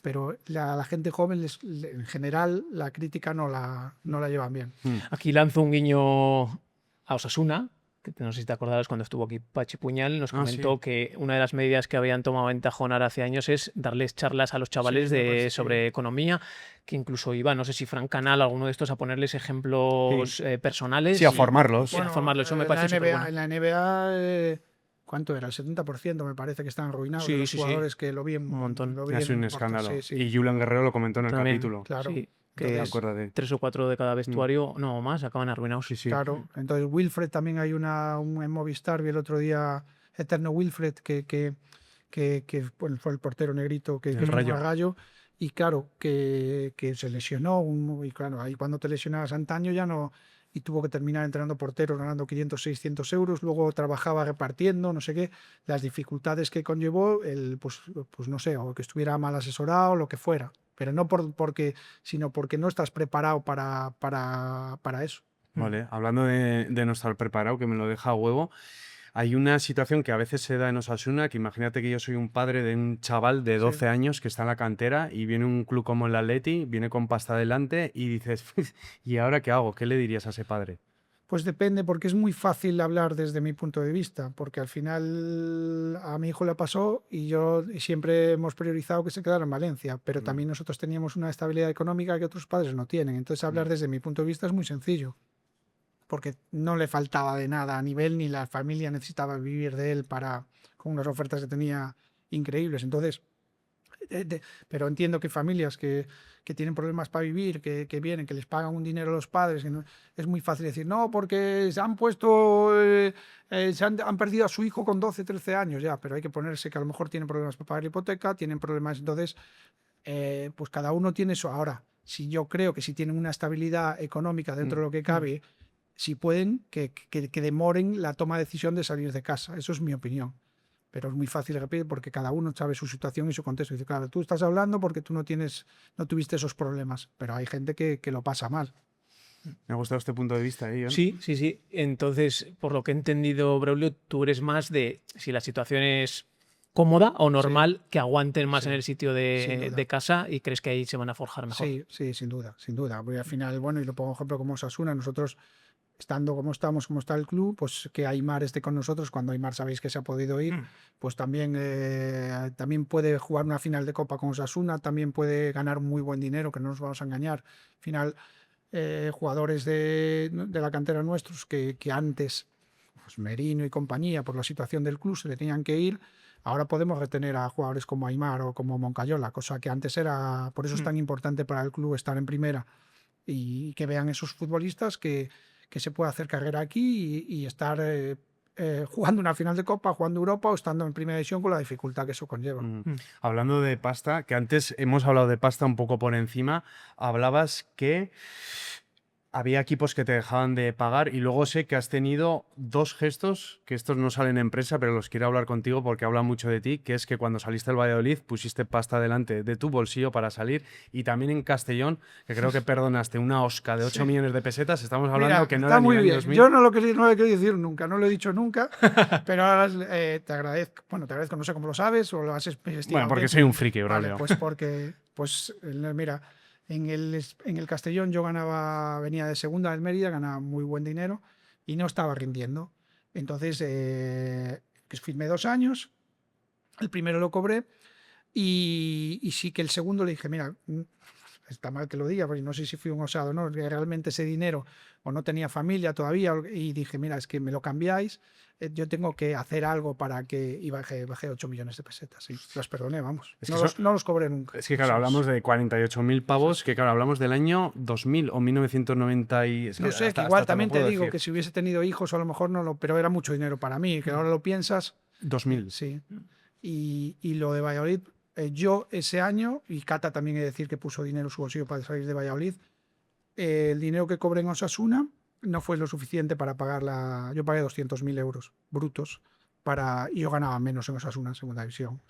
Pero la gente joven, en general, la crítica no la llevan bien. Aquí lanzo un guiño a Osasuna, que no sé si te acordarás cuando estuvo aquí Pachi Puñal, nos comentó Sí. que una de las medidas que habían tomado en Tajonar hace años es darles charlas a los chavales Sí, me parece, sobre economía, que incluso iba, no sé si Fran Canal, alguno de estos, a ponerles ejemplos personales. Sí, a formarlos. Bueno, a formarlos, eso me en la parece NBA, superbueno. en la NBA ¿cuánto era? El 70% me parece que están arruinados de Sí, los sí, sí. jugadores que lo vi en, Un montón. lo vi Es en un Porto. escándalo. Sí, sí, Y Julian Guerrero lo comentó en el También, capítulo. claro. Sí, que Entonces, Acuérdate. 3 o 4 de cada vestuario, no más, acaban arruinados. Sí, sí. claro. Entonces, Wilfred también hay en Movistar, vi el otro día Eterno Wilfred, bueno, fue el portero negrito que Del vino Rayo. a Rayo, y claro, que se lesionó, y claro, ahí cuando te lesionabas antaño ya no, y tuvo que terminar entrenando porteros ganando 500, 600 euros, luego trabajaba repartiendo, no sé qué, las dificultades que conllevó, pues no sé, o que estuviera mal asesorado, lo que fuera, pero no sino porque no estás preparado para eso. Vale, hablando de no estar preparado, que me lo deja a huevo, hay una situación que a veces se da en Osasuna, que imagínate que yo soy un padre de un chaval de Sí. 12 años que está en la cantera y viene un club como el Atleti, viene con pasta delante y dices, ¿y ahora qué hago? ¿Qué le dirías a ese padre? Pues depende, porque es muy fácil hablar desde mi punto de vista, porque al final a mi hijo le pasó y siempre hemos priorizado que se quedara en Valencia, pero también nosotros teníamos una estabilidad económica que otros padres no tienen. Entonces hablar desde mi punto de vista es muy sencillo, porque no le faltaba de nada a nivel, ni la familia necesitaba vivir de él con unas ofertas que tenía increíbles. Entonces, pero entiendo que hay familias que tienen problemas para vivir, que vienen, que les pagan un dinero a los padres. Es muy fácil decir, no, porque se han puesto, han perdido a su hijo con 12, 13 años ya, pero hay que ponerse que a lo mejor tienen problemas para pagar hipoteca, tienen problemas, entonces, pues cada uno tiene eso. Ahora, si yo creo que si tienen una estabilidad económica dentro de lo que cabe, si pueden, que demoren la toma de decisión de salir de casa. Eso es mi opinión. Pero es muy fácil repetir porque cada uno sabe su situación y su contexto. Dice, claro, tú estás hablando porque tú no tuviste esos problemas, pero hay gente que lo pasa mal. Me ha gustado este punto de vista, Ion. Sí, sí, sí. Entonces, por lo que he entendido, Braulio, tú eres más de si la situación es cómoda o normal, que aguanten más Sí, en el sitio sin duda. de casa y crees que ahí se van a forjar mejor. Sí, sí, sin duda, sin duda. Porque al final, bueno, y lo pongo ejemplo como Osasuna, nosotros estando como estamos, como está el club, pues que Aimar esté con nosotros, cuando Aimar sabéis que se ha podido ir, pues también puede jugar una final de Copa con Osasuna, también puede ganar muy buen dinero, que no nos vamos a engañar. Al final, jugadores de la cantera nuestros que antes, pues Merino y compañía, por la situación del club, se le tenían que ir. Ahora podemos retener a jugadores como Aimar o como Moncayola, cosa que antes era, por eso es tan importante para el club estar en primera y que vean esos futbolistas que se puede hacer carrera aquí y estar jugando una final de Copa, jugando Europa o estando en primera división con la dificultad que eso conlleva. Hablando de pasta, que antes hemos hablado de pasta un poco por encima, hablabas que había equipos que te dejaban de pagar y luego sé que has tenido dos gestos, que estos no salen en prensa, pero los quiero hablar contigo porque hablan mucho de ti, que es que cuando saliste del Valladolid pusiste pasta delante de tu bolsillo para salir y también en Castellón, que creo que perdonaste una osca de 8 millones de pesetas, estamos hablando Mira, que no está era ni muy el año bien. 2000. Yo no lo he querido decir nunca, no lo he dicho nunca, pero ahora te agradezco. Bueno, te agradezco, no sé cómo lo sabes o lo has investigado. Bueno, porque bien. soy un friki, Vale, Braulio. pues porque, mira, en el Castellón venía de segunda del Mérida, ganaba muy buen dinero y no estaba rindiendo. Entonces, firmé 2 años, el primero lo cobré y sí que el segundo le dije, mira, está mal que lo diga, porque no sé si fui un osado o no, que realmente ese dinero o no tenía familia todavía y dije, mira, es que me lo cambiáis, yo tengo que hacer algo para que... Y bajé 8 millones de pesetas y los perdoné, vamos. Es que No los cobré nunca. Es que claro, hablamos de 48.000 pavos, que claro, hablamos del año 2000 o 1990 y... No sé, que igual también te digo que si hubiese tenido hijos a lo mejor no lo... Pero era mucho dinero para mí, que ahora lo piensas... 2000. Sí. Y lo de Valladolid, yo ese año, y Cata también he de decir que puso dinero en su bolsillo para salir de Valladolid, el dinero que cobré en Osasuna no fue lo suficiente para pagar yo pagué 200.000 euros brutos y yo ganaba menos en Osasuna en segunda división.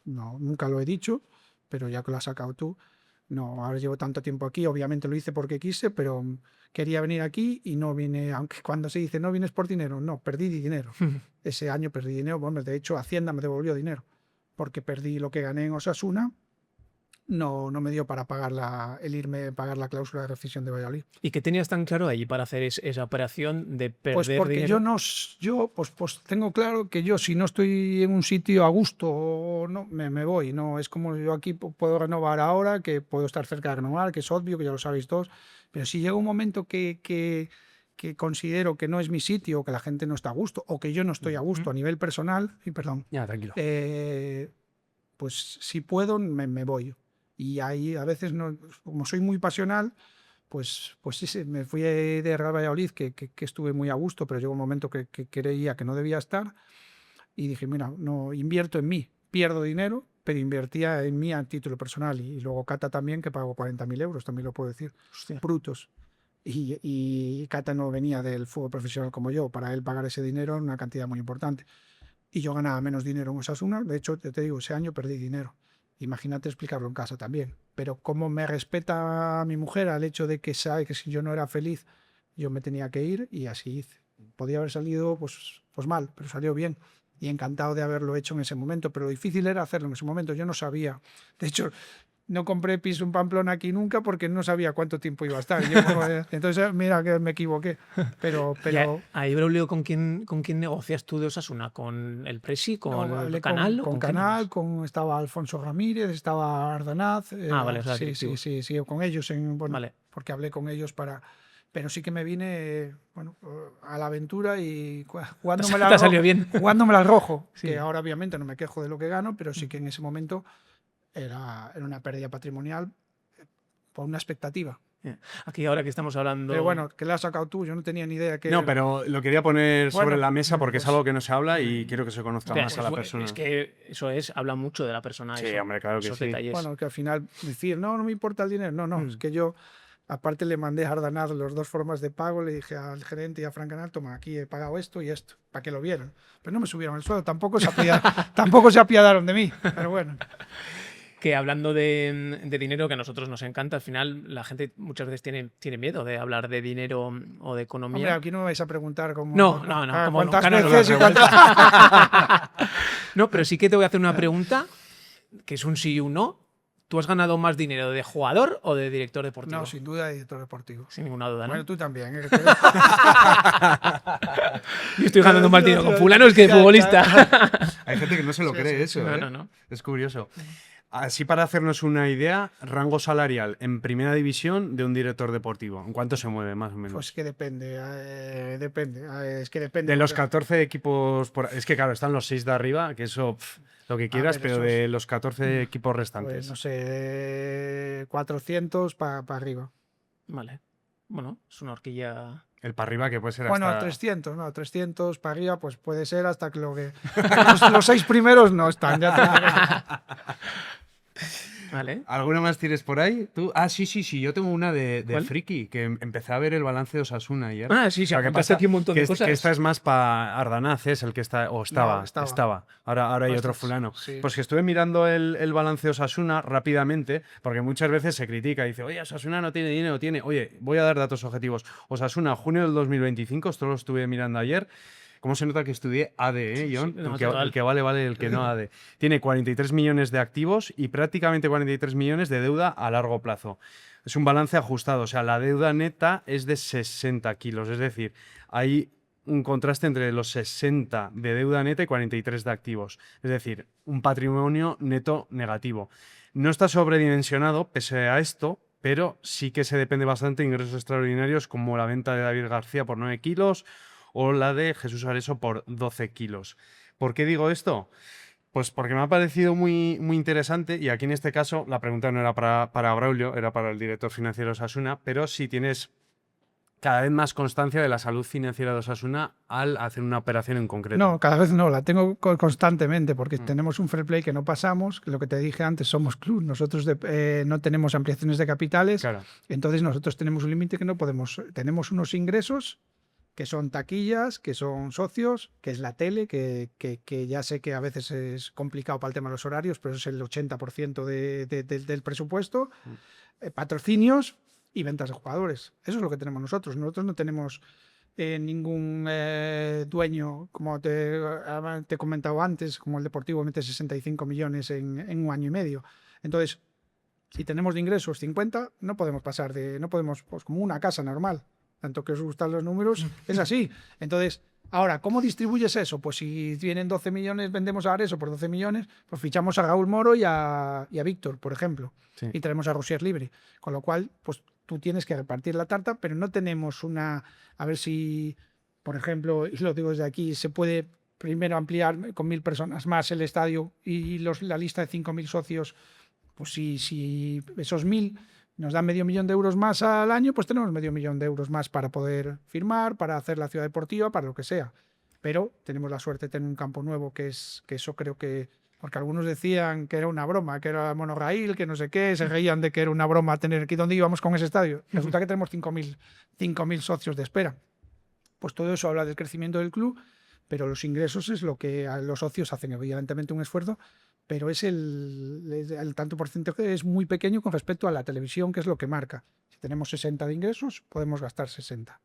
Nunca lo he dicho, pero ya que lo has sacado tú, no, ahora llevo tanto tiempo aquí, obviamente lo hice porque quise, pero quería venir aquí y no vine, aunque cuando se dice no vienes por dinero, no, perdí dinero. Ese año perdí dinero, bueno, de hecho Hacienda me devolvió dinero, porque perdí lo que gané en Osasuna, no me dio para pagar pagar la cláusula de rescisión de Valladolid. ¿Y qué tenías tan claro ahí para hacer esa operación de perder Pues porque dinero? pues tengo claro que yo si no estoy en un sitio a gusto, no, me voy. No es como yo aquí puedo renovar ahora, que puedo estar cerca de renovar, que es obvio, que ya lo sabéis todos. Pero si llega un momento que considero que no es mi sitio, o que la gente no está a gusto, o que yo no estoy a gusto a nivel personal, y perdón, Ya, tranquilo. pues si puedo, me voy. Y ahí a veces, no, como soy muy pasional, pues sí, me fui de Real Valladolid, que estuve muy a gusto, pero llegó un momento que creía que no debía estar y dije, mira, no invierto en mí, pierdo dinero, pero invertía en mí a título personal. Y luego Cata también, que pagó 40.000 euros, también lo puedo decir, Hostia. brutos. Y Cata no venía del fútbol profesional como yo, para él pagar ese dinero era una cantidad muy importante. Y yo ganaba menos dinero en Osasuna, de hecho, te digo, ese año perdí dinero. Imagínate explicarlo en casa también. Pero como me respeta mi mujer al hecho de que sabe que si yo no era feliz, yo me tenía que ir y así hice. Podía haber salido pues mal, pero salió bien. Y encantado de haberlo hecho en ese momento. Pero lo difícil era hacerlo en ese momento. Yo no sabía. De hecho, no compré piso en Pamplona aquí nunca porque no sabía cuánto tiempo iba a estar. Entonces, mira que me equivoqué. Pero Ahí, Braulio, ¿con quién negocias tú de Osasuna? ¿Con el Presi? ¿Con no, el hablé Canal? con quién Canal, hablas? estaba Alfonso Ramírez, estaba Ardanaz. Vale, o sea, sí, directivos. sí, con ellos, Vale. porque hablé con ellos pero sí que me vine a la aventura y jugándomela Te ha salido bien. jugándomela al rojo, Sí. que ahora obviamente no me quejo de lo que gano, pero sí que en ese momento era una pérdida patrimonial por una expectativa. Aquí ahora que estamos hablando... Pero bueno, que la has sacado tú, yo no tenía ni idea que... No, pero lo quería poner sobre Bueno, la mesa porque es pues- algo que no se habla y quiero que se conozca Hostia, más a la persona. Es que eso habla mucho de la persona. Sí, eso, hombre, claro que esos sí. detalles. Bueno, que al final decir, no me importa el dinero. No, es que yo, aparte le mandé a Ardanaz las dos formas de pago, le dije al gerente y a Frank Canal, toma, aquí he pagado esto y esto, para que lo vieran. Pero no me subieron el sueldo, tampoco se apiadaron de mí, pero bueno. Que hablando de dinero, que a nosotros nos encanta, al final la gente muchas veces tiene miedo de hablar de dinero o de economía. Hombre, aquí no me vais a preguntar cómo... No, como ¿cuántas nunca nos veces lo y cuántas... No, pero sí que te voy a hacer una pregunta, que es un sí y un no. ¿Tú has ganado más dinero de jugador o de director deportivo? No, sin duda, director deportivo. Sin ninguna duda, ¿no? Bueno, tú también. Yo estoy ganando más dinero con fulanos que de futbolista. Hay gente que no se lo cree eso, No, ¿eh? no. Es curioso. Así para hacernos una idea, rango salarial en primera división de un director deportivo. ¿En cuánto se mueve, más o menos? Pues que depende, es que depende. De los 14 equipos, es que claro, están los 6 de arriba, que eso, lo que quieras, ver, pero esos- de los 14 equipos Pues, restantes. no sé, de 400 para arriba. Vale. Bueno, es una horquilla... El para arriba que puede ser Bueno, hasta... 300 para arriba, pues puede ser hasta que los 6 primeros no están. Ya te digo. Vale. ¿Alguna más tienes por ahí? ¿Tú? Ah, sí, yo tengo una de ¿Cuál? friki, que empecé a ver el balance de Osasuna ayer. Ah, sí, Lo que apuntaste aquí un montón de cosas. Que esta es más para Ardanaz, es el que está, o estaba, No, estaba. Ahora hay otro Ostras, fulano. sí. Pues que estuve mirando el balance de Osasuna rápidamente, porque muchas veces se critica y dice, oye, Osasuna no tiene dinero, tiene... Oye, voy a dar datos objetivos. Osasuna, junio del 2025, esto lo estuve mirando ayer. ¿Cómo se nota que estudié AD, John? Sí, no, El que vale, el que no AD. Tiene 43 millones de activos y prácticamente 43 millones de deuda a largo plazo. Es un balance ajustado, o sea, la deuda neta es de 60 kilos, es decir, hay un contraste entre los 60 de deuda neta y 43 de activos, es decir, un patrimonio neto negativo. No está sobredimensionado pese a esto, pero sí que se depende bastante de ingresos extraordinarios como la venta de David García por 9 kilos o la de Jesús Areso por 12 kilos. ¿Por qué digo esto? Pues porque me ha parecido muy, muy interesante y aquí en este caso la pregunta no era para Braulio, era para el director financiero de Osasuna, pero si tienes cada vez más constancia de la salud financiera de Osasuna al hacer una operación en concreto. No, cada vez no, la tengo constantemente porque tenemos un fair play que no pasamos, que lo que te dije antes, somos club, nosotros no tenemos ampliaciones de capitales, Claro. entonces nosotros tenemos un límite que no podemos, tenemos unos ingresos que son taquillas, que son socios, que es la tele, que ya sé que a veces es complicado para el tema de los horarios, pero es el 80% del presupuesto, patrocinios y ventas de jugadores. Eso es lo que tenemos nosotros. Nosotros no tenemos ningún dueño, como te he comentado antes, como el Deportivo mete 65 millones en un año y medio. Entonces, si tenemos de ingresos 50, no podemos pasar no podemos, pues como una casa normal. Tanto que os gustan los números, es así. Entonces, ahora, ¿cómo distribuyes eso? Pues si vienen 12 millones, vendemos a Areso por 12 millones, pues fichamos a Raúl Moro y a Víctor, por ejemplo. Sí. Y traemos a Rosier libre. Con lo cual, pues tú tienes que repartir la tarta, pero no tenemos a ver si, por ejemplo, y lo digo desde aquí, se puede primero ampliar con 1.000 personas más el estadio y la lista de 5.000 socios, pues si esos 1.000 nos dan medio millón de euros más al año, pues tenemos medio millón de euros más para poder firmar, para hacer la ciudad deportiva, para lo que sea. Pero tenemos la suerte de tener un campo nuevo, que eso creo que... Porque algunos decían que era una broma, que era monorraíl, que no sé qué, se reían de que era una broma tener aquí donde íbamos con ese estadio. Resulta que tenemos 5.000 socios de espera. Pues todo eso habla del crecimiento del club, pero los ingresos es lo que los socios hacen, evidentemente un esfuerzo, pero es el tanto porcentaje es muy pequeño con respecto a la televisión, que es lo que marca. Si tenemos 60 de ingresos, podemos gastar 60.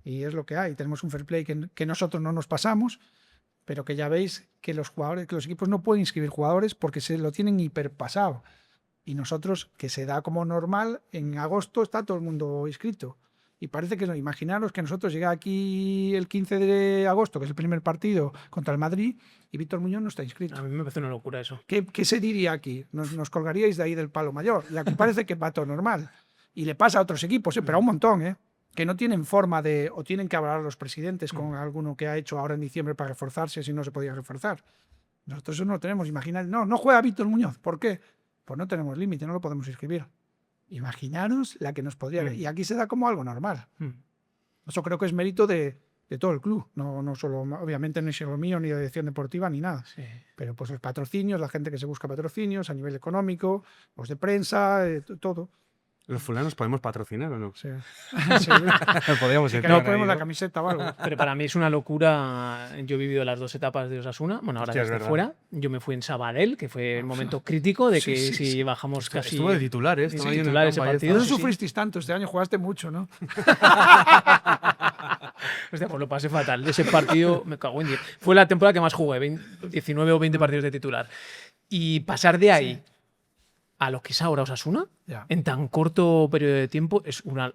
Y es lo que hay. Tenemos un fair play que nosotros no nos pasamos, pero que ya veis que los equipos no pueden inscribir jugadores porque se lo tienen hiperpasado. Y nosotros, que se da como normal, en agosto está todo el mundo inscrito. Y parece que no. Imaginaros que nosotros llega aquí el 15 de agosto, que es el primer partido contra el Madrid, y Víctor Muñoz no está inscrito. A mí me parece una locura eso. ¿Qué se diría aquí? Nos colgaríais de ahí del palo mayor. Y aquí parece que va todo normal. Y le pasa a otros equipos, pero a un montón, que no tienen forma o tienen que hablar los presidentes con alguno que ha hecho ahora en diciembre para reforzarse si no se podía reforzar. Nosotros eso no lo tenemos. Imaginad, no juega Víctor Muñoz. ¿Por qué? Pues no tenemos límite, no lo podemos inscribir. Imaginaros la que nos podría... Y aquí se da como algo normal. Eso creo que es mérito de todo el club. No solo, obviamente, no es solo mío, ni de dirección deportiva, ni nada. Sí. Pero pues los patrocinios, la gente que se busca patrocinios a nivel económico, los de prensa, todo. ¿Los fulanos podemos patrocinar o no? O sea, Podríamos que entrar no ponemos ahí, la ¿no? camiseta o algo. Pero para mí es una locura. Yo he vivido las dos etapas de Osasuna. Bueno, ahora Hostia, es desde verdad. fuera. Yo me fui en Sabadell, que fue el momento crítico de que si bajamos casi... Estuvo de titular, ¿eh? Sí, Estaba ahí en el titular ese campo, ahí partido. No Sí, sí. sufristeis tanto, este año jugaste mucho, ¿no? Hostia, pues lo pasé fatal. De ese partido me cago en 10. Fue la temporada que más jugué, 19 o 20 partidos de titular. Y pasar de ahí a lo que es ahora Osasuna, Ya. en tan corto periodo de tiempo,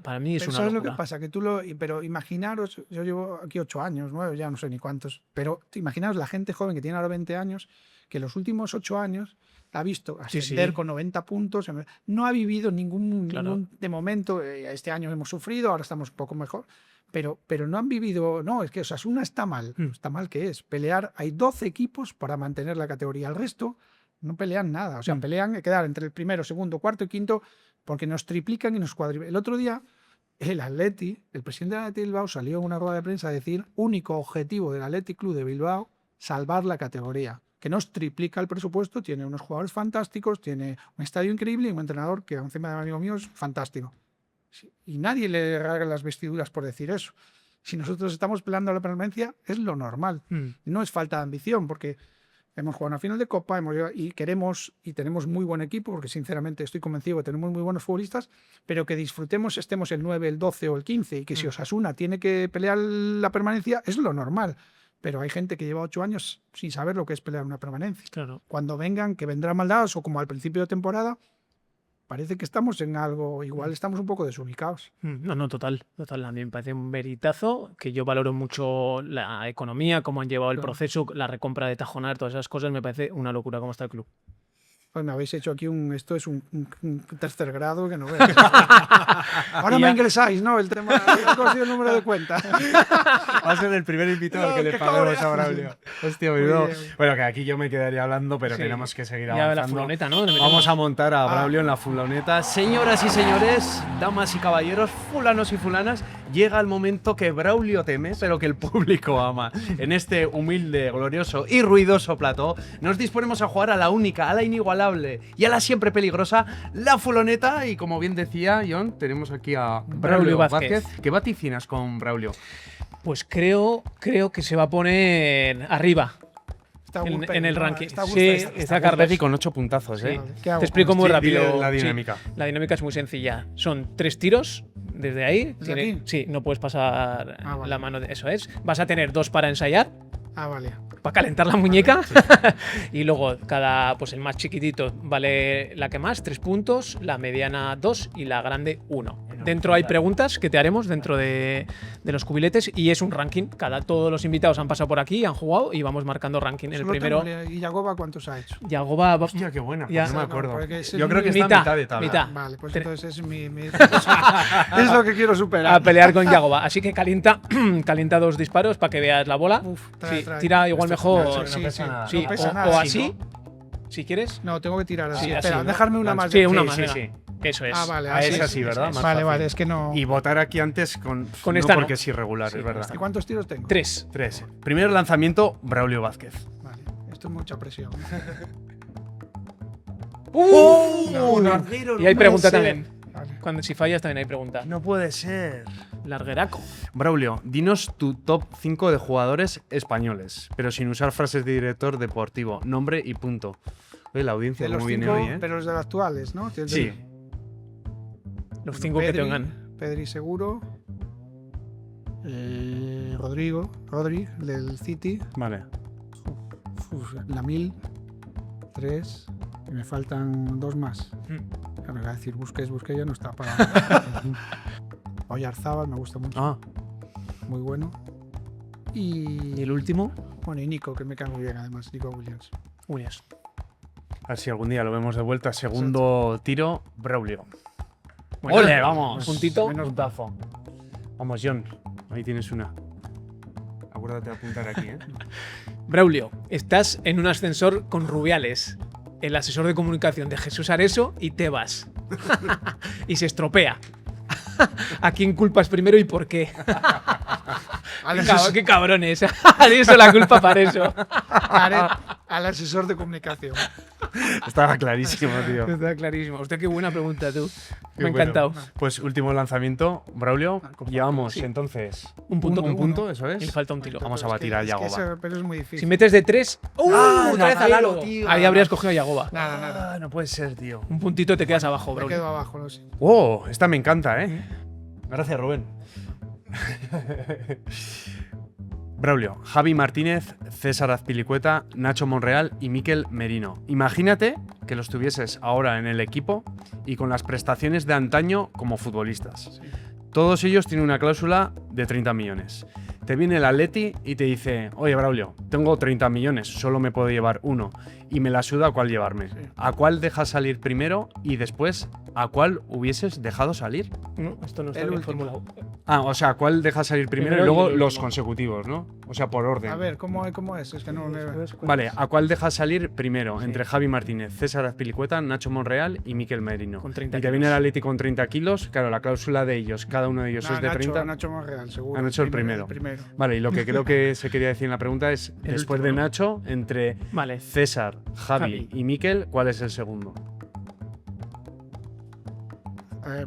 para mí es Pero una ¿sabes locura. lo que pasa? Que pero imaginaros, yo llevo aquí 8 años, 9, ya no sé ni cuántos, pero imaginaros la gente joven que tiene ahora 20 años, que los últimos 8 años ha visto Sí, ascender sí. con 90 puntos, no ha vivido ningún de momento, este año hemos sufrido, ahora estamos un poco mejor, pero no han vivido, no, es que Osasuna está mal, está mal que es, pelear, hay 12 equipos para mantener la categoría, el resto no pelean nada, o sea, pelean quedar entre el primero, segundo, cuarto y quinto, porque nos triplican y nos cuadriplican. El otro día, el presidente del Athletic Bilbao salió en una rueda de prensa a decir, único objetivo del Athletic Club de Bilbao, salvar la categoría, que nos triplica el presupuesto, tiene unos jugadores fantásticos, tiene un estadio increíble y un entrenador que encima de amigo mío es fantástico. Y nadie le rasga las vestiduras por decir eso. Si nosotros estamos peleando la permanencia, es lo normal. No es falta de ambición, porque hemos jugado una final de Copa y queremos y tenemos muy buen equipo, porque sinceramente estoy convencido que tenemos muy buenos futbolistas, pero que disfrutemos, estemos el 9, el 12 o el 15, y que si Osasuna tiene que pelear la permanencia, es lo normal. Pero hay gente que lleva 8 años sin saber lo que es pelear una permanencia. Claro. Cuando vengan, que vendrán maldados, o como al principio de temporada, parece que estamos en algo, igual estamos un poco desubicados. No, total. A mí me parece un veritazo, que yo valoro mucho la economía, cómo han llevado el proceso, la recompra de Tajonar, todas esas cosas, me parece una locura cómo está el club. Pues me habéis hecho aquí esto es un tercer grado que no veas. Ahora me ingresáis, ¿no? El tema, he cogido el número de cuenta. Va a ser el primer invitado que le paguemos a Braulio. Hostia, menudo. bien. Bueno, que aquí yo me quedaría hablando, pero Sí. tenemos que seguir Ya avanzando. la furgoneta, ¿no? Le metemos. Vamos a montar a Braulio en la furgoneta. Señoras y señores, damas y caballeros, fulanos y fulanas, llega el momento que Braulio teme, pero que el público ama. En este humilde, glorioso y ruidoso plató, nos disponemos a jugar a la única, a la inigualable y a la siempre peligrosa, la furgoneta. Y como bien decía John, tenemos aquí a Braulio Vázquez. ¿Qué vaticinas con Braulio? Pues creo que se va a poner arriba Está en Gulpen, el ¿no? ranking. Está Sí, Gulpen. está Carlos. Y con 8 puntazos, ¿eh? Sí. ¿Qué hago Te explico con muy Sí, rápido. dile la Sí, dinámica. la dinámica es muy sencilla. Son 3 tiros desde ahí. ¿Desde aquí? Sí, no puedes pasar Vale. la mano. Eso es. Vas a tener 2 para ensayar, Ah, vale. para calentar la muñeca. Y luego pues el más chiquitito vale la que más, 3 puntos, la mediana 2 y la grande 1. Dentro hay preguntas que te haremos dentro de los cubiletes y es un ranking. Todos los invitados han pasado por aquí, han jugado y vamos marcando ranking. El Solo primero, tengo- ¿Y Yagoba cuántos ha hecho? Yagoba. Hostia, qué buena, Ya. pues no me acuerdo. Porque ese Yo es creo que está mitad, a mitad de tabla. mitad. Vale, pues Tre- entonces es es lo que quiero superar. A pelear con Yagoba. Así que calienta 2 disparos para que veas la bola. Uf, Sí, trae. tira igual Esto- mejor. sí, pesa sí, nada. Sí, no pesa o nada. así, si quieres. No, tengo que tirar así. Sí, así, Espera, ¿no? dejarme una más. Sí, de- una Sí, más. sí, venga. sí. Eso es. Ah, vale, Ah, es así, ¿verdad? Más Vale, fácil. vale, es que no. Y votar aquí antes con esta no. porque es irregular, es verdad. ¿Y cuántos tiros tengo? 3. 3. Primer lanzamiento, Braulio Vázquez. Vale, esto es mucha presión. Y hay pregunta también. Vale. Si fallas también hay pregunta. No puede ser. Largueraco. Braulio, dinos tu top 5 de jugadores españoles, pero sin usar frases de director deportivo, nombre y punto. Oye, la audiencia De los cómo viene 5, hoy, ¿eh? pero los de los actuales, ¿no? Sí. Los 5 que Pedri, tengan. Pedri seguro. Rodri, del City. Vale. Lamil. 3. Y me faltan 2 más. Mm. Claro, iba a decir Busquets ya no está para. Oyarzábal me gusta mucho. Ah, Muy bueno. ¿Y Y el último? bueno, y Nico, que me cae muy bien además, Nico Williams. Unias. a ver si algún día lo vemos de vuelta. Segundo tiro, Braulio. Bueno, ¡Ole, vamos! Puntito. Menos Puntazo. Vamos, John. Ahí tienes una. Acuérdate de apuntar aquí, ¿eh? Braulio, estás en un ascensor con Rubiales, el asesor de comunicación de Jesús Areso, y te vas. Y se estropea. ¿A quién culpas primero y por qué? Qué cabrones. Eso la culpa para eso. Al asesor de comunicación. Estaba clarísimo, tío. Está clarísimo. Hostia, qué buena pregunta tú. Qué Me ha bueno. encantado. Pues último lanzamiento, Braulio. Llevamos Sí. entonces Un punto. un punto, eso Y es. falta un tiro. Vamos a Pero batir a es que Yagoba. eso- pero es muy Si difícil. metes de 3, otra vez al halo. tío. Ahí habrías cogido a Yagoba. Nada. Ah, no puede ser, tío. Un puntito te quedas abajo, Me Braulio. quedo abajo, no sé. ¡Oh! Esta me encanta, ¿eh? Gracias, Rubén. Braulio, Javi Martínez, César Azpilicueta, Nacho Monreal y Mikel Merino. Imagínate que los tuvieses ahora en el equipo y con las prestaciones de antaño como futbolistas. Todos ellos tienen una cláusula de 30 millones. Te viene el Atleti y te dice, oye Braulio, tengo 30 millones, solo me puedo llevar uno. Y me la suda a cuál llevarme. ¿A cuál dejas salir primero y después a cuál hubieses dejado salir? No, esto no está El bien último. formulado. Ah, o sea, ¿cuál dejas salir primero Primero y luego y el los último. consecutivos, ¿no? O sea, por orden. A ver, ¿cómo es? Es que no me... Vale, ¿a cuál dejas salir primero? Entre Javi Martínez, César Azpilicueta, Nacho Monreal y Mikel Merino. Con 30 y te viene el Atleti con 30 kilos. Claro, la cláusula de ellos, cada uno de ellos No, es de Nacho, 30. Nacho Monreal, seguro. Ha Nacho el primero. primero. Vale, y lo que creo que se quería decir en la pregunta es, El después último, de ¿no? Nacho, entre Vale. César, Javi Javi. y Mikel, ¿cuál es el segundo?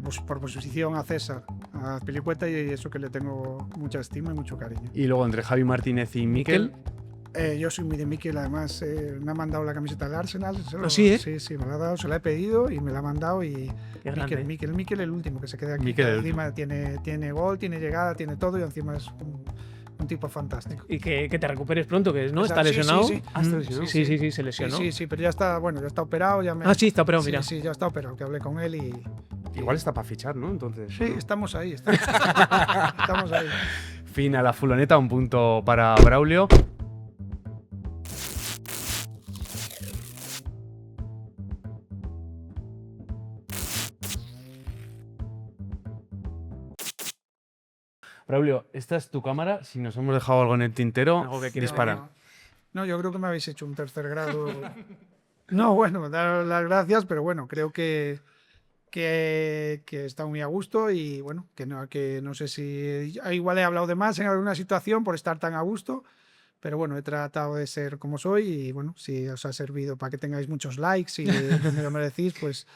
Pues por posición a César, a Pilicueta y eso que le tengo mucha estima y mucho cariño. Y luego entre Javi Martínez y Mikel. Yo soy muy de Mikel, además me ha mandado la camiseta del Arsenal. ¿Ah, sí, eh? Sí, me la ha dado, se la he pedido y me la ha mandado y Qué grande. Mikel el último que se queda aquí. Mikel que el encima tiene gol, tiene llegada, tiene todo y encima es un tipo fantástico. Y que te recuperes pronto, que no O sea, está sí, lesionado. sí, sí. Ah, está lesionado. Sí, se lesionó. Sí, pero ya está, bueno, ya está operado. Ya me, Ah, sí, está operado, sí, mira. Sí, ya está operado, que hablé con él y... Igual está para fichar, ¿no? Entonces. Sí, ¿no? estamos ahí. Estamos ahí. Fin a la fuloneta, un punto para Braulio. Braulio, esta es tu cámara. Si nos hemos dejado algo en el tintero, Algo que quieres dispara. No, yo creo que me habéis hecho un tercer grado. No, bueno, daros las gracias, pero bueno, creo que está muy a gusto y bueno, que no sé si igual he hablado de más en alguna situación por estar tan a gusto, pero bueno, he tratado de ser como soy y bueno, si os ha servido para que tengáis muchos likes y lo merecís, pues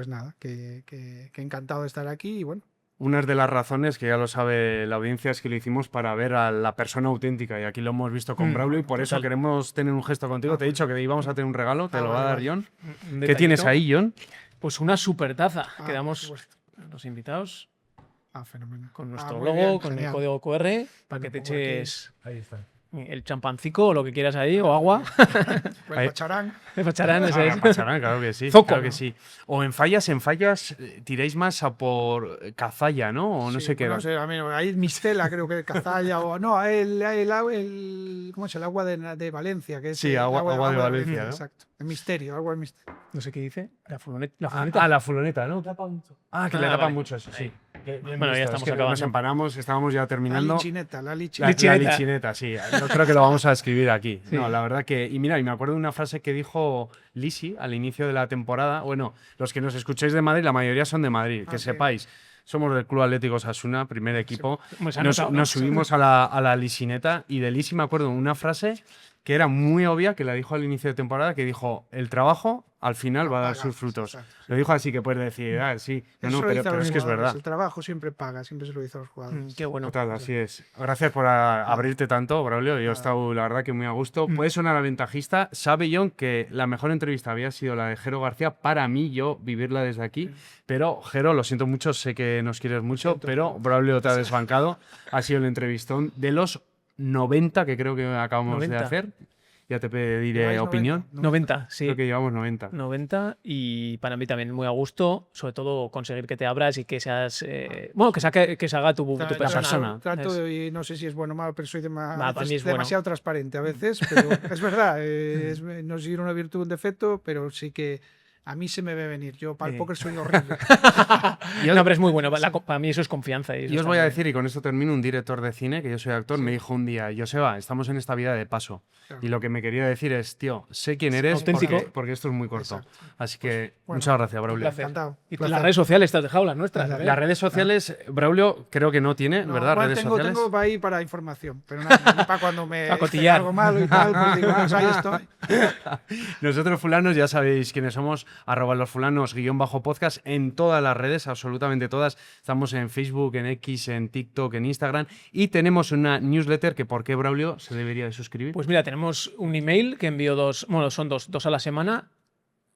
nada, que encantado de estar aquí y bueno. Una de las razones, que ya lo sabe la audiencia, es que lo hicimos para ver a la persona auténtica y aquí lo hemos visto con Braulio y por eso queremos tener un gesto contigo. Te he dicho que íbamos a tener un regalo, te lo va a dar John. Un ¿Qué tienes detallito. ahí, John? Pues una super taza que por damos supuesto. a los invitados Fenomenal. con nuestro Muy logo, bien, con genial. el código QR, para Bueno, que te pongo aquí. eches Ahí está. el champancico o lo que quieras ahí, o agua. Pues Ahí. Pacharán. Me facharán, eso es. Pasarán, claro que sí. Zoco. Claro que sí. O en fallas tiráis más a por cazalla, ¿no? O no Sí, sé qué. bueno, no sé, a mí, ahí Mistela, creo que Cazalla, o no, ¿cómo es? El agua de Valencia, que es Sí, el agua de Valencia, ¿no? Exacto. El misterio, agua del misterio. No sé qué dice. La furgoneta. La fuloneta, ¿no? Ah, que le Ah, tapan vale. mucho eso, sí. Bueno, ya estamos Es que acabando. Nos empanamos, estábamos ya terminando. La La lichineta. lichineta, sí. Yo creo que lo vamos a escribir aquí. Sí. No, la verdad que. Y mira, y me acuerdo de una frase que dijo Lisi al inicio de la temporada. Bueno, los que nos escucháis de Madrid, la mayoría son de Madrid. Que sí. sepáis, somos del Club Atlético Osasuna, primer equipo. Pues se ha Nos, notado, ¿no? nos subimos a la lichineta y de Lisi me acuerdo de una frase que era muy obvia, que la dijo al inicio de temporada, que dijo: el trabajo al final va a dar paga, sus frutos. exacto, sí. Lo dijo así, que puedes decir, sí, no, Eso lo pero, dice a pero los es que es jugadores, verdad. El trabajo siempre paga, siempre se lo dice a los jugadores. Qué bueno. Total, así es. Gracias por abrirte tanto, Braulio. Yo he estado, la verdad, que muy a gusto. Puede sonar aventajista. Sabe John que la mejor entrevista había sido la de Jero García. Para mí, yo vivirla desde aquí. Pero, Jero, lo siento mucho, sé que nos quieres mucho, pero Braulio te ha desbancado. Ha sido el entrevistón de los 90 que creo que acabamos 90. de hacer. Ya te pediré ¿Lleváis opinión. 90, sí. Creo que llevamos 90. 90 y para mí también muy a gusto, sobre todo conseguir que te abras y que seas, bueno, que se haga tu persona. Trato y no sé si es bueno o malo, pero soy para mí es bueno. demasiado transparente a veces, pero es verdad, no es una virtud, un defecto, pero sí que a mí se me ve venir. Yo para el póker soy horrible. No, pero es muy bueno. Para mí eso es confianza. Y eso Yo os está voy a muy decir, y con esto termino, un director de cine, que yo soy actor, me dijo un día: Joseba, estamos en esta vida de paso. Claro. Y lo que me quería decir es, tío, sé quién eres auténtico. porque esto es muy corto. Exacto. Así que bueno, muchas gracias, Braulio. placer. Encantado. Y Placer. las redes sociales te has dejado, las nuestras. Placer. Las redes sociales, Braulio creo que no tiene, No, ¿verdad? bueno, Redes tengo, sociales. tengo para ahí para información, pero nada, y para cuando me Para esté cotillar. algo malo y tal, pues digo, pues ahí estoy. Nosotros fulanos ya sabéis quiénes somos, @losfulanos _podcast en todas las redes, absolutamente todas. Estamos en Facebook, en X, en TikTok, en Instagram y tenemos una newsletter que ¿por qué Braulio se debería de suscribir? Pues mira, tenemos un email que envío son dos a la semana.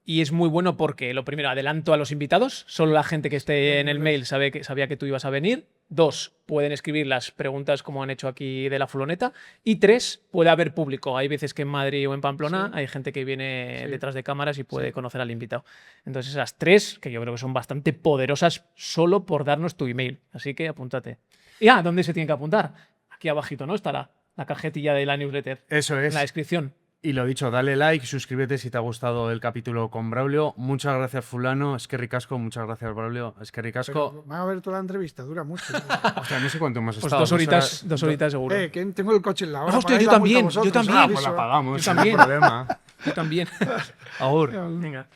Y es muy bueno porque, lo primero, adelanto a los invitados. Solo la gente que esté en el mail sabía que tú ibas a venir. 2, pueden escribir las preguntas como han hecho aquí de la fuloneta. Y 3, puede haber público. Hay veces que en Madrid o en Pamplona hay gente que viene detrás de cámaras y puede conocer al invitado. Entonces esas 3, que yo creo que son bastante poderosas solo por darnos tu email. Así que apúntate. Y ¿dónde se tienen que apuntar? Aquí abajito, ¿no? Estará la cajetilla de la newsletter. Eso es. En la descripción. Y lo dicho, dale like, suscríbete si te ha gustado el capítulo con Braulio. Muchas gracias, fulano. Es que ricasco. Muchas gracias, Braulio. Es que ricasco. Pero van a ver toda la entrevista, dura mucho. O sea, no sé cuánto hemos Pues estado. 2 horitas, 2 horitas seguro. Que tengo el coche en la hora. Hostia, pagáis yo la multa también, vosotros, yo también. ¿sabes? Pues la pagamos, Yo también. sin problema. Yo también. Agur. Venga.